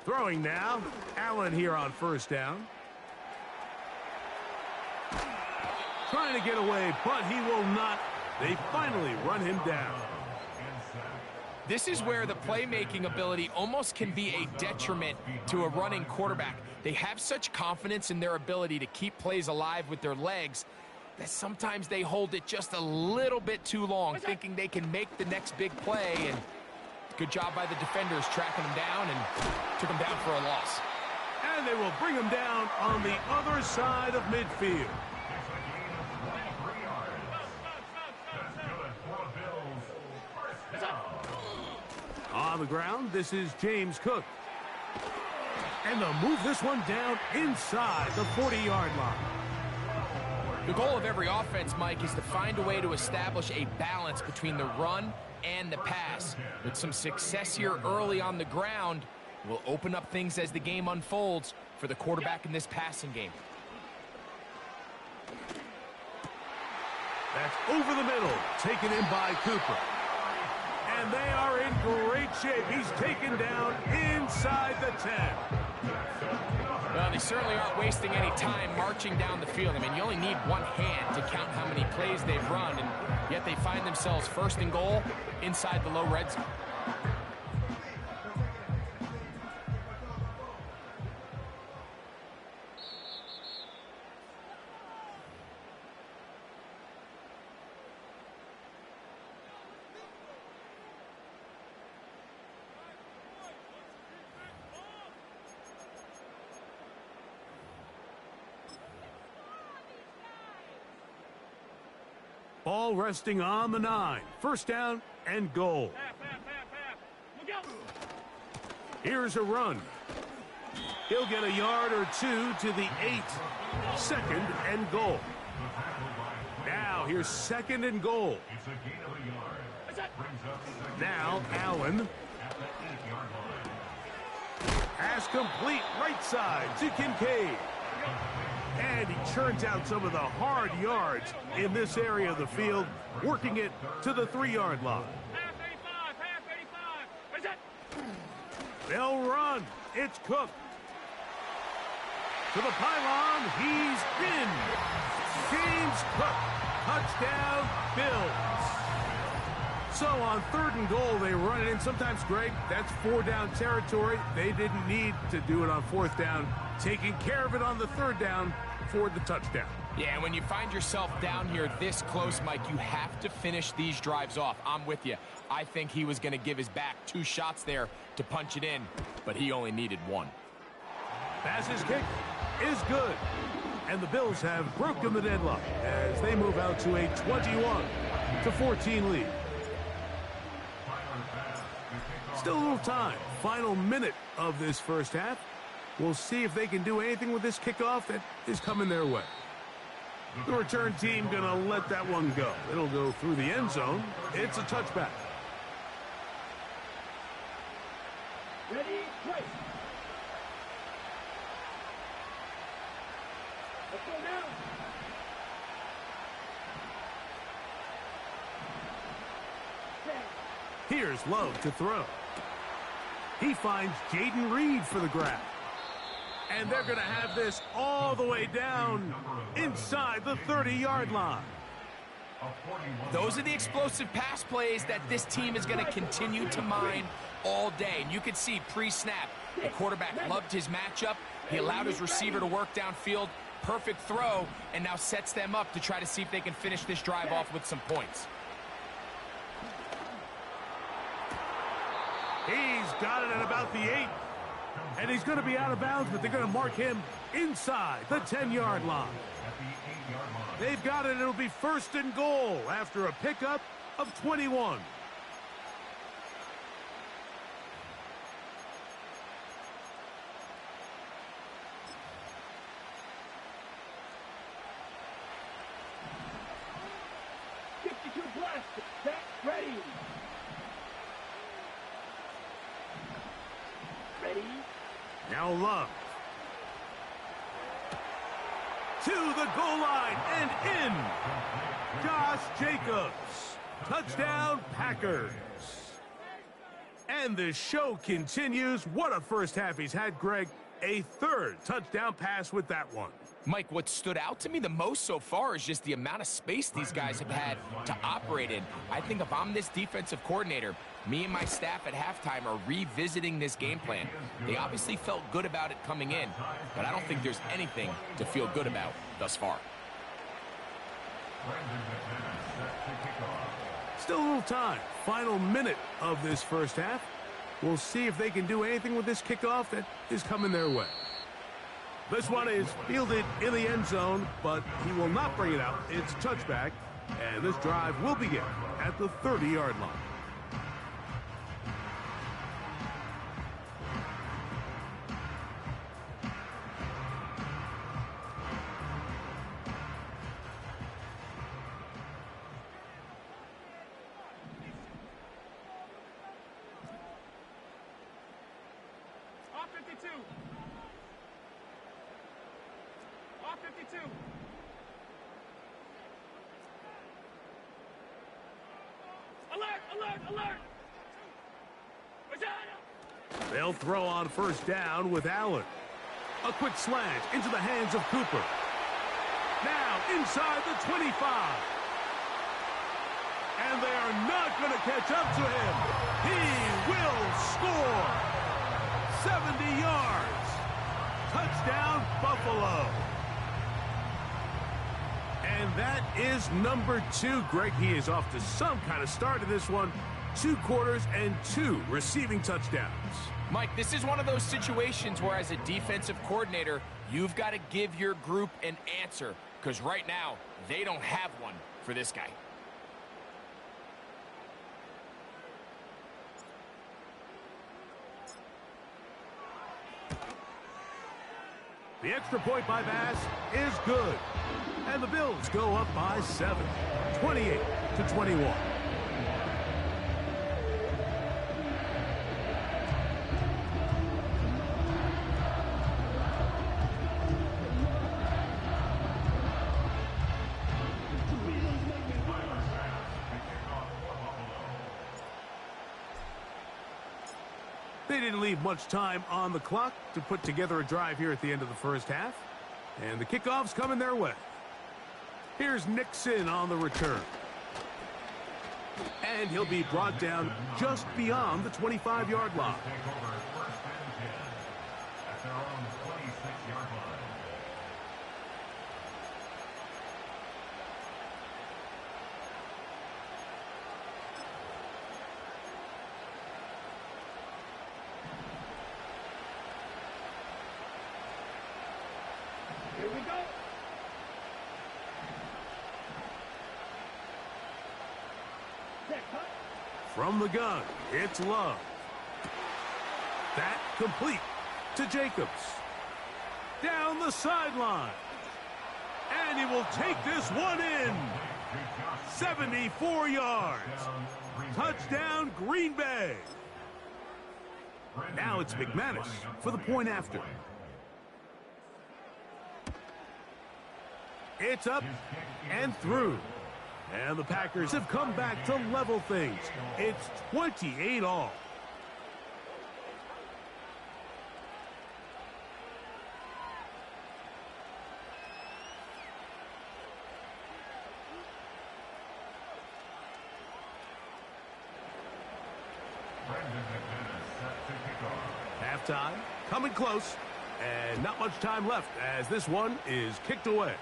Throwing now, Allen here on first down. Trying to get away, but he will not. They finally run him down. This is where the playmaking ability almost can be a detriment to a running quarterback. They have such confidence in their ability to keep plays alive with their legs that sometimes they hold it just a little bit too long, thinking they can make the next big play. And good job by the defenders tracking him down and took him down for a loss. And they will bring him down on the other side of midfield. On the ground, this is James Cook. And they'll move this one down inside the 40-yard line. The goal of every offense, Mike, is to find a way to establish a balance between the run and the pass. With some success here early on the ground, will open up things as the game unfolds for the quarterback in this passing game. That's over the middle, taken in by Cooper. And they are in great shape. He's taken down inside the 10. Well, they certainly aren't wasting any time marching down the field. I mean, you only need one hand to count how many plays they've run, and yet they find themselves 1st and goal inside the low red zone. Ball resting on the 9. 1st down and goal. Here's a run. He'll get a yard or two to the 8. 2nd and goal. Now here's 2nd and goal. Now Allen. Pass complete right side to Kincaid. And he churns out some of the hard yards in this area of the field, working it to the 3-yard line. They'll run. It's Cook. To the pylon, he's in. James Cook, touchdown, Bills. So on 3rd and goal, they run it in. Sometimes, Greg, that's 4-down territory. They didn't need to do it on 4th down. Taking care of it on the 3rd down for the touchdown. Yeah, when you find yourself down here this close, Mike, you have to finish these drives off. I'm with you. I think he was going to give his back 2 shots there to punch it in, but he only needed 1. Pass's kick is good. And the Bills have broken the deadlock as they move out to a 21-14 lead. Still a little time. Final minute of this first half. We'll see if they can do anything with this kickoff that is coming their way. The return team going to let that one go. It'll go through the end zone. It's a touchback. Ready, play. Let's go now. Here's Love to throw. He finds Jaden Reed for the grab. And they're going to have this all the way down inside the 30-yard line. Those are the explosive pass plays that this team is going to continue to mine all day. And you can see pre-snap, the quarterback loved his matchup. He allowed his receiver to work downfield. Perfect throw, and now sets them up to try to see if they can finish this drive off with some points. He's got it at about the 8. And he's going to be out of bounds, but they're going to mark him inside the 10-yard line. They've got it. It'll be 1st and goal after a pickup of 21. Ready. Now Love. To the goal line and in. Josh Jacobs. Touchdown, Packers. And the show continues. What a first half he's had, Greg. A 3rd touchdown pass with that one. Mike, what stood out to me the most so far is just the amount of space these guys have had to operate in. I think if I'm this defensive coordinator, me and my staff at halftime are revisiting this game plan. They obviously felt good about it coming in, but I don't think there's anything to feel good about thus far. Still a little time. Final minute of this first half. We'll see if they can do anything with this kickoff that is coming their way. This one is fielded in the end zone, but he will not bring it out. It's a touchback, and this drive will begin at the 30-yard line. Off 52. Off 52. Alert, alert, alert. They'll throw on 1st down with Allen. A quick slant into the hands of Cooper. Now inside the 25. And they are not going to catch up to him. He will score. 70 yards. Touchdown, Buffalo. And that is number 2. Greg, he is off to some kind of start in this one. 2 quarters and 2 receiving touchdowns. Mike, this is one of those situations where as a defensive coordinator, you've got to give your group an answer, because right now, they don't have one for this guy. The extra point by Bass is good. And the Bills go up by 7, 28-21. They didn't leave much time on the clock to put together a drive here at the end of the first half. And the kickoff's coming their way. Here's Nixon on the return. And he'll be brought down just beyond the 25-yard line. Here we go. Set, cut. From the gun, it's Love. That complete to Jacobs. Down the sideline. And he will take this one in. 74 yards. Touchdown, Green Bay. Now it's McManus for the point after. It's up and through. And the Packers have come back to level things. It's 28 all. Halftime, coming close, and not much time left as this one is kicked away.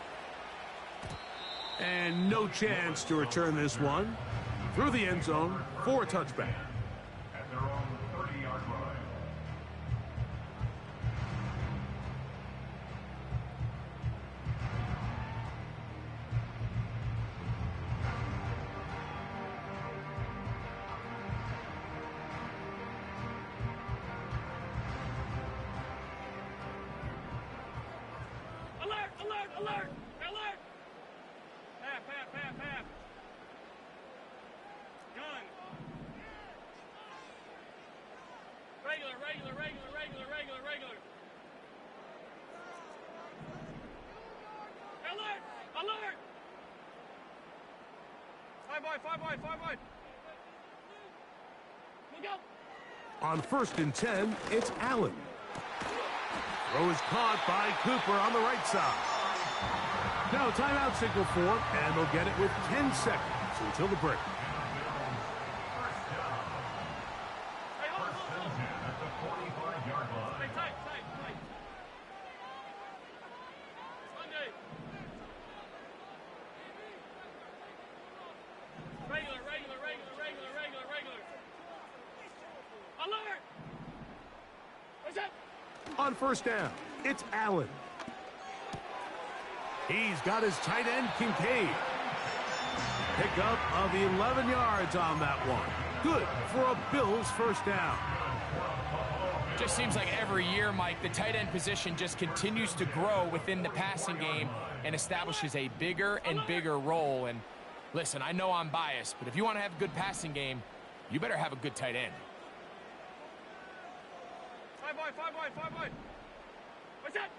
And no chance to return this one through the end zone for a touchback. At their own 30-yard line. Alert! Alert! Alert! Alert! Half. Gun. Regular. Alert! Alert! Five wide. Look out! On 1st and 10, it's Allen. Throw is caught by Cooper on the right side. Now timeout signal form, and they'll get it with 10 seconds until the break. Regular. Alert! What's that? On 1st down, it's Allen. He's got his tight end, Kincaid. Pickup of 11 yards on that one. Good for a Bills first down. Just seems like every year, Mike, the tight end position just continues to grow within the passing game and establishes a bigger and bigger role. And listen, I know I'm biased, but if you want to have a good passing game, you better have a good tight end. Five wide. What's that?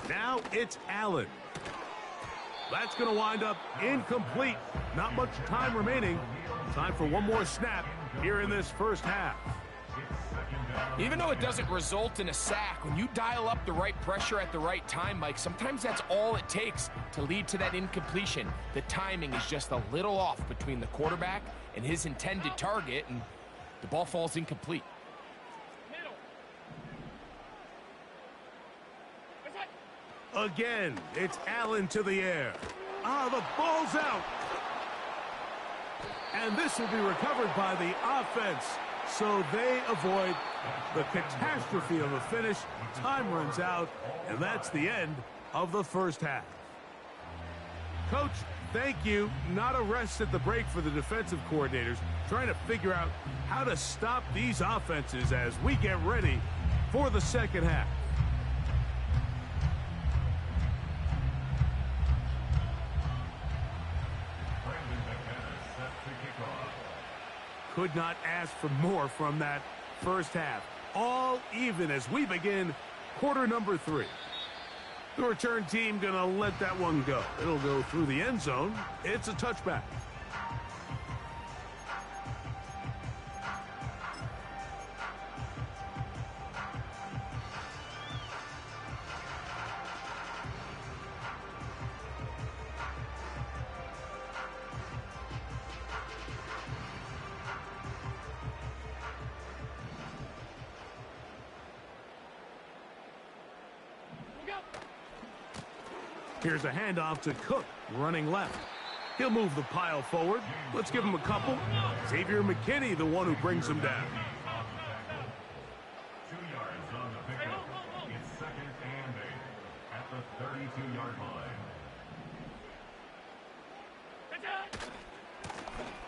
Now it's Allen. That's going to wind up incomplete. Not much time remaining. Time for one more snap here in this first half. Even though it doesn't result in a sack, when you dial up the right pressure at the right time, Mike, sometimes that's all it takes to lead to that incompletion. The timing is just a little off between the quarterback and his intended target, and the ball falls incomplete. Middle. What's that? Again, it's Allen to the air. The ball's out. And this will be recovered by the offense. So they avoid the catastrophe of a finish. Time runs out, and that's the end of the first half. Coach, thank you. Not a rest at the break for the defensive coordinators, trying to figure out how to stop these offenses as we get ready for the second half. Could not ask for more from that first half. All even as we begin quarter number 3. The return team going to let that one go. It'll go through the end zone. It's a touchback. Here's a handoff to Cook, running left. He'll move the pile forward. Let's give him a couple. Xavier McKinney, the one who brings him down. 2 yards on the pickup. It's 2nd and 8 at the 32-yard line.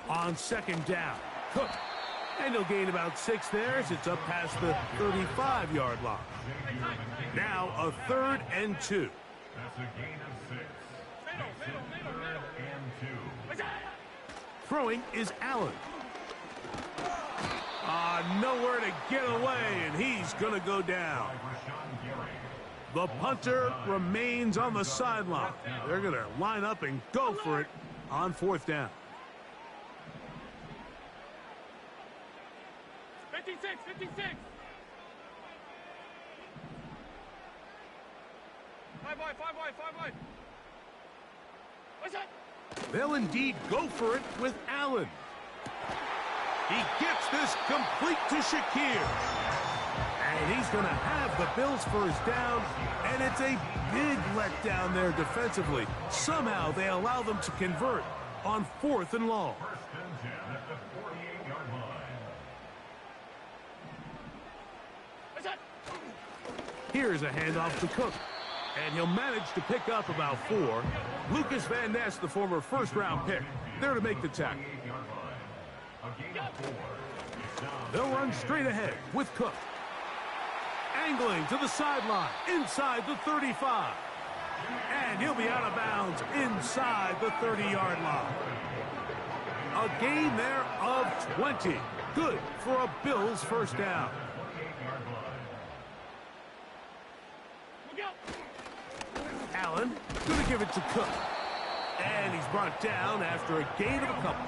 On 2nd down, Cook. And he'll gain about 6 there as it's up past the 35-yard line. Now a 3rd and 2. That's a gain of 6. Makes it 3rd and 2. Throwing is Allen. Nowhere to get away, and he's going to go down. The punter remains on the sideline. They're going to line up and go for it on 4th down. 56. 5 wide. What's that? They'll indeed go for it with Allen. He gets this complete to Shakir. And he's going to have the Bills' first down, and it's a big letdown there defensively. Somehow they allow them to convert on 4th and long. 1st and 10 at the 48-yard line. What's that? Here's a handoff to Cook. And he'll manage to pick up about 4. Lucas Van Ness, the former first-round pick, there to make the tackle. They'll run straight ahead with Cook. Angling to the sideline, inside the 35. And he'll be out of bounds inside the 30-yard line. A gain there of 20. Good for a Bills first down. Allen going to give it to Cook. And he's brought down after a gain of a couple.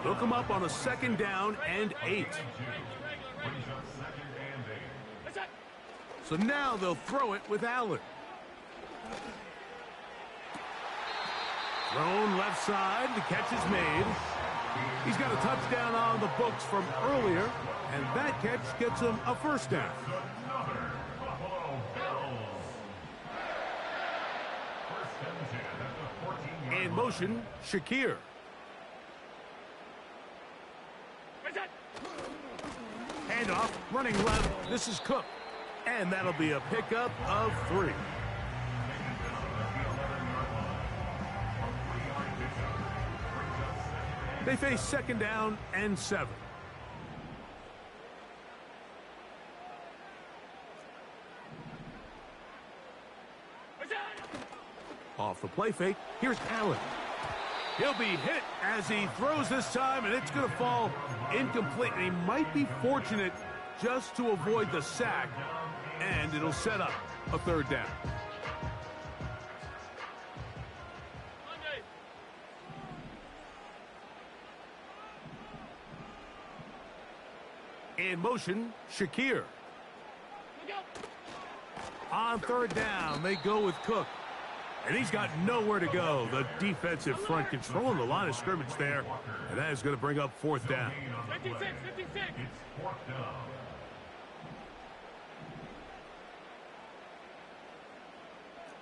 They'll come up on a 2nd down and 8. So now they'll throw it with Allen. Thrown left side. The catch is made. He's got a touchdown on the books from earlier, and that catch gets him a first down. In motion, Shakir. Handoff, running left. This is Cook. And that'll be a pickup of 3. They face 2nd down and 7. Off the play fake, here's Allen. He'll be hit as he throws this time, and it's going to fall incomplete. And he might be fortunate just to avoid the sack, and it'll set up a 3rd down. In motion, Shakir. On 3rd down, they go with Cook. And he's got nowhere to go. The defensive front controlling the line of scrimmage there. And that is going to bring up 4th down. 56. It's 4th down.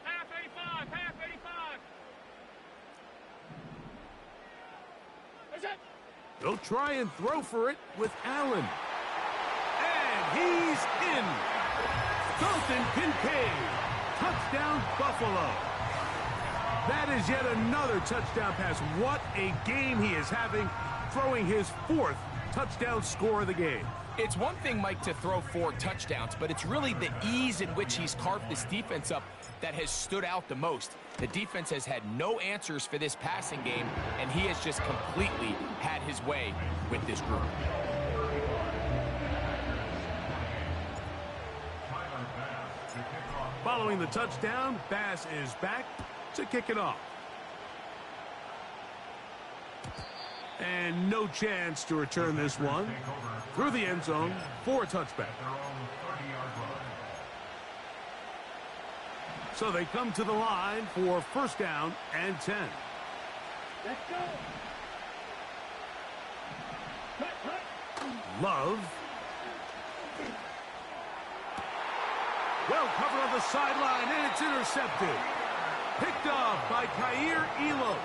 Half 85. What's that? They'll try and throw for it with Allen. And he's in. Dalton Kincaid. Touchdown, Buffalo. That is yet another touchdown pass. What a game he is having, throwing his 4th touchdown score of the game. It's one thing, Mike, to throw 4 touchdowns, but it's really the ease in which he's carved this defense up that has stood out the most. The defense has had no answers for this passing game, and he has just completely had his way with this group. Following the touchdown, Bass is back to kick it off. And no chance to return this one. Through the end zone for a touchback. So they come to the line for 1st down and 10. Let's go. Love. Well covered on the sideline, and it's intercepted. Picked off by Kaiir Elam.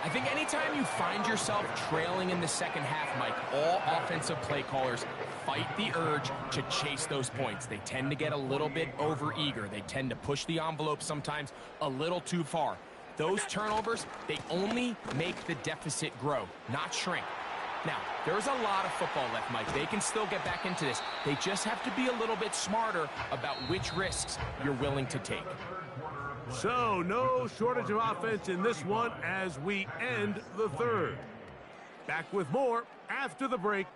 I think anytime you find yourself trailing in the second half, Mike, all offensive play callers fight the urge to chase those points. They tend to get a little bit overeager. They tend to push the envelope sometimes a little too far. Those turnovers, they only make the deficit grow, not shrink. Now, there's a lot of football left, Mike. They can still get back into this. They just have to be a little bit smarter about which risks you're willing to take. So, no shortage of offense in this one as we end the third. Back with more after the break.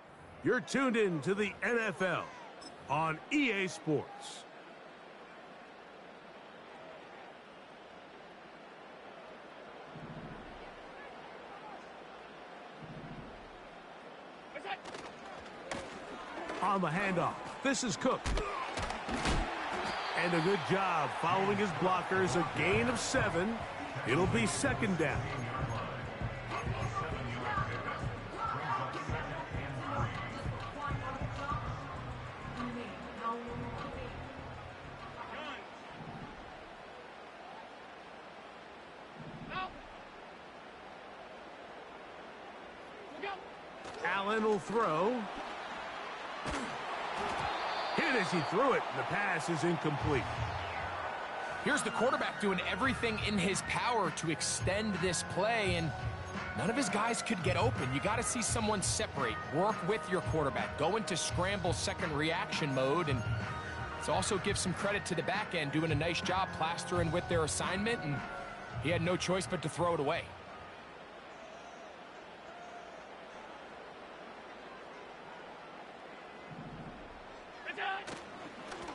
You're tuned in to the NFL on EA Sports. On the handoff, this is Cook. And a good job following his blockers, a gain of 7. It'll be second down. Allen will throw. Hit as he threw it. The pass is incomplete. Here's the quarterback doing everything in his power to extend this play, and none of his guys could get open. You got to see someone separate, work with your quarterback, go into scramble second reaction mode, and let's also give some credit to the back end doing a nice job plastering with their assignment, and he had no choice but to throw it away.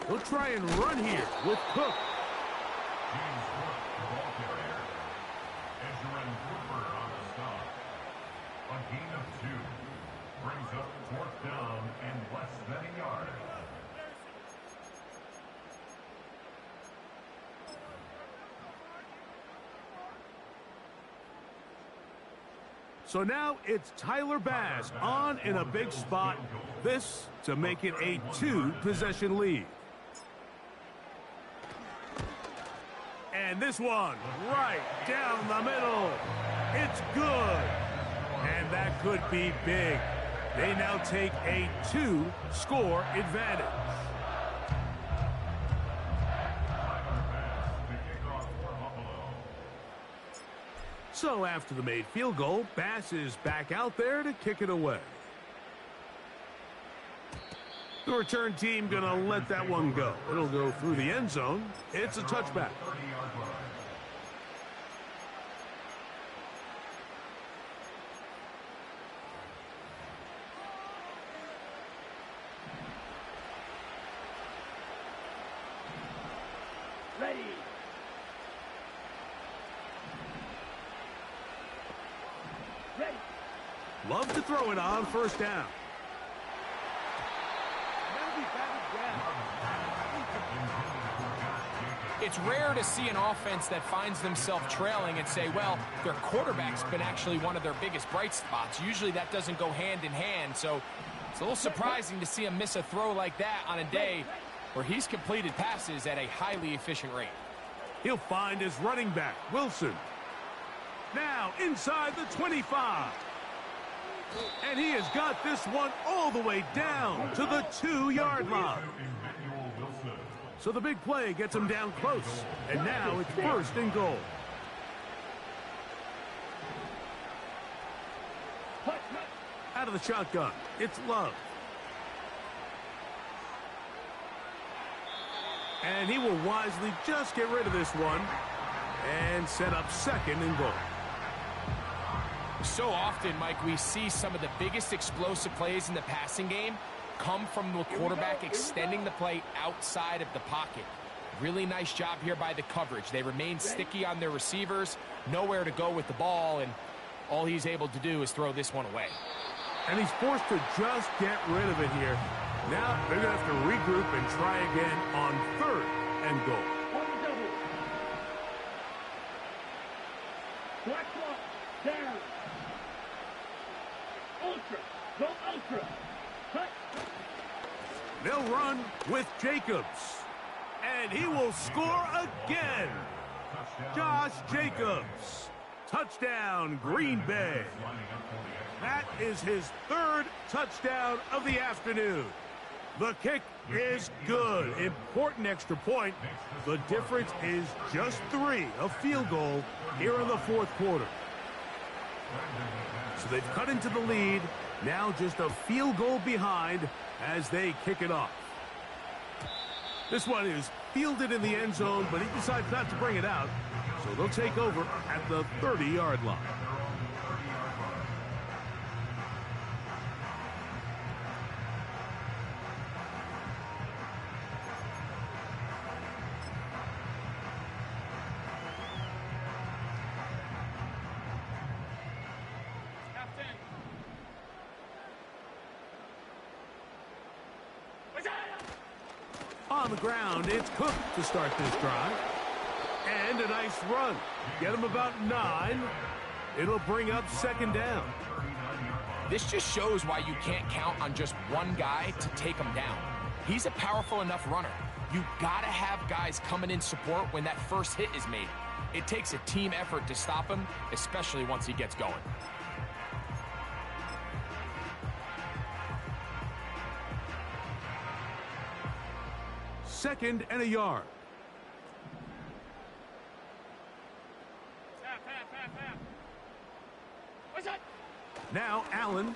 He'll try and run here with Cook. James Cook, the ball carrier. Edgerrin Cooper on the stop. A gain of 2. Brings up 4th down and less than a yard. So now it's Tyler Bass on in a big spot. This to make it a 2-possession lead. And this one right down the middle. It's good. And that could be big. They now take a 2-score advantage. So after the made field goal, Bass is back out there to kick it away. The return team going to let that one go. It'll go through the end zone. It's a touchback. Ready. Ready. Love to throw it on first down. It's rare to see an offense that finds themselves trailing and say, well, their quarterback's been actually one of their biggest bright spots. Usually that doesn't go hand in hand, so it's a little surprising to see him miss a throw like that on a day where he's completed passes at a highly efficient rate. He'll find his running back, Wilson. Now inside the 25. And he has got this one all the way down to the 2-yard line. So the big play gets him down close. And now it's 1st and goal. Out of the shotgun, it's Love. And he will wisely just get rid of this one and set up 2nd and goal. So often, Mike, we see some of the biggest explosive plays in the passing game come from the quarterback extending the play outside of the pocket. Really nice job here by the coverage. They remain sticky on their receivers, nowhere to go with the ball, and all he's able to do is throw this one away. And he's forced to just get rid of it here. Now they're going to have to regroup and try again on 3rd and goal. Black block down. Ultra. Go ultra. Cut. They'll run with Jacobs. And he will score again. Josh Jacobs. Touchdown, Green Bay. That is his third touchdown of the afternoon. The kick is good. Important extra point. The difference is just 3, a field goal here in the fourth quarter. So they've cut into the lead. Now just a field goal behind as they kick it off. This one is fielded in the end zone, but he decides not to bring it out. So they'll take over at the 30-yard line. On the ground, it's Cook to start this drive. And a nice run. Get him about 9. It'll bring up second down. This just shows why you can't count on just one guy to take him down. He's a powerful enough runner. You gotta have guys coming in support when that first hit is made. It takes a team effort to stop him, especially once he gets going. Second and a yard. Now Allen.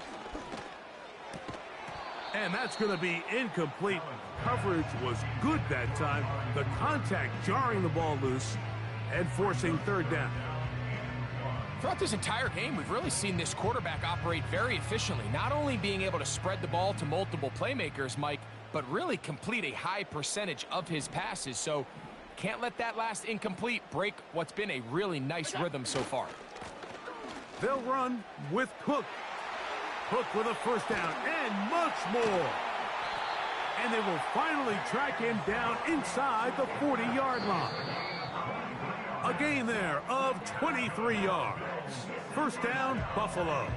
And that's going to be incomplete. Coverage was good that time. The contact jarring the ball loose and forcing third down. Throughout this entire game, we've really seen this quarterback operate very efficiently, not only being able to spread the ball to multiple playmakers, Mike, but really complete a high percentage of his passes. So can't let that last incomplete break what's been a really nice rhythm so far. They'll run with Cook. Cook with a first down and much more. And they will finally track him down inside the 40-yard line. A gain there of 23 yards. First down, Buffalo.